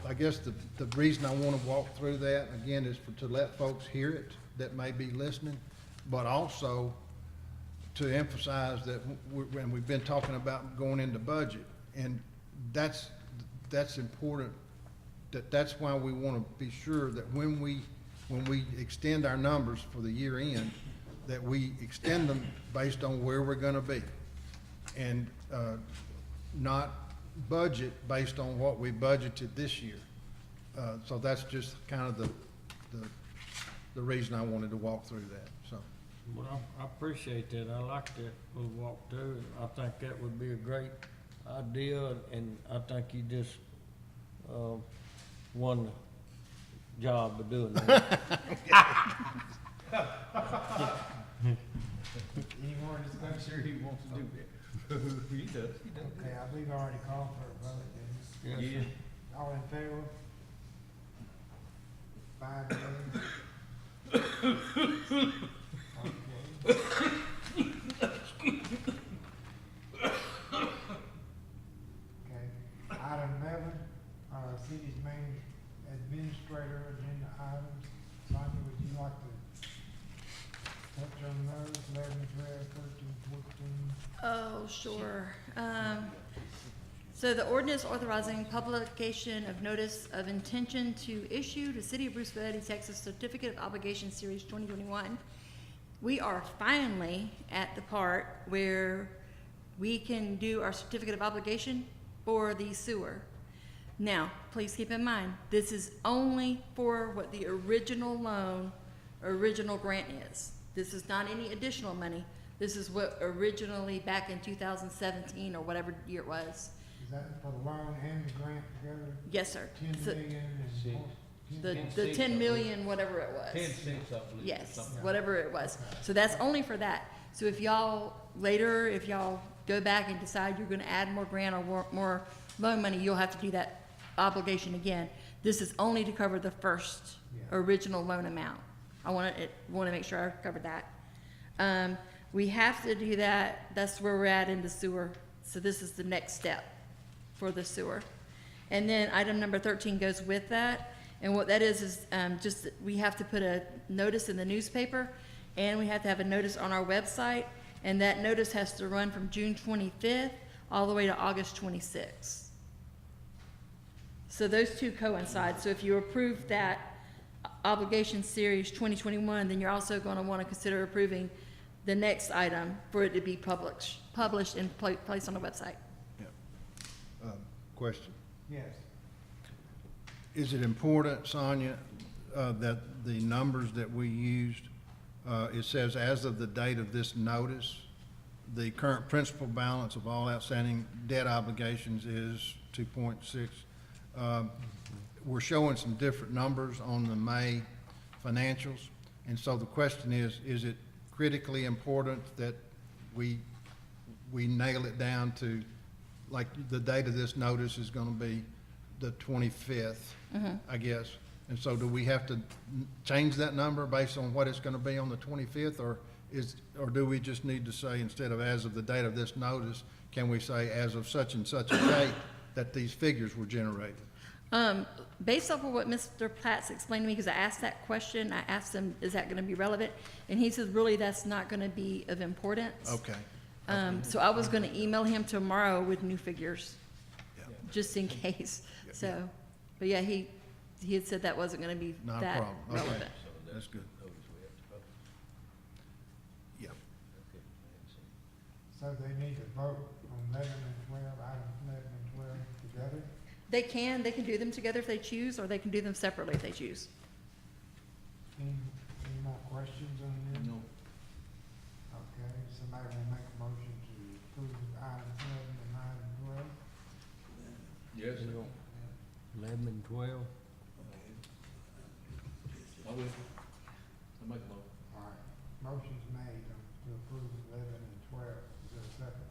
S7: I guess the reason I want to walk through that again is to let folks hear it that may be listening, but also to emphasize that when we've been talking about going into budget, and that's important, that's why we want to be sure that when we extend our numbers for the year end, that we extend them based on where we're gonna be, and not budget based on what we budgeted this year. So that's just kind of the reason I wanted to walk through that, so.
S4: Well, I appreciate that. I like that little walk through. I think that would be a great idea, and I think you just, won the job of doing that.
S3: Any more discussion?
S5: I'm sure he wants to do that. He does.
S3: Okay, I believe I already called for a vote, then.
S4: Yes, sir.
S3: All in favor? 5 days. Okay. Item 11, city's main administrator agenda items. Sonia, would you like to touch on those, 11, 12, 13, 14?
S13: Oh, sure. So the ordinance authorizing publication of notice of intention to issue to City of Bruceville-Eddy, Texas Certificate of Obligation Series 2021. We are finally at the part where we can do our certificate of obligation for the sewer. Now, please keep in mind, this is only for what the original loan, original grant is. This is not any additional money. This is what originally back in 2017 or whatever year it was.
S3: Is that for the loan and the grant together?
S13: Yes, sir.
S3: 10
S13: So
S3: million and
S13: the 10 million, whatever it was.
S5: 10 cents, I believe.
S13: Yes, whatever it was. So that's only for that. So if y'all, later, if y'all go back and decide you're gonna add more grant or more loan money, you'll have to do that obligation again. This is only to cover the first original loan amount. I wanna make sure I covered that. We have to do that. That's where we're at in the sewer. So this is the next step for the sewer. And then item number 13 goes with that. And what that is just that we have to put a notice in the newspaper, and we have to have a notice on our website. And that notice has to run from June 25th all the way to August 26th. So those two coincide. So if you approve that obligation series 2021, then you're also going to want to consider approving the next item for it to be published and placed on the website.
S7: Question.
S3: Yes.
S7: Is it important, Sonia, that the numbers that we used, it says as of the date of this notice, the current principal balance of all outstanding debt obligations is 2.6. We're showing some different numbers on the May financials. And so the question is it critically important that we nail it down to, like, the date of this notice is gonna be the 25th, I guess. And so do we have to change that number based on what it's gonna be on the 25th, or do we just need to say, instead of as of the date of this notice, can we say as of such and such a date that these figures were generated?
S13: Based off of what Mr. Platts explained to me, because I asked that question, I asked him, is that gonna be relevant? And he said, really, that's not gonna be of importance.
S7: Okay.
S13: So I was gonna email him tomorrow with new figures,
S7: Yeah.
S13: just in case.
S7: Yeah.
S13: So, but yeah, he had said that wasn't gonna be
S7: Not a
S13: that
S7: problem. Okay.
S13: relevant.
S7: That's good. Yeah.
S3: So they need to vote on 11 and 12, items 11 and 12 together?
S13: They can do them together if they choose, or they can do them separately if they choose.
S3: Any more questions on this?
S5: No.
S3: Okay, somebody will make a motion to approve item 11 and item 12?
S5: Yes, sir.
S4: 11 and 12.
S5: I will. I'll make a motion.
S3: All right, motion's made to approve 11 and 12. Is there a second?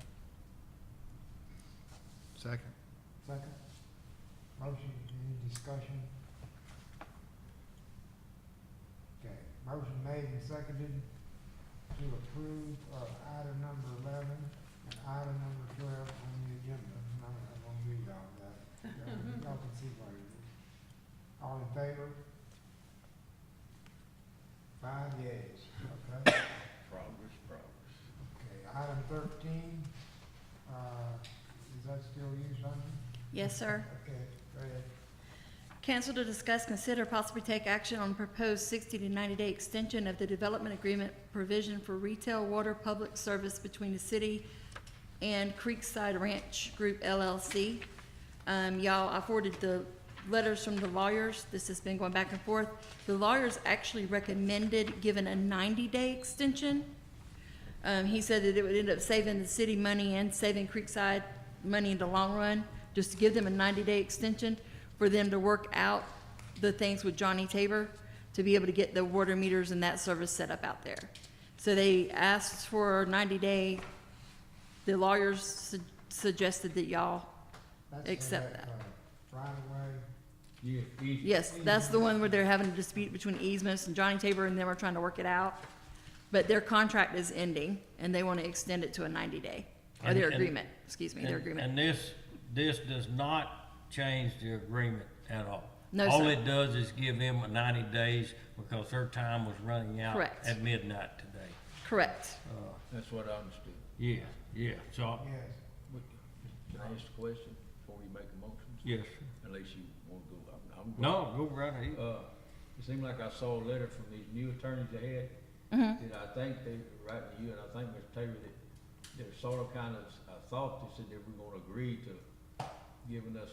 S7: Second.
S3: Second? Motion, any discussion? Okay, motion made and seconded to approve item number 11 and item number 12 on the agenda. I'm not gonna read all that. Y'all can see what it is. All in favor? 5 yeas, okay?
S5: Progress.
S3: Okay, 13, is that still you, Sandra?
S13: Yes, sir.
S3: Okay, go ahead.
S13: Council to discuss, consider, possibly take action on proposed 60 to 90-day extension of the development agreement provision for retail water public service between the city and Creekside Ranch Group LLC. Y'all, I forwarded the letters from the lawyers. This has been going back and forth. The lawyers actually recommended giving a 90-day extension. He said that it would end up saving the city money and saving Creekside money in the long run, just to give them a 90-day extension for them to work out the things with Johnny Tabor to be able to get the water meters and that service set up out there. So they asked for a 90-day. The lawyers suggested that y'all
S3: That's
S13: accept that.
S3: Right away.
S5: Yeah, easy.
S13: Yes, that's the one where they're having a dispute between easements and Johnny Tabor and them are trying to work it out. But their contract is ending and they want to extend it to a 90-day, or their agreement, excuse me, their agreement.
S4: And this does not change the agreement at all.
S13: No,
S4: All
S13: sir.
S4: it does is give them 90 days because their time was running out
S13: Correct.
S4: at midnight today.
S13: Correct.
S5: That's what I understood.
S4: Yeah, so,
S3: Yes.
S5: Can I ask a question before you make a motion?
S4: yes.
S5: Unless you want to go, I'm going.
S4: No, go right ahead.
S5: It seemed like I saw a letter from these new attorneys they had,
S13: Mhm.
S5: that I think they were writing to you, and I think Mr. Taylor, that they're sort of kind of, I thought they said they were gonna agree to giving us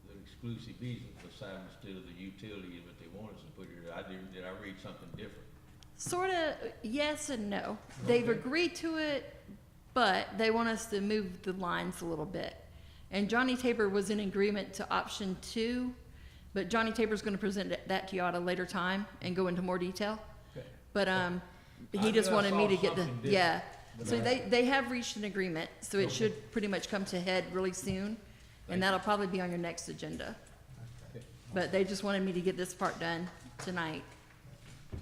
S5: the exclusive easement beside instead of the utility that they want us to put here. Did I read something different?
S13: Sort of, yes and no. They've agreed to it, but they want us to move the lines a little bit. And Johnny Tabor was in agreement to option 2, but Johnny Tabor's gonna present that to you at a later time and go into more detail.
S5: Okay.
S13: But, he
S5: I
S13: just
S5: knew I
S13: wanted me
S5: saw
S13: to get the,
S5: something different,
S13: yeah.
S5: but
S13: So
S5: I-
S13: they have reached an agreement, so it
S5: Okay.
S13: should pretty much come to head really soon.
S5: Thank
S13: And that'll probably be on your next agenda.
S5: Okay.
S13: But they just wanted me to get this part done tonight.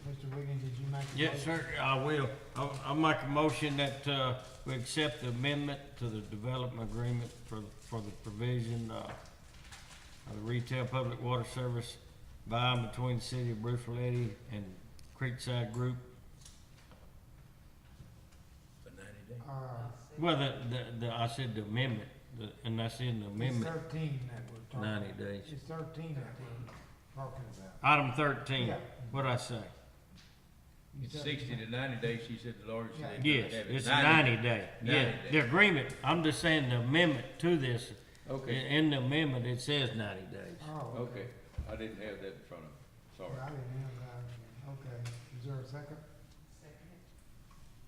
S3: Mr. Wiggins, did you make a
S4: Yes,
S3: motion?
S4: sir, I will. I'll make a motion that, we accept the amendment to the development agreement for the provision, of the retail public water service by and between the city of Bruceville-Eddy and Creekside Group.
S5: For 90 days?
S4: Well, I said the amendment, and that's in the
S3: It's
S4: amendment,
S3: 13 that we're talking.
S4: 90 days.
S3: It's 13 that we're talking about.
S4: Item 13,
S3: Yeah.
S4: what'd I say?
S3: You
S5: It's
S3: said-
S5: 60 to 90 days, she said the lawyer said.
S3: Yeah.
S5: they
S4: Yes,
S5: have it
S4: it's a 90 day,
S5: 90
S4: yeah,
S5: days.
S4: the agreement, I'm just saying the amendment to this.
S5: Okay.
S4: In the amendment, it says 90 days.
S3: Oh,
S5: Okay, I didn't have that in front of me, sorry.
S3: I didn't have that. Okay, is there a second?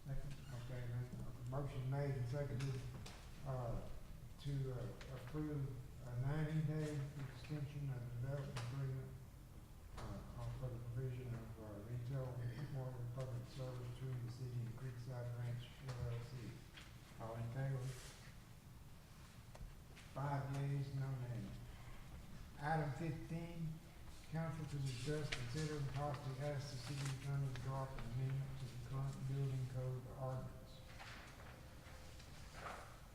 S3: Second, okay, then, motion made and seconded, to approve a 90-day extension of the development agreement, for the provision of, retail water public service between the city and Creekside Ranch LLC. All in favor? 5 yeas, no nays. Item 15, council to discuss, consider, and possibly ask the city attorney to draw up an amendment to the current building code ordinance.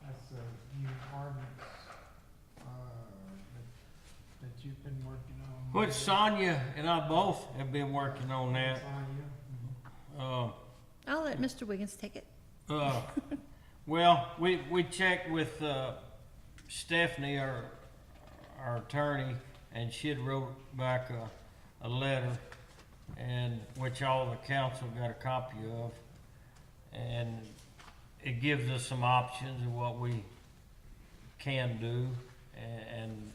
S3: That's a new ordinance, that you've been working on.
S4: Which Sonia and I both have been working on that.
S3: Sonia?
S13: I'll let Mr. Wiggins take it.
S4: Well, we checked with, Stephanie, our attorney, and she'd wrote back a letter, and which all the council got a copy of, and it gives us some options of what we can do, and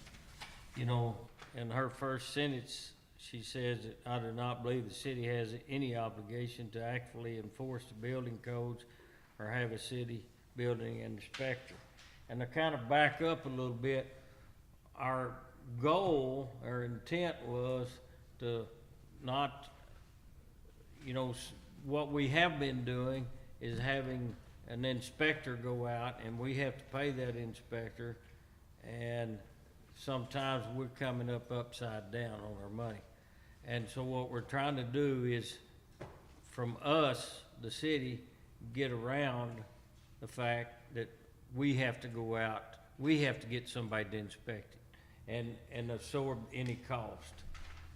S4: you know, in her first sentence, she says that I do not believe the city has any obligation to actually enforce the building codes or have a city building inspector. And to kind of back up a little bit, our goal, our intent was to not, you know, what we have been doing is having an inspector go out, and we have to pay that inspector, and sometimes we're coming up upside down on our money. And so what we're trying to do is, from us, the city, get around the fact that we have to go out, we have to get somebody to inspect it and absorb any cost.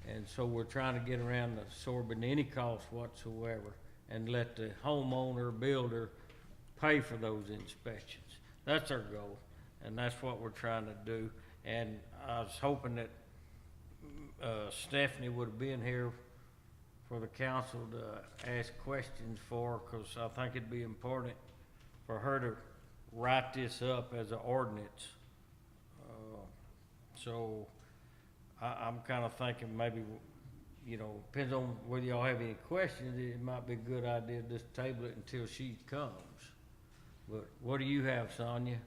S4: And so we're trying to get around absorbing any cost whatsoever and let the homeowner, builder, pay for those inspections. That's our goal, and that's what we're trying to do. And I was hoping that Stephanie would have been here for the council to ask questions for, because I think it'd be important for her to write this up as an ordinance. So I'm kind of thinking maybe, you know, depends on whether y'all have any questions, it might be a good idea to just table it until she comes. But what do you have, Sonia?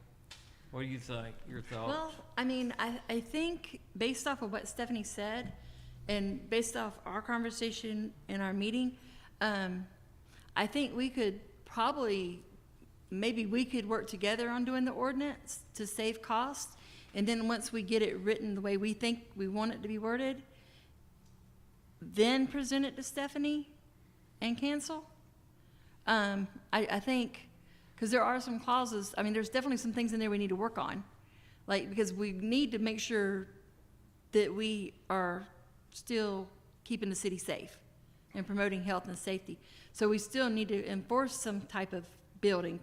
S4: What do you think, your thoughts?
S13: Well, I mean, I think based off of what Stephanie said and based off our conversation in our meeting, I think we could probably, maybe we could work together on doing the ordinance to save costs. And then once we get it written the way we think we want it to be worded, then present it to Stephanie and cancel. I think, because there are some clauses, I mean, there's definitely some things in there we need to work on. Like, because we need to make sure that we are still keeping the city safe and promoting health and safety. So we still need to enforce some type of building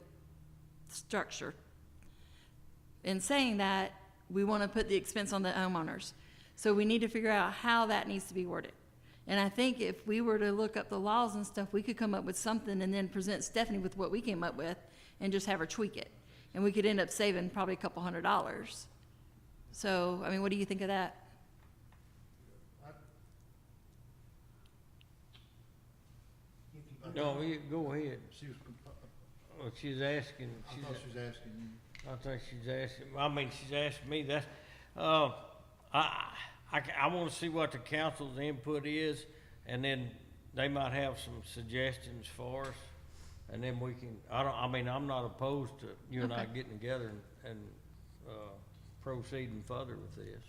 S13: structure. In saying that, we want to put the expense on the homeowners. So we need to figure out how that needs to be worded. And I think if we were to look up the laws and stuff, we could come up with something and then present Stephanie with what we came up with and just have her tweak it. And we could end up saving probably a couple $100. So, I mean, what do you think of that?
S4: No, you go ahead.
S7: She was,
S4: Well, she's asking.
S7: I thought she was asking you.
S4: I think she's asking, I mean, she's asking me that. I want to see what the council's input is, and then they might have some suggestions for us. And then we can, I mean, I'm not opposed to you and I
S13: Okay.
S4: getting together and proceeding further with this.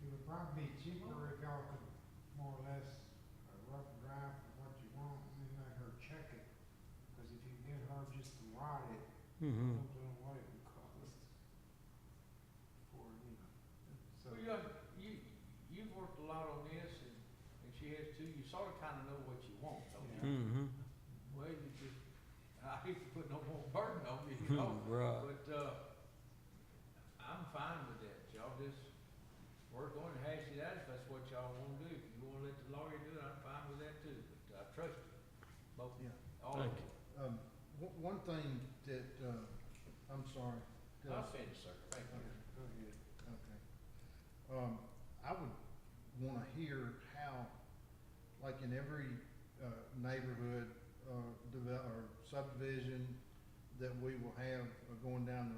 S3: It would probably be cheaper if y'all could more or less rough draft of what you want and then let her check it. Because if you get her just to write it, I
S4: Mm-hmm.
S3: don't know what it would cost for, you know. So,
S5: Well, you've worked a lot on this, and she has too. You sort of kind of know what you want, don't you?
S4: Mm-hmm.
S5: Well, you just, I hate to put no more burden on you, you know?
S4: Right.
S5: But, I'm fine with that. Y'all just work on it, hash it out if that's what y'all wanna do. If you wanna let the lawyer do it, I'm fine with that too. But I trust you, both,
S7: Yeah.
S5: all of
S4: Thank
S5: you.
S7: One thing that, I'm sorry.
S5: I'll finish, sir. Thank you.
S7: Go ahead. Okay. I would wanna hear how, like in every, neighborhood, or subdivision that we will have going down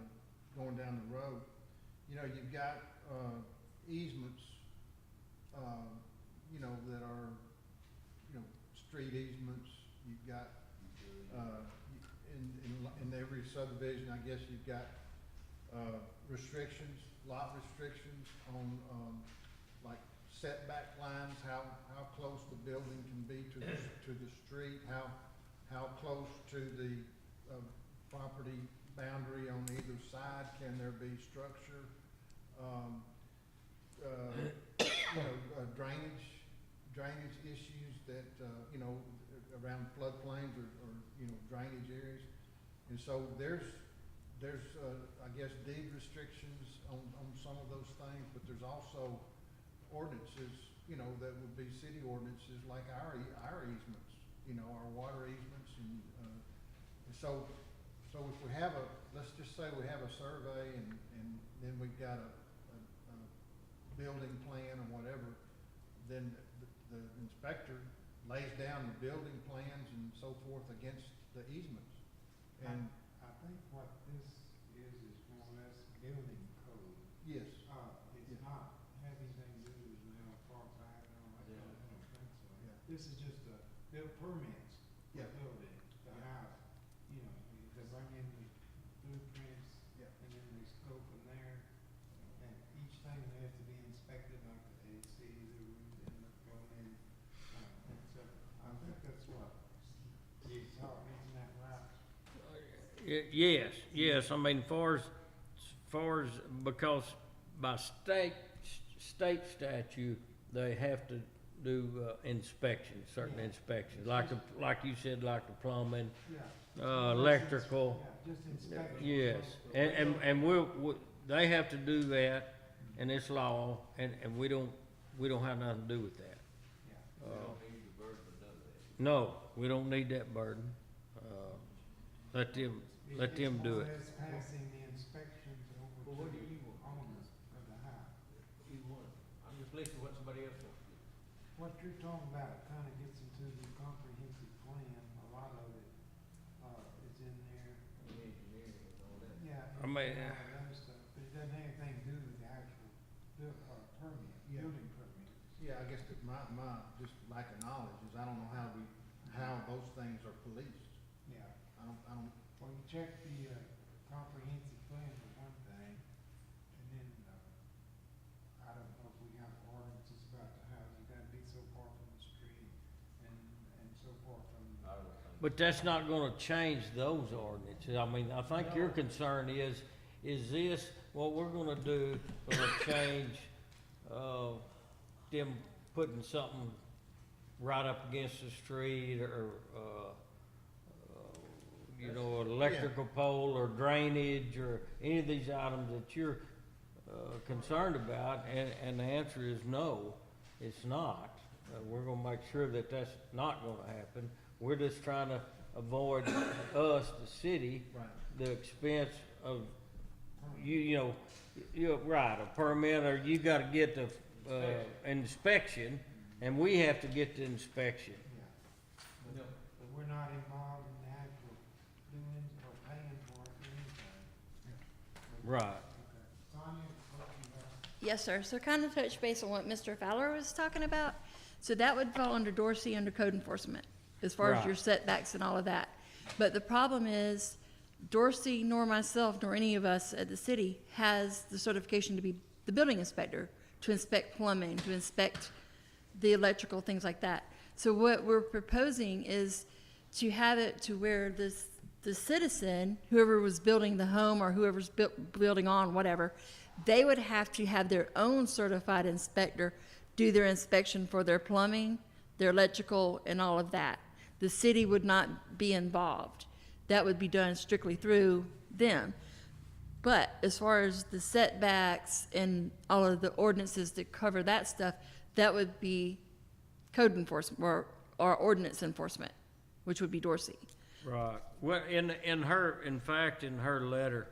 S7: the road, you know, you've got, easements, you know, that are, you know, street easements, you've got, in every subdivision, I guess you've got, restrictions, lot restrictions on, like setback lines, how close the building can be to the street, how close to the, property boundary on either side can there be structure, you know, drainage issues that, you know, around floodplains or, you know, drainage areas. And so there's, I guess, deed restrictions on some of those things, but there's also ordinances, you know, that would be city ordinances like our easements, you know, our water easements and so if we have let's just say we have a survey and then we've got a building plan or whatever, then the inspector lays down the building plans and so forth against the easements. And
S3: I think what this is more or less building code.
S7: yes,
S3: It's not having things to do with now Parks Act and all that,
S5: Yeah.
S3: I don't think so.
S7: Yeah.
S3: This is just a, build permits for
S7: Yeah.
S3: building, the house, you know, they bring in the blueprints,
S7: Yeah.
S3: and then they go from there. And each thing has to be inspected, like the AC, the roof, and the plumbing, and so, I think that's what you saw, isn't that right?
S4: Yes, I mean, far as, because by state statute, they have to inspections, certain inspections, like you said, like the plumbing,
S3: Yeah.
S4: electrical.
S3: Yeah, just inspection.
S4: Yes, and they have to do that, and it's law, and we don't have nothing to do with that.
S3: Yeah.
S5: We don't need the burden of none of that.
S4: No, we don't need that burden. Let them do it.
S3: It's passing the inspections over
S5: Well, what
S3: to
S5: do
S3: the
S5: you want?
S3: owners of the house.
S5: Either one. I'm just listening to what somebody else wants to do.
S3: What you're talking about kind of gets into the comprehensive plan. A lot of it, is in there.
S5: Engineering and all that.
S3: Yeah.
S4: I mean,
S3: and all that other stuff, but it doesn't have anything to do with the actual permit,
S7: Yeah.
S3: building permit.
S7: Yeah, I guess that my just lack of knowledge is I don't know how those things are policed.
S3: Yeah.
S7: I don't,
S3: Well, you check the, comprehensive plan for one thing, and then, I don't know if we have ordinances about the house, you gotta be so far from the street, and so far from.
S5: I don't think.
S4: But that's not gonna change those ordinances. I mean, I think your concern is this, what we're gonna do, gonna change, them putting something right up against the street, or, you know, an electrical pole, or drainage, or any of these items that you're, concerned about, and the answer is no, it's not. We're gonna make sure that that's not gonna happen. We're just trying to avoid us, the city,
S7: Right.
S4: the expense of, you know, right, a permit, or you gotta get the, inspection, and we have to get the inspection.
S3: Yeah.
S5: No.
S3: But we're not involved in the actual doing or paying for it or anything.
S4: Right.
S3: Okay. Tanya, what you have?
S13: Yes, sir. So kind of touch base on what Mr. Fowler was talking about. So that would fall under Dorsey, under code enforcement, as far as
S4: Right.
S13: your setbacks and all of that. But the problem is, Dorsey nor myself nor any of us at the city has the certification to be the building inspector, to inspect plumbing, to inspect the electrical, things like that. So what we're proposing is to have it to where the citizen, whoever was building the home or whoever's building on, whatever, they would have to have their own certified inspector do their inspection for their plumbing, their electrical, and all of that. The city would not be involved. That would be done strictly through them. But as far as the setbacks and all of the ordinances that cover that stuff, that would be code enforcement or ordinance enforcement, which would be Dorsey.
S4: Right. Well, in fact, in her letter,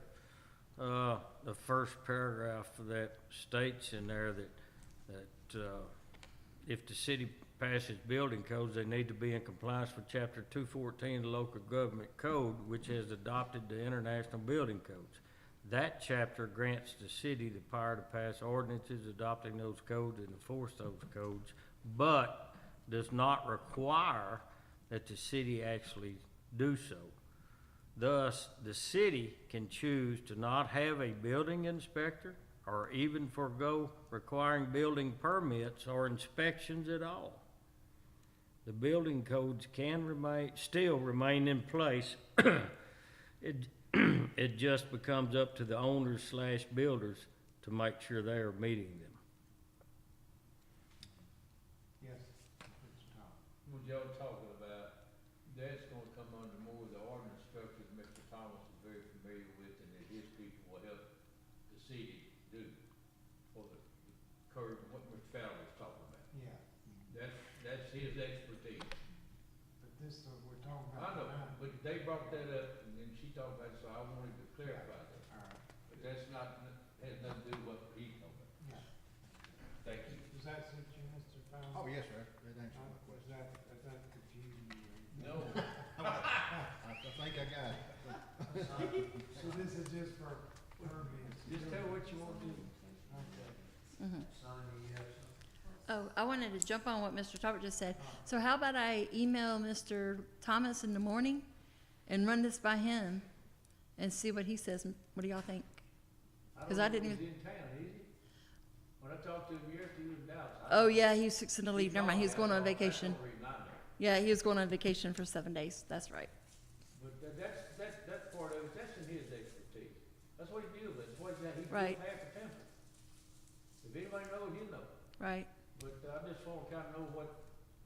S4: the first paragraph that states in there that if the city passes building codes, they need to be in compliance with Chapter 214 of the Local Government Code, which has adopted the International Building Codes. That chapter grants the city the power to pass ordinances adopting those codes and enforce those codes, but does not require that the city actually do so. Thus, the city can choose to not have a building inspector or even forego requiring building permits or inspections at all. The building codes can still remain in place. It just becomes up to the owners/builders to make sure they are meeting them.
S3: Yes, Mr. Tom.
S5: What y'all talking about, that's gonna come under more of the ordinance structure that Mr. Thomas is very familiar with, and that his people will help the city do for the curve, what Mr. Fowler was talking about.
S3: Yeah,
S5: That's his expertise.
S3: but this, we're talking
S5: I
S3: about.
S5: know,
S3: tonight.
S5: but they brought that up, and then she talked about it, so I wanted to clarify that.
S3: All right,
S5: But that's not, has nothing to do with what he's talking about.
S3: yeah.
S5: Thank you.
S3: Does that suit you, Mr. Fowler?
S7: oh, yes, sir, that answers my
S3: Is
S7: question.
S3: that confusing you?
S5: No,
S7: I think I got it.
S3: So this is just for permits?
S5: just tell what you want to do.
S3: Okay.
S13: Mhm.
S3: Sonia, yes.
S13: Oh, I wanted to jump on what Mr. Talbot just said. So how about I email Mr. Thomas in the morning and run this by him and see what he says? What do y'all think?
S5: don't
S13: 'Cause I
S5: know
S13: didn't
S5: if
S13: even-
S5: he's in town, is he? When I talked to him yesterday, he was in Dallas.
S13: Oh, yeah, he's fixing to leave. Never mind, he's going on vacation.
S5: That's the reason I know.
S13: Yeah, he was going on vacation for 7 days. That's right.
S5: But that's part of it, that's in his expertise. That's what he deals with, that's what he
S13: Right.
S5: half the temple. If anybody knows, you know.
S13: Right.
S5: But I just wanna kinda know what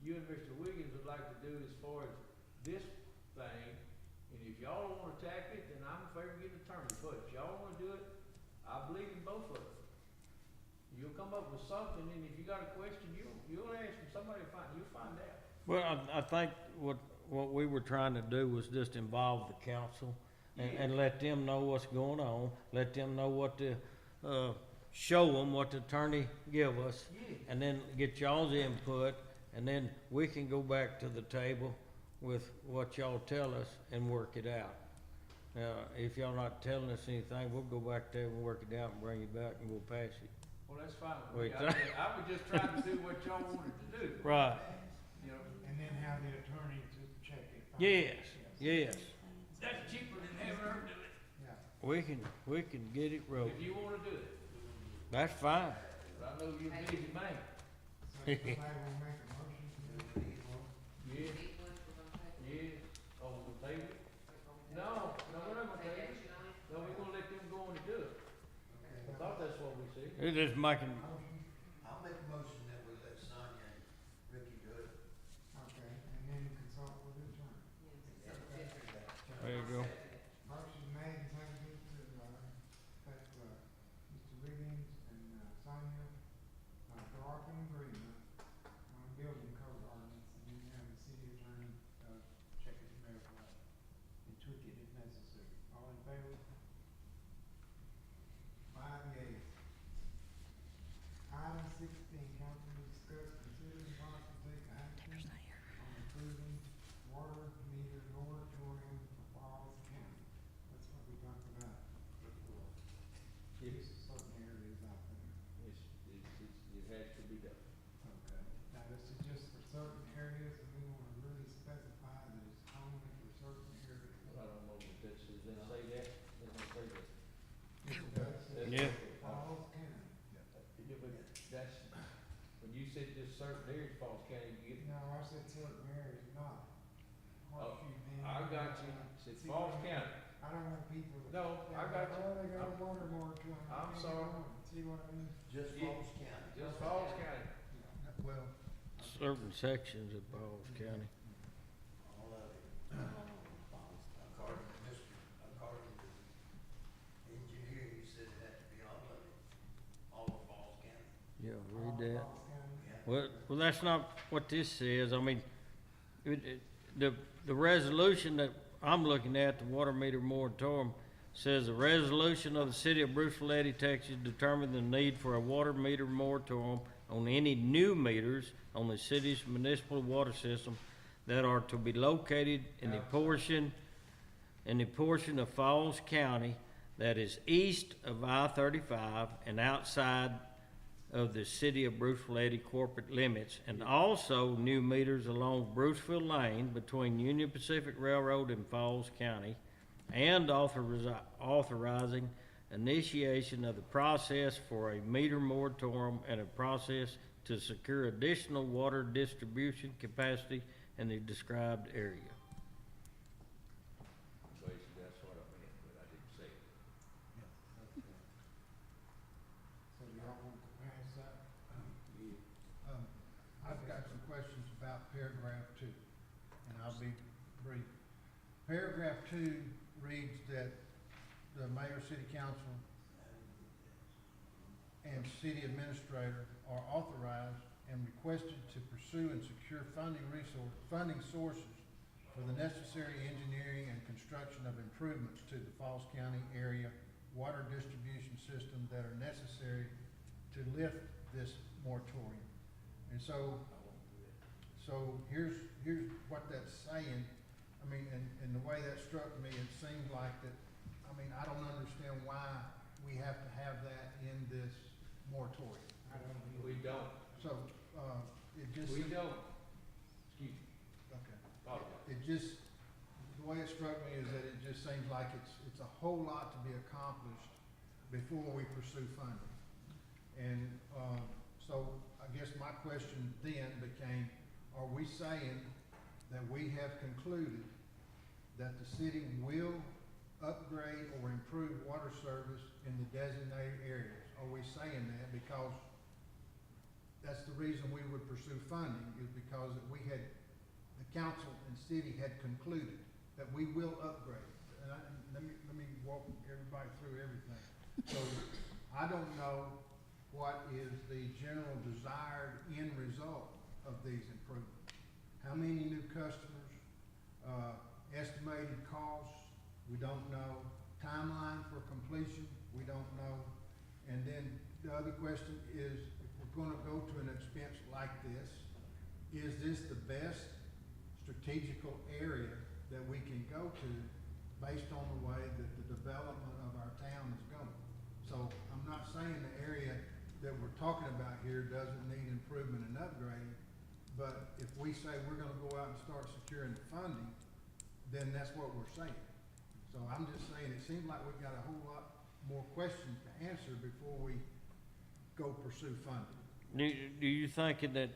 S5: you and Mr. Wiggins would like to do as far as this thing. And if y'all don't wanna attack it, then I'm in favor of getting an attorney, but if y'all wanna do it, I believe in both of them. You'll come up with something, and if you got a question, you'll ask them, somebody you'll find out.
S4: Well, I think what we were trying to do was just involve the council and let them know what's going on, let them know what to, show them what the attorney give us,
S5: Yeah.
S4: and then get y'all's input, and then we can go back to the table with what y'all tell us and work it out. If y'all not telling us anything, we'll go back there and work it out and bring it back and we'll pass it.
S5: Well, that's fine with
S4: Wait,
S5: me. I was just trying to do what y'all wanted to do.
S4: Right,
S5: You know,
S3: And then have the attorney to check it.
S4: yes, yes,
S5: that's cheaper than having her do it,
S3: Yeah.
S4: we can get it
S5: if
S4: rolling.
S5: you wanna do it.
S4: That's fine.
S5: But I know you're a busy man.
S3: So somebody will make a motion to do it.
S5: Yeah,
S11: Eight ones we're gonna take.
S5: yeah. Oh, the table? No, we're not gonna
S11: Take
S5: take it.
S11: action on it?
S5: No, we're gonna let them go on and do it. I thought that's what we said.
S4: It's just making,
S3: Motion,
S1: I'll make a motion that we let Sonia and Ricky do it.
S3: okay, and then consult with the attorney.
S11: Yeah, something different.
S4: there you go.
S3: Motion made and seconded to, that, Mr. Wiggins and, Sonia, draw up an agreement on building code ordinance, and then have the city attorney, check it and verify it, and tweak it if necessary. All in favor? 5 yeas. Item 16, council to discuss, consider and possibly take action on approving water meter moratorium for Falls County. That's what we talked about before. There's certain areas out there.
S5: It has to be done.
S3: Okay. Now, this is just for certain areas, and we wanna really specify that it's only for certain areas.
S5: I don't know if this is, they say that, they don't say that.
S3: That's
S4: Yeah.
S3: Falls County.
S5: Yeah, but that's, when you said just certain areas, Falls County, you get,
S3: No, I said certain areas, not Horseshoe Bend.
S5: I got you, said Falls County.
S3: I don't want people to.
S5: No, I got you.
S3: Oh, they got a water moratorium.
S5: I'm
S3: Can't
S5: sorry.
S3: go on. See what I mean?
S1: Just
S5: Yeah.
S1: Falls County.
S5: Just Falls County.
S7: Well,
S4: Certain sections of Falls County.
S1: All of it. According to the engineer, he said it had to be all of it, all of Falls County.
S4: Yeah, read that.
S3: Falls County.
S4: Well, that's not what this says. I mean, the resolution that I'm looking at, the water meter moratorium, says a resolution of the city of Bruceville-Eddy, Texas, determining the need for a water meter moratorium on any new meters on the city's municipal water system that are to be located in the portion of Falls County that is east of I-35 and outside of the city of Bruceville-Eddy corporate limits, and also new meters along Bruceville Lane between Union Pacific Railroad and Falls County, and authorizing initiation of the process for a meter moratorium and a process to secure additional water distribution capacity in the described area.
S5: Basically, that's what I meant, but I didn't say it.
S3: So do y'all want to pass that?
S7: I've got some questions about paragraph 2, and I'll be brief. Paragraph 2 reads that the mayor, city council, and city administrator are authorized and requested to pursue and secure funding sources for the necessary engineering and construction of improvements to the Falls County area water distribution system that are necessary to lift this moratorium. And so here's what that's saying. I mean, and the way that struck me, it seemed like that, I mean, I don't understand why we have to have that in this moratorium.
S3: I don't know.
S5: We don't,
S7: So, it just.
S5: we don't. Excuse me.
S7: Okay.
S5: Apologize.
S7: It just, the way it struck me is that it just seems like it's a whole lot to be accomplished before we pursue funding. And, so I guess my question then became, are we saying that we have concluded that the city will upgrade or improve water service in the designated areas? Are we saying that? Because that's the reason we would pursue funding, is because we had, the council and city had concluded that we will upgrade. And let me walk everybody through everything. So I don't know what is the general desired end result of these improvements. How many new customers, estimated costs, we don't know. Timeline for completion, we don't know. And then the other question is, if we're gonna go to an expense like this, is this the best strategical area that we can go to based on the way that the development of our town is going? So I'm not saying the area that we're talking about here doesn't need improvement and upgrading, but if we say we're gonna go out and start securing the funding, then that's what we're saying. So I'm just saying, it seems like we've got a whole lot more questions to answer before we go pursue funding.
S4: Do you think that,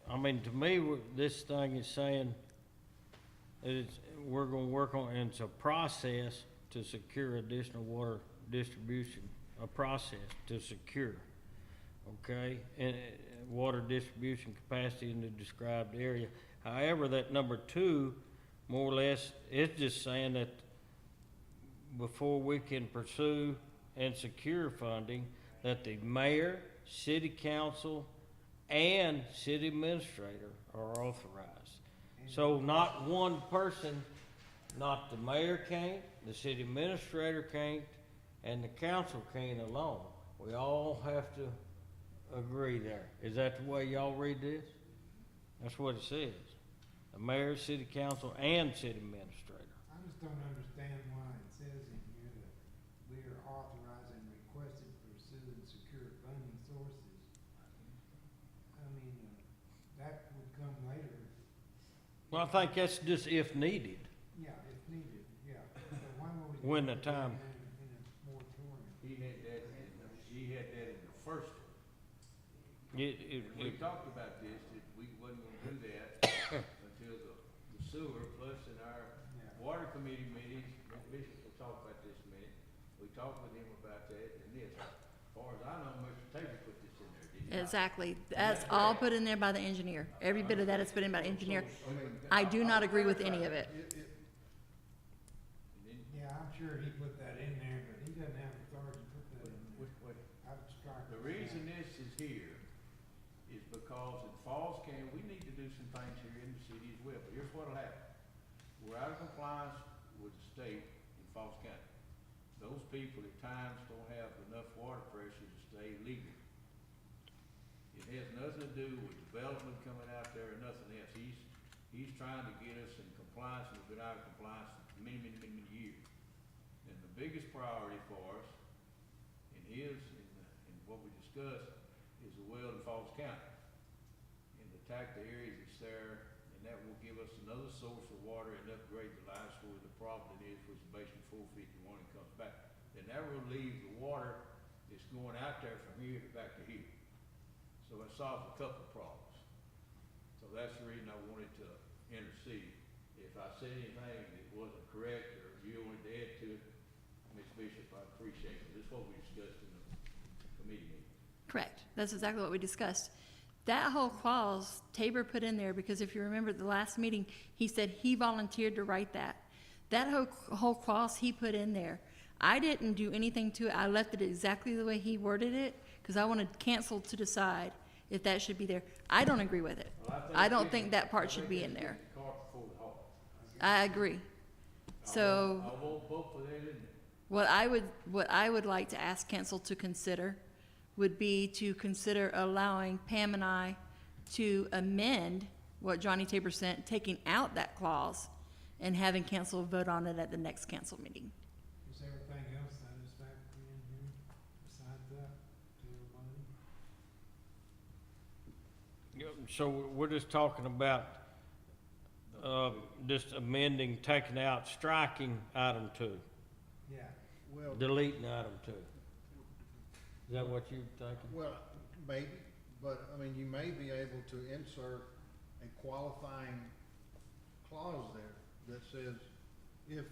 S4: I mean, to me, this thing is saying that we're gonna work on, and it's a process to secure additional water distribution, a process to secure, okay? And water distribution capacity in the described area. However, that number 2, more or less, it's just saying that before we can pursue and secure funding, that the mayor, city council, and city administrator are authorized. So not one person, not the mayor can't, the city administrator can't, and the council can't alone. We all have to agree there. Is that the way y'all read this? That's what it says. The mayor, city council, and city administrator.
S3: I just don't understand why it says in here that we are authorizing requested pursue and secure funding sources. I mean, that would come later.
S4: Well, I think that's just if needed.
S3: Yeah, if needed, yeah. So why would we?
S4: When the time-
S3: In a moratorium.
S5: He had that in the first one. We
S4: It-
S5: talked about this, that we wasn't gonna do that until the sewer, plus in our
S3: Yeah.
S5: water committee meetings, Mr. Bishop will talk about this a minute. We talked with him about that, and this, as far as I know, Mr. Taylor put this in there, did he not?
S13: Exactly. That's all put in there by the engineer. Every bit of that is put in by the engineer. I do not agree with any of it.
S5: And then,
S3: Yeah, I'm sure he put that in there, but he doesn't have authority to put that in there.
S5: wait,
S3: I would strike.
S5: the reason this is here is because in Falls County, we need to do some things here in the city as well. But here's what'll happen. We're out of compliance with the state in Falls County. Those people at times don't have enough water pressure to stay legal. It has nothing to do with development coming out there or nothing else. He's trying to get us in compliance, and we've been out of compliance for many years. And the biggest priority for us in what we discussed is the well in Falls County. And to attack the areas that's there, and that will give us another source of water and upgrade the lines where the problem is, which is basically 451 and comes back. Then that will leave the water that's going out there from here to back to here. So it solves a couple of problems. So that's the reason I wanted to intercede. If I said anything that wasn't correct or you wanted to add to it, Ms. Bishop, I appreciate it. This is what we discussed in the committee meeting.
S13: Correct. That's exactly what we discussed. That whole clause Tabor put in there because if you remember the last meeting, he said he volunteered to write that. That whole clause he put in there. I didn't do anything to it. I left it exactly the way he worded it because I wanted council to decide if that should be there. I don't agree with it.
S5: Well,
S13: I don't think that part should be in there.
S5: The cart before the horse.
S13: I agree. So.
S5: I won't vote for that, isn't it?
S13: What I would like to ask council to consider would be to consider allowing Pam and I to amend what Johnny Tabor sent, taking out that clause and having council vote on it at the next council meeting.
S3: Is everything else satisfactory in here besides that to everybody?
S4: So we're just talking about, just amending, taking out, striking item 2,
S3: Yeah.
S7: Well,
S4: deleting item 2. Is that what you're thinking?
S7: well, maybe, but, I mean, you may be able to insert a qualifying clause there that says if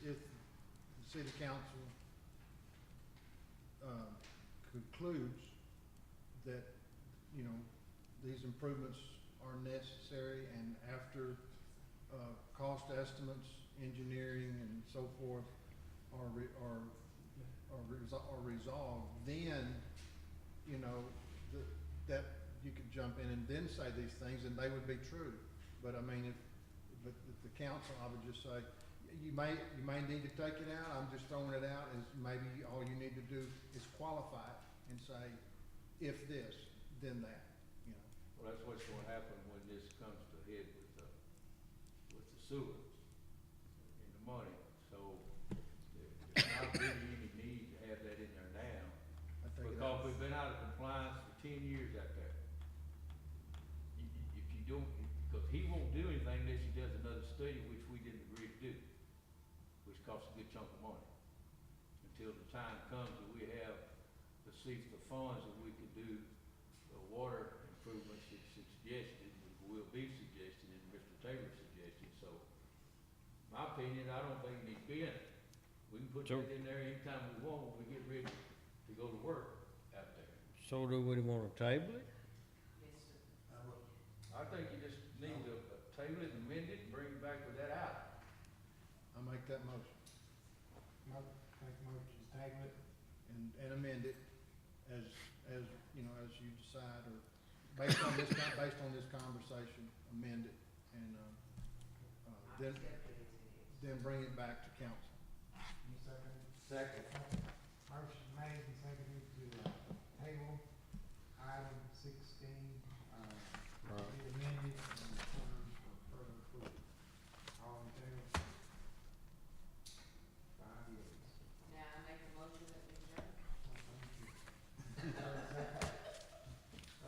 S7: the city council concludes that you know, these improvements are necessary, and after, cost estimates, engineering and so forth are resolved, then, you know, that you could jump in and then say these things, and they would be true. But I mean, if the council, I would just say, you may need to take it out. I'm just throwing it out as maybe all you need to do is qualify it and say, if this, then that, you know.
S5: Well, that's what's gonna happen when this comes to head with the sewer and the money. So there's not really any need to have that in there now,
S7: I think
S5: because we've been out of compliance for 10 years out there. If you don't, because he won't do anything unless he does another study, which we didn't agree to do, which costs a good chunk of money. Until the time comes that we have to see the funds that we could do the water improvements that's suggested, will be suggested, and Mr. Taylor suggested. So, my opinion, I don't think it needs to be in it. We can put that in there anytime we want when we get ready to go to work out there.
S4: So do we wanna table it?
S11: Yes, sir.
S5: I think you just need to table it, amend it, and bring it back with that out.
S7: I make that motion
S3: Make a motion to table it.
S7: and amend it as, you know, as you decide, or based on this conversation, amend it, and, then bring it back to council.
S3: You second?
S5: Second.
S3: Motion made and seconded to, table item 16, be amended and returned for further approval. All in favor? 5 yeas.
S11: Now I make a motion that we adjourn.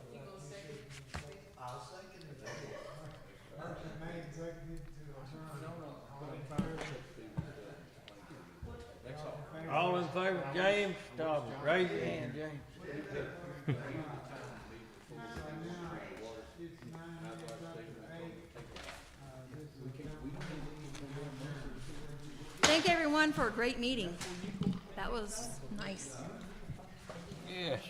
S11: You go second?
S1: I'll second it.
S3: Motion made and seconded to adjourn. All in favor?
S5: That's all.
S4: All in favor, James, stop it. Raise your hand, James.
S3: So now, it's 9 minutes after 8. This is
S13: Thank everyone for a great meeting. That was nice.
S4: Yes.